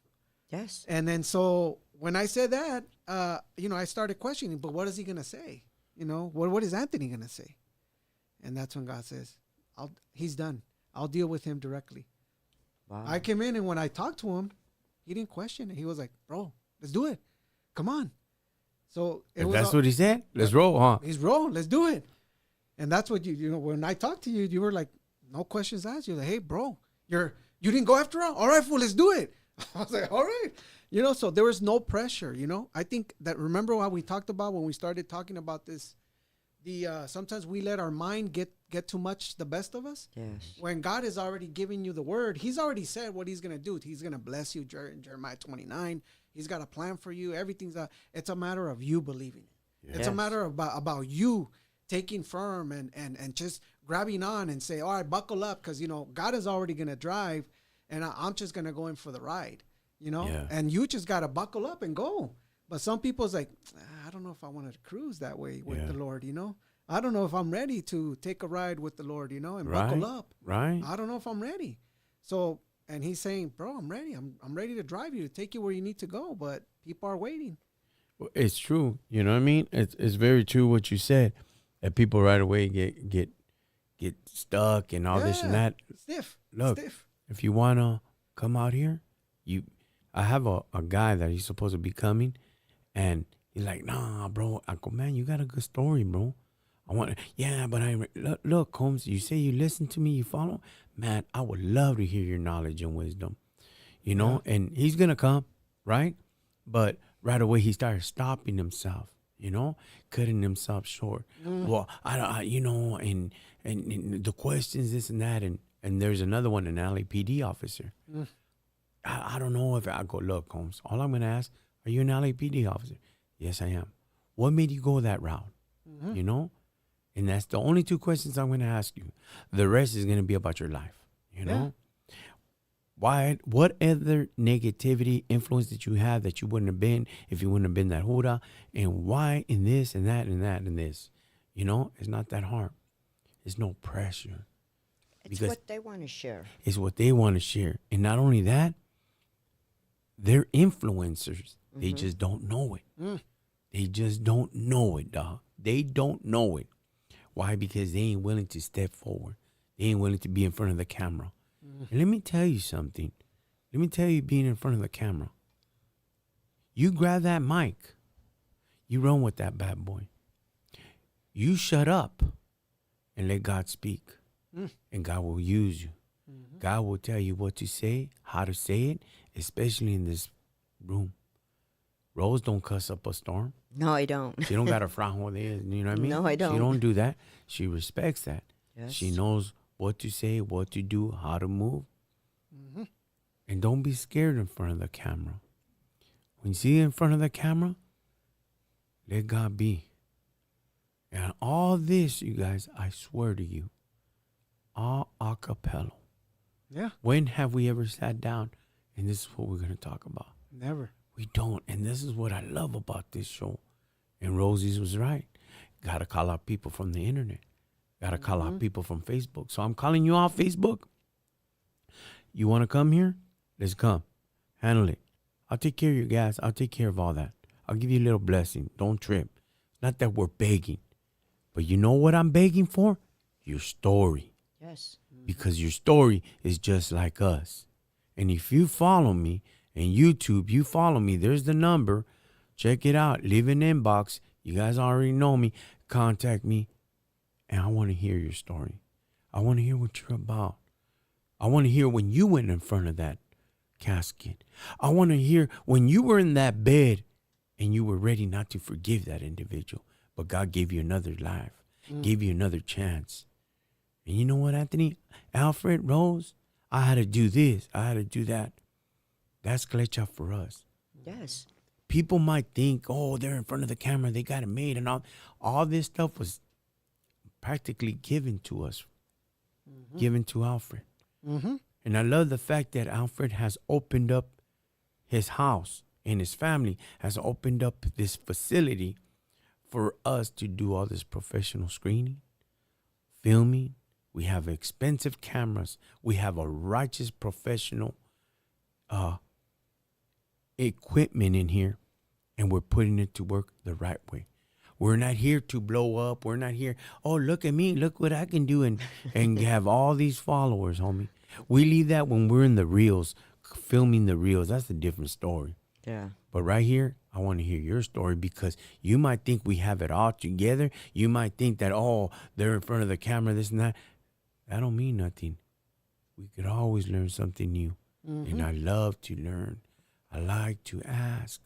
Yes. And then so when I said that, I started questioning. But what is he gonna say? What is Anthony gonna say? And that's when God says, he's done. I'll deal with him directly. Wow. I came in and when I talked to him, he didn't question it. He was like, bro, let's do it. Come on. So If that's what he said, let's roll, huh? He's rolling. Let's do it. And that's what when I talked to you, you were like, no questions asked. You're like, hey, bro, you didn't go after all? All right, fool, let's do it. I was like, all right. So there was no pressure, I think that, remember how we talked about when we started talking about this, sometimes we let our mind get too much the best of us. Yes. When God has already given you the word, he's already said what he's going to do. He's going to bless you, Jeremiah 29. He's got a plan for you. It's a matter of you believing it. Yes. It's a matter about you taking firm and just grabbing on and say, all right, buckle up. Because, God is already going to drive and I'm just going to go in for the ride, Yeah. and you just got to buckle up and go. But some people's like, I don't know if I want to cruise that way with the Lord, I don't know if I'm ready to take a ride with the Lord, and buckle up. Right. I don't know if I'm ready. So, and he's saying, bro, I'm ready. I'm ready to drive you, to take you where you need to go. But people are waiting. Well, it's true. You know what I mean? It's very true what you said. That people right away get stuck and all this and Yeah. that. Stiff. Look, Stiff. if you wanna come out here, I have a guy that he's supposed to be coming, and he's like, nah, bro. I go, man, you got a good story, bro. But look, Holmes, you say you listen to me, you follow, man. I would love to hear your knowledge and wisdom, And he's gonna come, right? But right away he started stopping himself, cutting himself short. Well, and the questions, this and that, and there's another one, an LAPD officer. I don't know if I go, look, Holmes, all I'm gonna ask, are you an LAPD officer? Yes, I am. What made you go that route? And that's the only two questions I'm going to ask you. The rest is going to be about your life, Why? What other negativity influence did you have that you wouldn't have been if you wouldn't have been that hura? And why in this and that and that and this? You know, it's not that hard. There's no pressure. It's Because what they want to share. it's what they want to share. And not only that, they're influencers. They just don't know it. They just don't know it, dog. They don't know it. Why? Because they ain't willing to step forward. They ain't willing to be in front of the camera. And let me tell you something. Let me tell you, being in front of the camera, you grab that mic, you run with that bad boy. You shut up and let God speak. And God will use you. God will tell you what to say, how to say it, especially in this room. Rose don't cuss up a storm. No, I don't. She don't got a frajo there. You know what I mean? No, I don't. She don't do that. She respects that. Yes. She knows what to say, what to do, how to move. And don't be scared in front of the camera. When you see it in front of the camera, let God be. And all this, you guys, I swear to you, all a cappella. Yeah. When have we ever sat down and this is what we're going to talk about? Never. We don't. And this is what I love about this show. And Rosie's was right. Got to call out people from the internet. Got to call out people from Facebook. So I'm calling you out, Facebook. You want to come here? Let's come. Handle it. I'll take care of your gas. I'll take care of all that. I'll give you a little blessing. Don't trip. Not that we're begging. But you know what I'm begging for? Your story. Yes. Because your story is just like us. And if you follow me and YouTube, you follow me, there's the number. Check it out. Leave an inbox. You guys already know me. Contact me. And I want to hear your story. I want to hear what you're about. I want to hear when you went in front of that casket. I want to hear when you were in that bed and you were ready not to forgive that individual. But God gave you another life. Gave you another chance. And you know what, Anthony? Alfred, Rose, I had to do this. I had to do that. That's Klecha for us. Yes. People might think, oh, they're in front of the camera. They got it made. And all this stuff was practically given to us. Given to Alfred. And I love the fact that Alfred has opened up his house and his family has opened up this facility for us to do all this professional screening, filming. We have expensive cameras. We have a righteous professional equipment in here, and we're putting it to work the right way. We're not here to blow up. We're not here, oh, look at me. Look what I can do and have all these followers, homie. We leave that when we're in the reels, filming the reels. That's a different story. Yeah. But right here, I want to hear your story because you might think we have it all together. You might think that, oh, they're in front of the camera, this and that. That don't mean nothing. We could always learn something new. And I love to learn. I like to ask.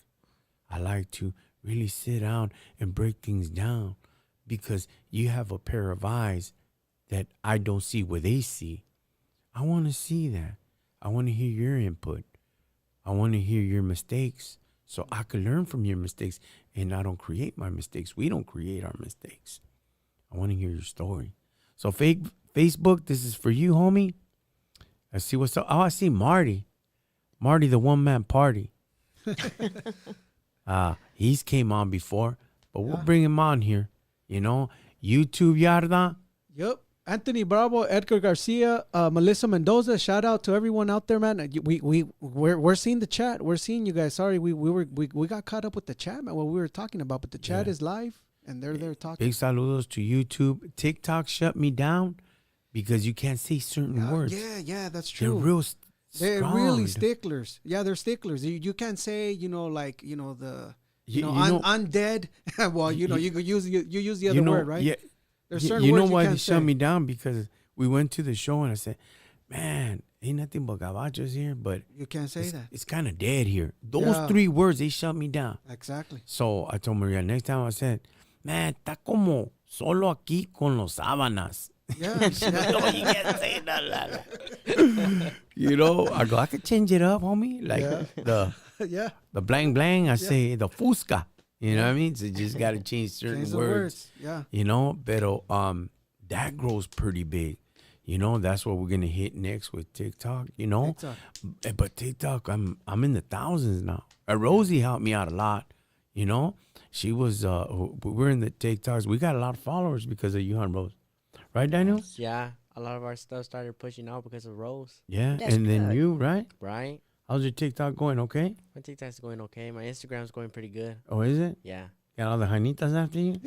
I like to really sit down and break things down because you have a pair of eyes that I don't see what they see. I want to see that. I want to hear your input. I want to hear your mistakes so I can learn from your mistakes and I don't create my mistakes. We don't create our mistakes. I want to hear your story. So Facebook, this is for you, homie. Let's see what's up. Oh, I see Marty. Marty, the one-man party. He's came on before, but we'll bring him on here. You know, YouTube Yarda. Yep. Anthony Bravo, Edgar Garcia, Melissa Mendoza. Shout out to everyone out there, man. We're seeing the chat. We're seeing you guys. Sorry, we got caught up with the chat, man. What we were talking about, but the chat is live and they're there talking. Big saludos to YouTube. TikTok shut me down because you can't say certain words. Yeah, that's They're true. real. They're strong. really sticklers. Yeah, they're sticklers. You can't say, undead. Well, you use the other word, right? Yeah. There's certain you know words why can't they shut say. me down? Because we went to the show and I said, man, ain't nothing but gabachos here, but You can't say that. it's kind of dead here. Those 3 words, they shut me down. Exactly. So I told Maria, next time I said, man, está como solo aquí con los sábanas. Yeah. No, you can't say that. I go, I could change it up, homie. Like Yeah. the blang blang, I say the fusca. You know what I mean? So just got to change certain Change the words. words. Yeah. Pero that grows pretty big. You know, that's what we're gonna hit next with TikTok. You know, TikTok. But TikTok, I'm in the thousands now. Rosie helped me out a lot. You know, she was we're in the TikToks. We got a lot of followers because of you, huh, Rose? Right, Daniel? Yeah, a lot of our stuff started pushing out because of Rose, Yeah, That's and then good. you, right? right? How's your TikTok going? Okay. My TikTok's going okay. My Instagram's going pretty good. Oh, is it? Yeah. Got all the janitas after you?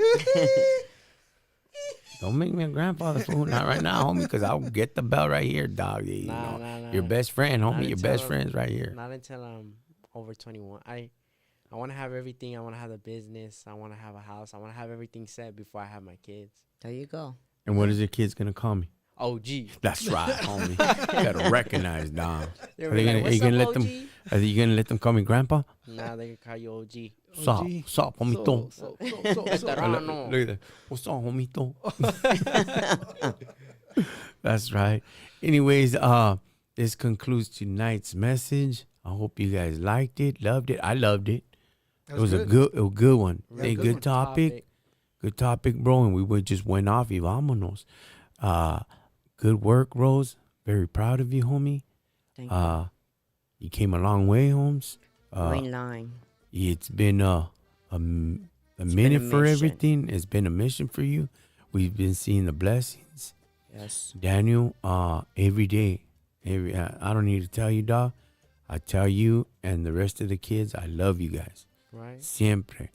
Don't make me a grandfather fool. Not right now, homie, because I'll get the bell right here, dog. You Nah, know, nah. your best friend, Not homie. Your until best I'm- friend's right here. Not until I'm over 21. I want to have everything. I want to have the business. I want to have a house. I want to have everything set before I have my kids. There you go. And what is your kids gonna call me? OG. That's right, homie. You gotta recognize, dog. They're Are they like, gonna, are "What's you gonna up, let them? OG?" Are you gonna let them call me grandpa? Nah, they can call you OG. Sup, sup, homito. Veterano. Look at that. What's up, homito? That's right. Anyways, this concludes tonight's message. I hope you guys liked it, loved it. I loved it. It was a good one. Yeah, Hey, good good one. topic. Good topic, bro. And we just went off. Y vámonos. Good work, Rose. Very proud of you, homie. Thank you. You came a long way, Holmes. Green line. It's been a been minute a for mission. everything. It's been a mission for you. We've been seeing the blessings. Yes. Daniel, every day. I don't need to tell you, dog. I tell you and the rest of the kids, I love you guys. Right? Siempre.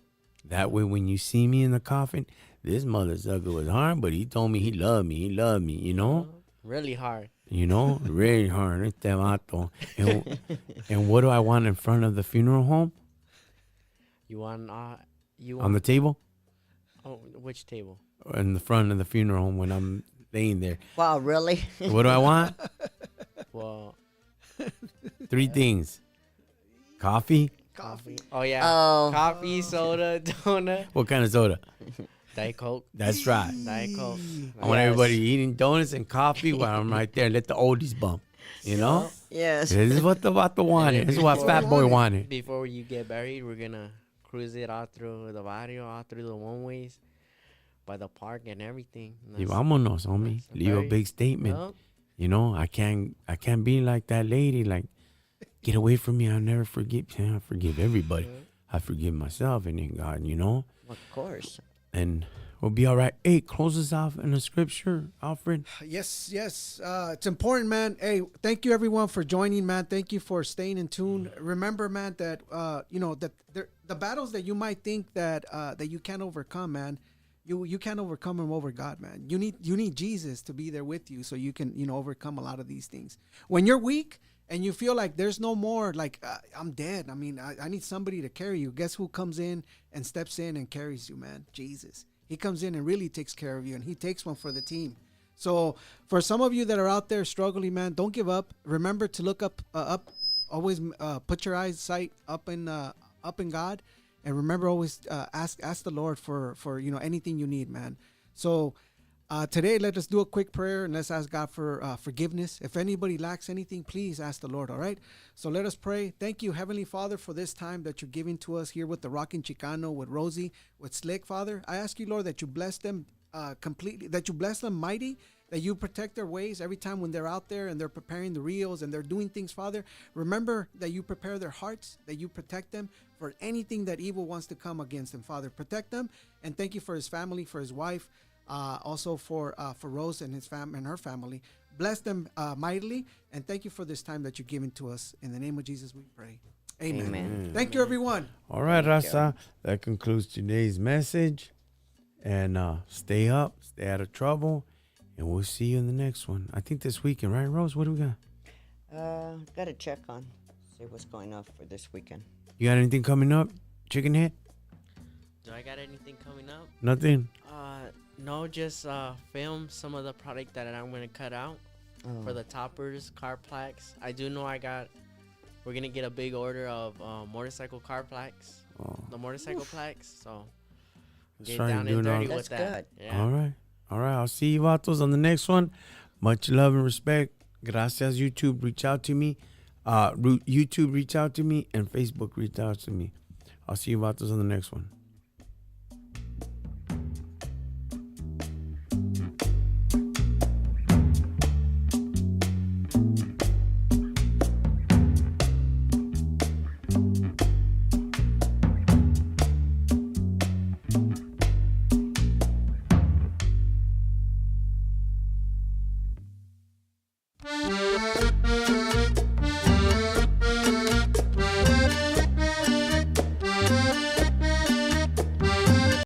That way, when you see me in the coffin, this mother sucker was hard, but he told me he loved me. He loved me, you know? Really hard. You know? Really hard. Este vato. And what do I want in front of the funeral home? You want On the table? oh, which table? In the front of the funeral home when I'm laying there. Wow, really? What do I want? Well, 3 things. Coffee? coffee. Oh yeah. Oh. Coffee, soda, donut, What kind of soda? Diet Coke. That's right. Diet Coke. I want Yes. everybody eating donuts and coffee while I'm right there. Let the oldies bump. You know? Yes. This is what the vato wanted. This is what Fat Boy wanted. Before you get buried, we're gonna cruise it all through the barrio, all through the one ways, by the park and everything. Y vámonos, homie. that's a Leave a very- big statement. Yup. You know, I can't be like that lady. Like, get away from me. I'll never forgive. I forgive everybody. I forgive myself and then God, you know? Of course. And we'll be all right. Hey, close us off in a scripture, Alfred. Yes. It's important, man. Hey, thank you everyone for joining, man. Thank you for staying in tune. Remember, man, that the battles that you might think that you can't overcome, man. You can't overcome them over God, man. You need Jesus to be there with you so you can overcome a lot of these things. When you're weak and you feel like there's no more, like I'm dead. I mean, I need somebody to carry you. Guess who comes in and steps in and carries you, man? Jesus. He comes in and really takes care of you, and he takes one for the team. So for some of you that are out there struggling, man, don't give up. Remember to look up. Always put your eyesight up in God, and remember always ask the Lord for anything you need, man. So today, let us do a quick prayer and let's ask God for forgiveness. If anybody lacks anything, please ask the Lord. All right. So let us pray. Thank you, Heavenly Father, for this time that you're giving to us here with the Rockin Chicano, with Rosie, with Slick, Father. I ask you, Lord, that you bless them completely, that you bless them mighty, that you protect their ways every time when they're out there and they're preparing the reels and they're doing things, Father. Remember that you prepare their hearts, that you protect them for anything that evil wants to come against them, Father. Protect them, and thank you for his family, for his wife, also for Rose and his and her family. Bless them mightily, and thank you for this time that you're giving to us. In the name of Jesus, we pray. Amen. Amen. Thank you, everyone. All right, Rasa. That concludes today's message. And stay up, stay out of trouble, and we'll see you in the next one. I think this weekend, right, Rose? What do we got? Got to check on, see what's going on for this weekend. You got anything coming up? Chicken head? Do I got anything coming up? Nothing? No, just film some of the product that I'm gonna cut out for the toppers, car plaques. I do know we're gonna get a big order of motorcycle car plaques, the motorcycle plaques. So That's get right, down you're and doing dirty all- with That's that. good. Yeah. All right. I'll see you vatos on the next one. Much love and respect. Gracias, YouTube. Reach out to me. YouTube, reach out to me. And Facebook, reach out to me. I'll see you vatos on the next one.